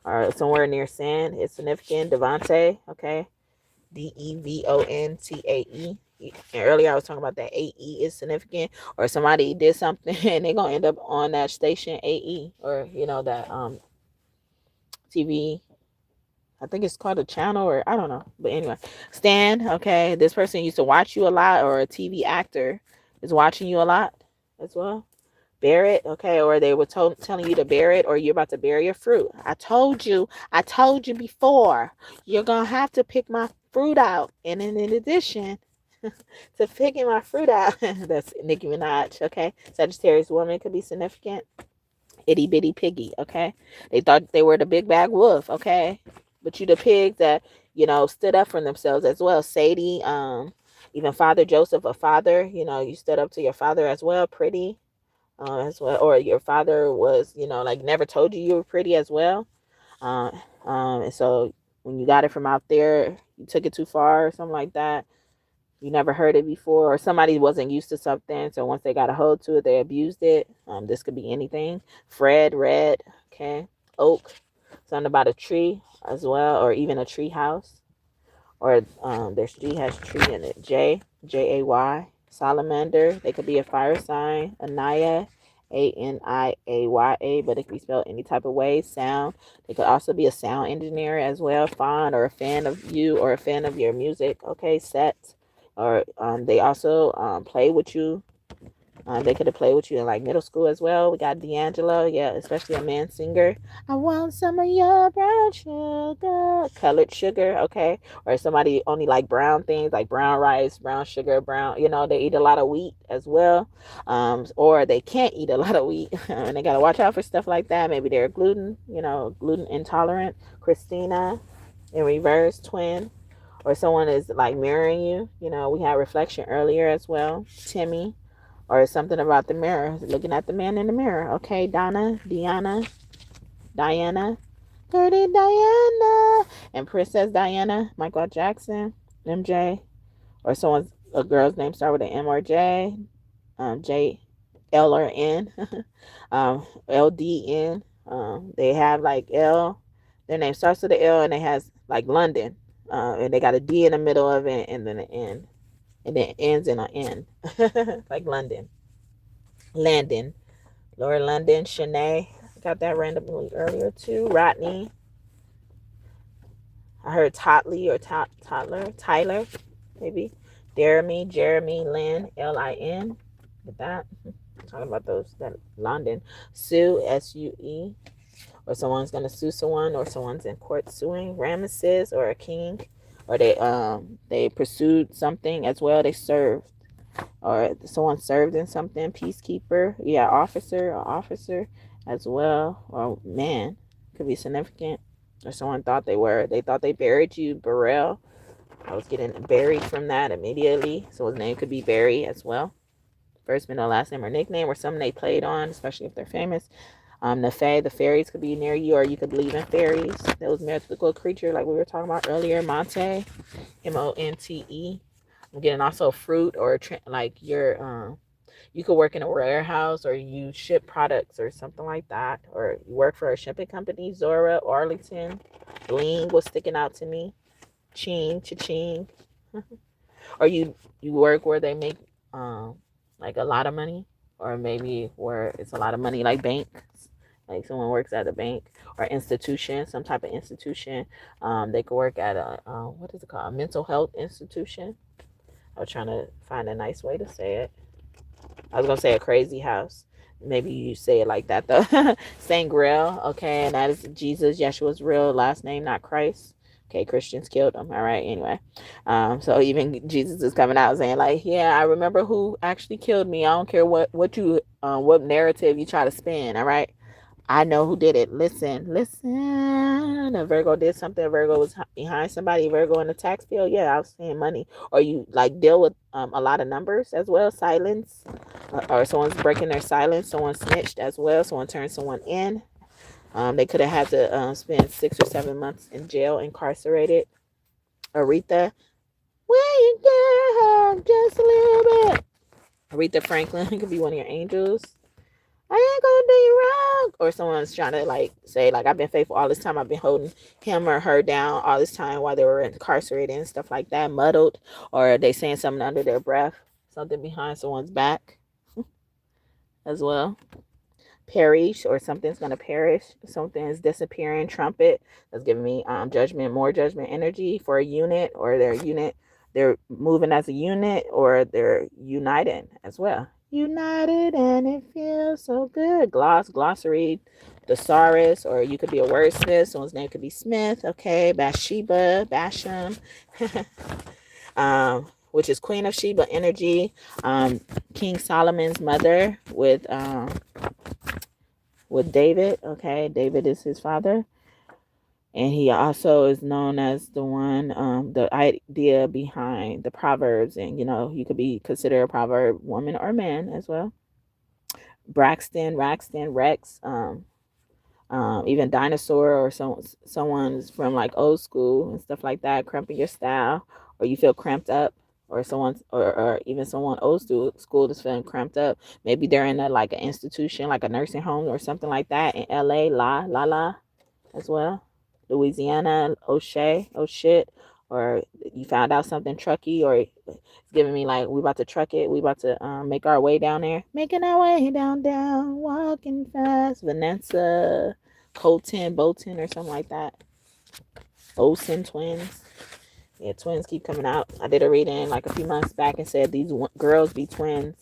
or somewhere near Sand is significant. Devontae, okay, Devontae. And earlier I was talking about that AE is significant, or somebody did something and they're gonna end up on that station AE, or that TV. I think it's called a channel, or I don't know. But anyway, Stan, okay, this person used to watch you a lot, or a TV actor is watching you a lot as well. Bear it, okay, or they were telling you to bear it, or you're about to bear your fruit. I told you before, you're gonna have to pick my fruit out. And in addition to picking my fruit out, that's Nicki Minaj, okay. Sagittarius woman could be significant. Itty bitty piggy, okay. They thought they were the big bad wolf, okay, but you the pig that stood up for themselves as well. Sadie, even Father Joseph, a father, you stood up to your father as well. Pretty, as well, or your father was, like never told you were pretty as well. And so when you got it from out there, you took it too far or something like that. You never heard it before, or somebody wasn't used to something, so once they got a hold to it, they abused it. This could be anything. Fred, red, okay. Oak, something about a tree as well, or even a tree house, or their tree has tree in it. Jay, salamander. They could be a fire sign. Anaya, Aniaya, but it could be spelled any type of way. Sound. They could also be a sound engineer as well. Fawn, or a fan of you, or a fan of your music. Okay, set. Or they also play with you. They could have played with you in like middle school as well. We got D'Angelo, yeah, especially a man singer. I want some of your brown sugar, colored sugar, okay. Or somebody only like brown things, like brown rice, brown sugar, brown. They eat a lot of wheat as well. Or they can't eat a lot of wheat, and they gotta watch out for stuff like that. Maybe they're gluten intolerant. Christina, in reverse, twin. Or someone is like mirroring you. We had reflection earlier as well. Timmy, or something about the mirror, looking at the man in the mirror. Okay, Diana, Dirty Diana, and Princess Diana, Michael Jackson, MJ, or a girl's name start with an M or J, J, L or N, LDN. They have like L. Their name starts with an L, and it has like London, and they got a D in the middle of it, and then an N. And then it ends in an N, like London. Landon. Laura London. Shanae. Got that randomly earlier too. Rodney. I heard Totley or Toddler. Tyler, maybe. Jeremy, Lynn, Lin. With that. Talking about that London. Sue, Sue. or someone's going to sue someone, or someone's in court suing. Ramesses, or a king, or they pursued something as well. They served, or someone served in something. Peacekeeper, yeah, officer, or officer as well. Or man, could be significant. Or someone thought they thought they buried you. Burrell, I was getting buried from that immediately. So his name could be Barry as well. First, middle, last name, or nickname, or something they played on, especially if they're famous. The fae, the fairies could be near you, or you could believe in fairies. Those mythical creature, like we were talking about earlier. Monte, Monte. I'm getting also fruit, or like you could work in a warehouse, or you ship products or something like that, or you work for a shipping company. Zora, Arlington, Bling was sticking out to me. Ching, cha-ching. Or you work where they make like a lot of money, or maybe where it's a lot of money, like banks, like someone works at a bank or institution, some type of institution. They could work at a what is it called, a mental health institution. I was trying to find a nice way to say it. I was gonna say a crazy house. Maybe you say it like that though. Saint Grail, okay, and that is Jesus, Yeshua's real last name, not Christ. Okay, Christians killed him. All right, anyway. So even Jesus is coming out saying, like, yeah, I remember who actually killed me. I don't care what you what narrative you try to spin, all right? I know who did it. Listen. A Virgo did something. A Virgo was behind somebody. Virgo in the tax bill. Yeah, I was saying money. Or you like deal with a lot of numbers as well. Silence. Or someone's breaking their silence. Someone snitched as well. Someone turned someone in. They could have had to spend 6 or 7 months in jail, incarcerated. Aretha. Where you get just a little bit. Aretha Franklin could be one of your angels. I ain't gonna do you wrong. Or someone's trying to like say, like, I've been faithful all this time. I've been holding him or her down all this time while they were incarcerated and stuff like that. Muddled. Or they saying something under their breath. Something behind someone's back as well. Perish, or something's gonna perish. Something is disappearing. Trumpet. That's giving me judgment, more judgment energy for a unit, or their unit. They're moving as a unit, or they're united as well. United, and it feels so good. Glossary, thesaurus, or you could be a wordsmith. Someone's name could be Smith. Okay, Bathsheba, Basham, which is Queen of Sheba energy. King Solomon's mother with David. Okay, David is his father. And he also is known as the one, the idea behind the Proverbs. And, you could be considered a proverb woman or man as well. Braxton, Rex, even dinosaur, or someone's from like old school and stuff like that, cramping your style, or you feel cramped up, or someone's, or even someone old school is feeling cramped up. Maybe they're in like an institution, like a nursing home or something like that. In LA, la as well. Louisiana, oh shit, or you found out something trucky, or it's giving me like, we about to truck it, we about to make our way down there, making our way down, walking fast. Vanessa, Bolton, or something like that. Olsen twins. Yeah, twins keep coming out. I did a reading like a few months back and said these girls be twins,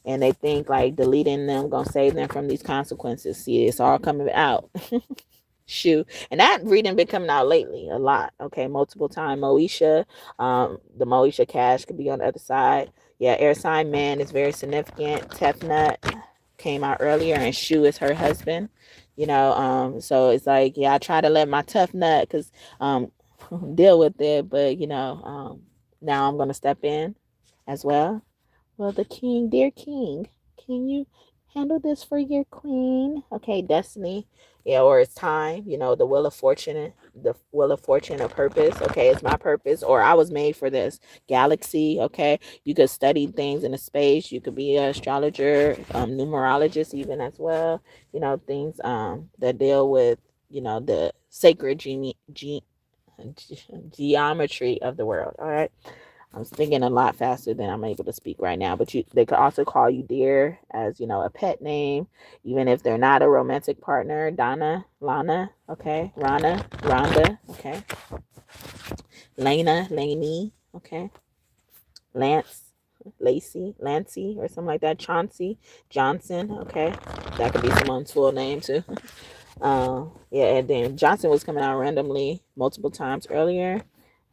and they think like deleting them gonna save them from these consequences. See, it's all coming out. Shoe. And that reading been coming out lately a lot. Okay, multiple time. Moesha, the Moesha cash could be on the other side. Yeah, air sign man is very significant. Tefnut came out earlier, and Shu is her husband. So it's like, yeah, I try to let my tough nut because deal with it, but now I'm gonna step in as well. Well, the king, dear king, can you handle this for your queen? Okay, destiny. Yeah, or it's time, the wheel of fortune, of purpose. Okay, it's my purpose, or I was made for this. Galaxy, okay. You could study things in the space. You could be an astrologer, numerologist even as well. Things that deal with, the sacred geometry of the world. All right. I'm thinking a lot faster than I'm able to speak right now, but they could also call you dear as, a pet name, even if they're not a romantic partner. Donna, Lana, okay. Rana, Rhonda, okay. Lena, Laney, okay. Lance, Lancey, or something like that. Chauncey, Johnson, okay. That could be someone's full name too. Yeah, and then Johnson was coming out randomly multiple times earlier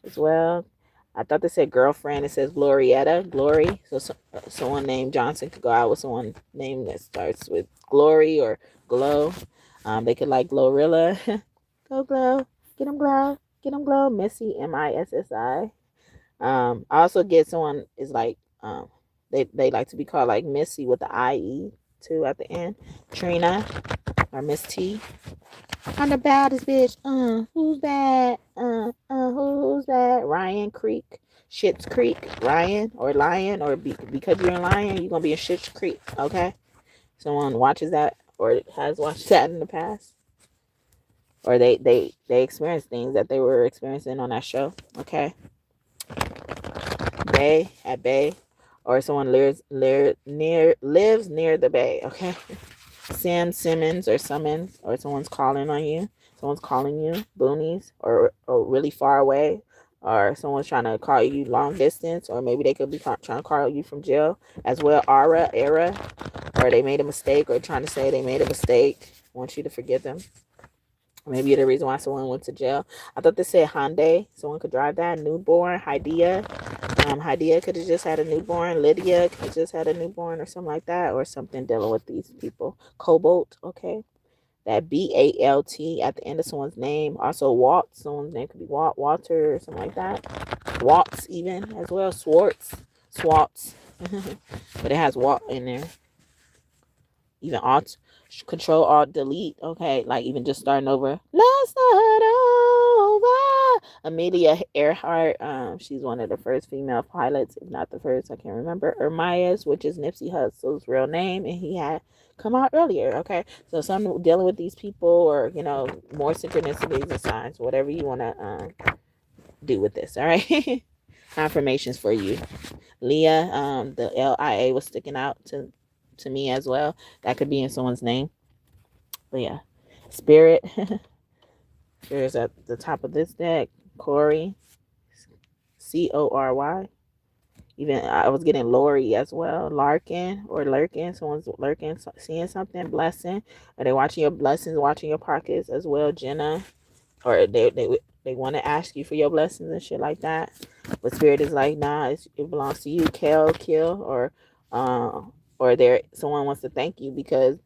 as well. I thought they said girlfriend. It says Glorietta, Glory. So someone named Johnson could go out with someone named that starts with Glory or Glow. They could like Glorilla. Go Glow. Get them Glow. Get them Glow. Missy, Missi. I also get someone is like they like to be called like Missy with the IE too at the end. Trina or Miss T. I'm the baddest bitch. Who's that? Who's that? Ryan Creek. Shit's Creek. Ryan or Lion or because you're a lion, you're gonna be in Shit's Creek. Okay. Someone watches that or has watched that in the past, or they experienced things that they were experiencing on that show. Okay. Bay at Bay, or someone lives near the Bay. Okay. Simmons or summons, or someone's calling on you. Someone's calling you, boonies, or really far away, or someone's trying to call you long distance, or maybe they could be trying to call you from jail as well. Era, or they made a mistake, or trying to say they made a mistake. I want you to forgive them. Maybe you're the reason why someone went to jail. I thought they said Hyundai. Someone could drive that. Newborn. Hydea. Hydea could have just had a newborn. Lydia could have just had a newborn or something like that. Or something dealing with these people. Cobalt. Okay. That BALT at the end of someone's name. Also Walt. Someone's name could be Walter or something like that. Waltz even as well. Swartz. But it has Walt in there. Even Alt, Control Alt Delete. Okay, like even just starting over. Let's start over. Amelia Earhart. She's one of the first female pilots, if not the first. I can't remember. Ermias, which is Nipsey Hussle's real name, and he had come out earlier. Okay, so some dealing with these people, or more synchronicities and signs, whatever you want to do with this. All right. Confirmations for you. Leah. The LIA was sticking out to me as well. That could be in someone's name. But yeah. Spirit. Spirit's at the top of this deck. Corey. Cory. Even I was getting Lori as well. Larkin or Lurkin. Someone's lurking, seeing something. Blessing. Are they watching your blessings, watching your pockets as well? Jenna. Or they want to ask you for your blessings and shit like that. But Spirit is like, nah, it belongs to you. Kill, or someone wants to thank you because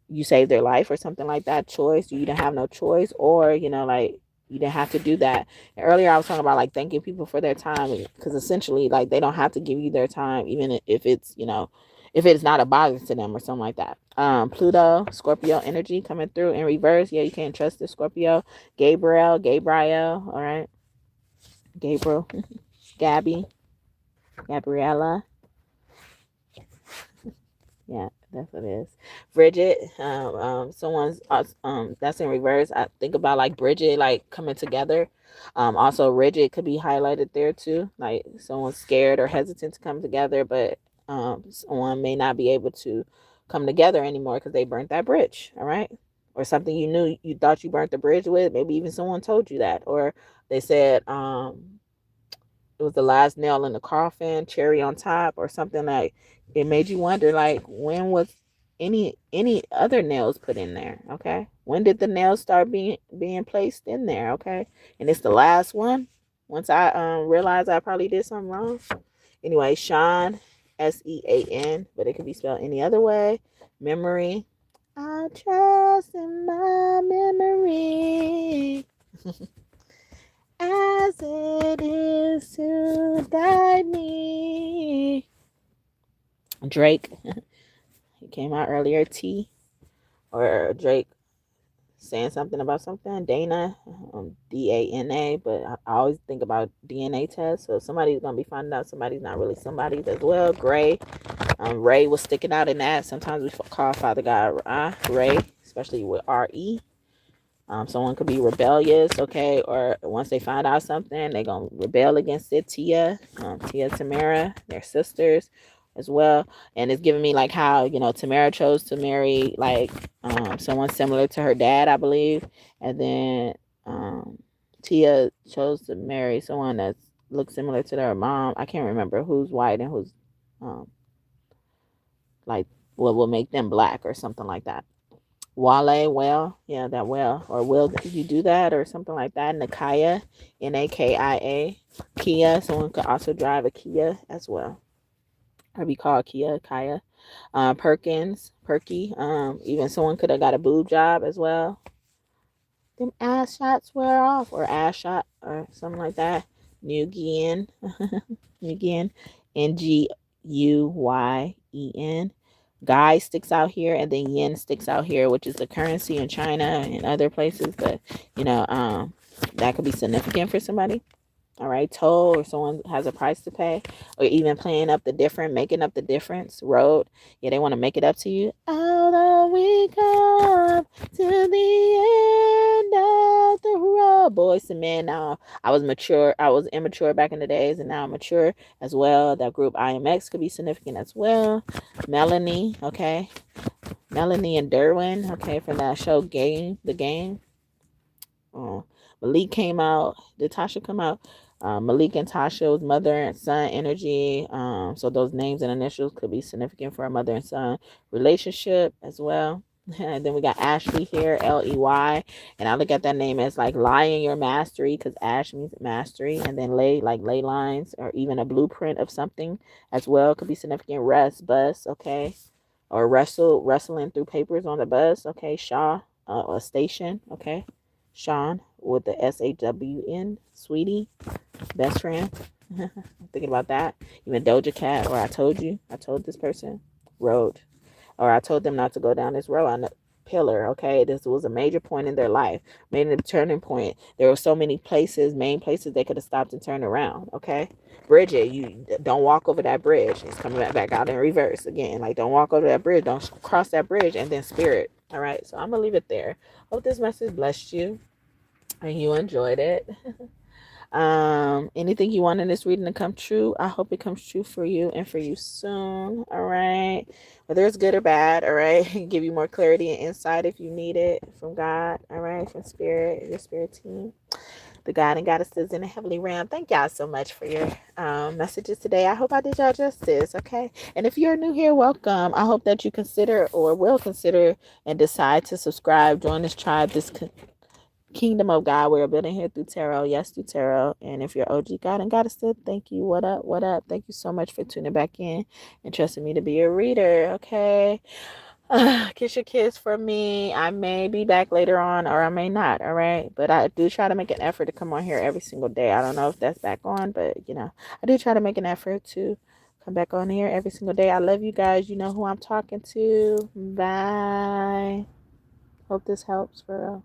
you saved their life or something like that. Choice, you didn't have no choice, or like you didn't have to do that. And earlier I was talking about like thanking people for their time, because essentially like they don't have to give you their time, even if it's if it's not a bother to them or something like that. Pluto, Scorpio energy coming through in reverse. Yeah, you can't trust the Scorpio. Gabriel, all right. Gabriel, Gabriella. Yeah, that's what it is. Bridget, someone's that's in reverse. I think about like Bridget, like coming together. Also rigid could be highlighted there too. Like someone's scared or hesitant to come together, but someone may not be able to come together anymore because they burnt that bridge. All right, or something you thought you burnt the bridge with. Maybe even someone told you that, or they said it was the last nail in the coffin, cherry on top, or something. Like it made you wonder, like, when was any other nails put in there? Okay, when did the nails start being placed in there? Okay, and it's the last one. Once I realized I probably did something wrong. Anyway, Sean, Sean, but it could be spelled any other way. Memory. I trust in my memory. As it is to guide me. Drake, he came out earlier. T, or Drake saying something about something. Dana, Dana, but I always think about DNA tests. So somebody's gonna be finding out somebody's not really somebody's as well. Gray, Ray was sticking out in that. Sometimes we call Father God Ray, especially with RE. Someone could be rebellious, okay, or once they find out something, they're gonna rebel against it. Tia, Tamara, they're sisters as well, and it's giving me like how Tamara chose to marry like someone similar to her dad, I believe, and then Tia chose to marry someone that looks similar to their mom. I can't remember who's white and who's like what will make them black or something like that. Wale, well, yeah, that well. Or will you do that or something like that? Nakia, Nakia. Kia, someone could also drive a Kia as well. Or be called Kia, Kaya. Perkins, Perky. Even someone could have got a boob job as well. Them ass shots wear off, or ass shot, or something like that. Nguyen, Nguyen, Nguyen. Guy sticks out here, and then yen sticks out here, which is the currency in China and other places. But that could be significant for somebody. All right, toll, or someone has a price to pay, or even making up the difference. Road, yeah, they want to make it up to you. Although we come to the end of the road, boys and men. Now, I was immature back in the days, and now I'm mature as well. That group IMX could be significant as well. Melanie, okay, Melanie and Derwin, okay, from that show The Game. Malik came out. Did Tasha come out? Malik and Tasha's mother and son energy. So those names and initials could be significant for a mother and son relationship as well. And then we got Ashley here, Ley, and I look at that name as like lying your mastery, because Ash means mastery, and then ley lines, or even a blueprint of something as well could be significant. Rest, bus, okay, or wrestling through papers on the bus, okay. Shaw, a station, okay. Sean with the SHWN, sweetie, best friend. I'm thinking about that. Even Doja Cat, or I told this person, road, or I told them not to go down this road on the pillar. Okay, this was a major point in their life, made a turning point. There were so many main places they could have stopped and turned around. Okay, Bridget, you don't walk over that bridge. It's coming back out in reverse again. Like, don't walk over that bridge. Don't cross that bridge. And then spirit. All right, so I'm gonna leave it there. Hope this message blessed you and you enjoyed it. Anything you want in this reading to come true, I hope it comes true for you and for you soon. All right, whether it's good or bad. All right, give you more clarity and insight if you need it from God. All right, from spirit, your spirit team, the God and goddesses in the heavenly realm. Thank y'all so much for your messages today. I hope I did y'all justice. Okay, and if you're new here, welcome. I hope that you consider, or will consider, and decide to subscribe, join this tribe, this kingdom of God we're building here through tarot. Yes, through tarot. And if you're OG God and Goddess, thank you. What up? What up? Thank you so much for tuning back in and trusting me to be your reader. Okay. Kiss your kiss for me. I may be back later on, or I may not. All right. But I do try to make an effort to come on here every single day. I don't know if that's back on, but I do try to make an effort to come back on here every single day. I love you guys. You know who I'm talking to. Bye. Hope this helps for real.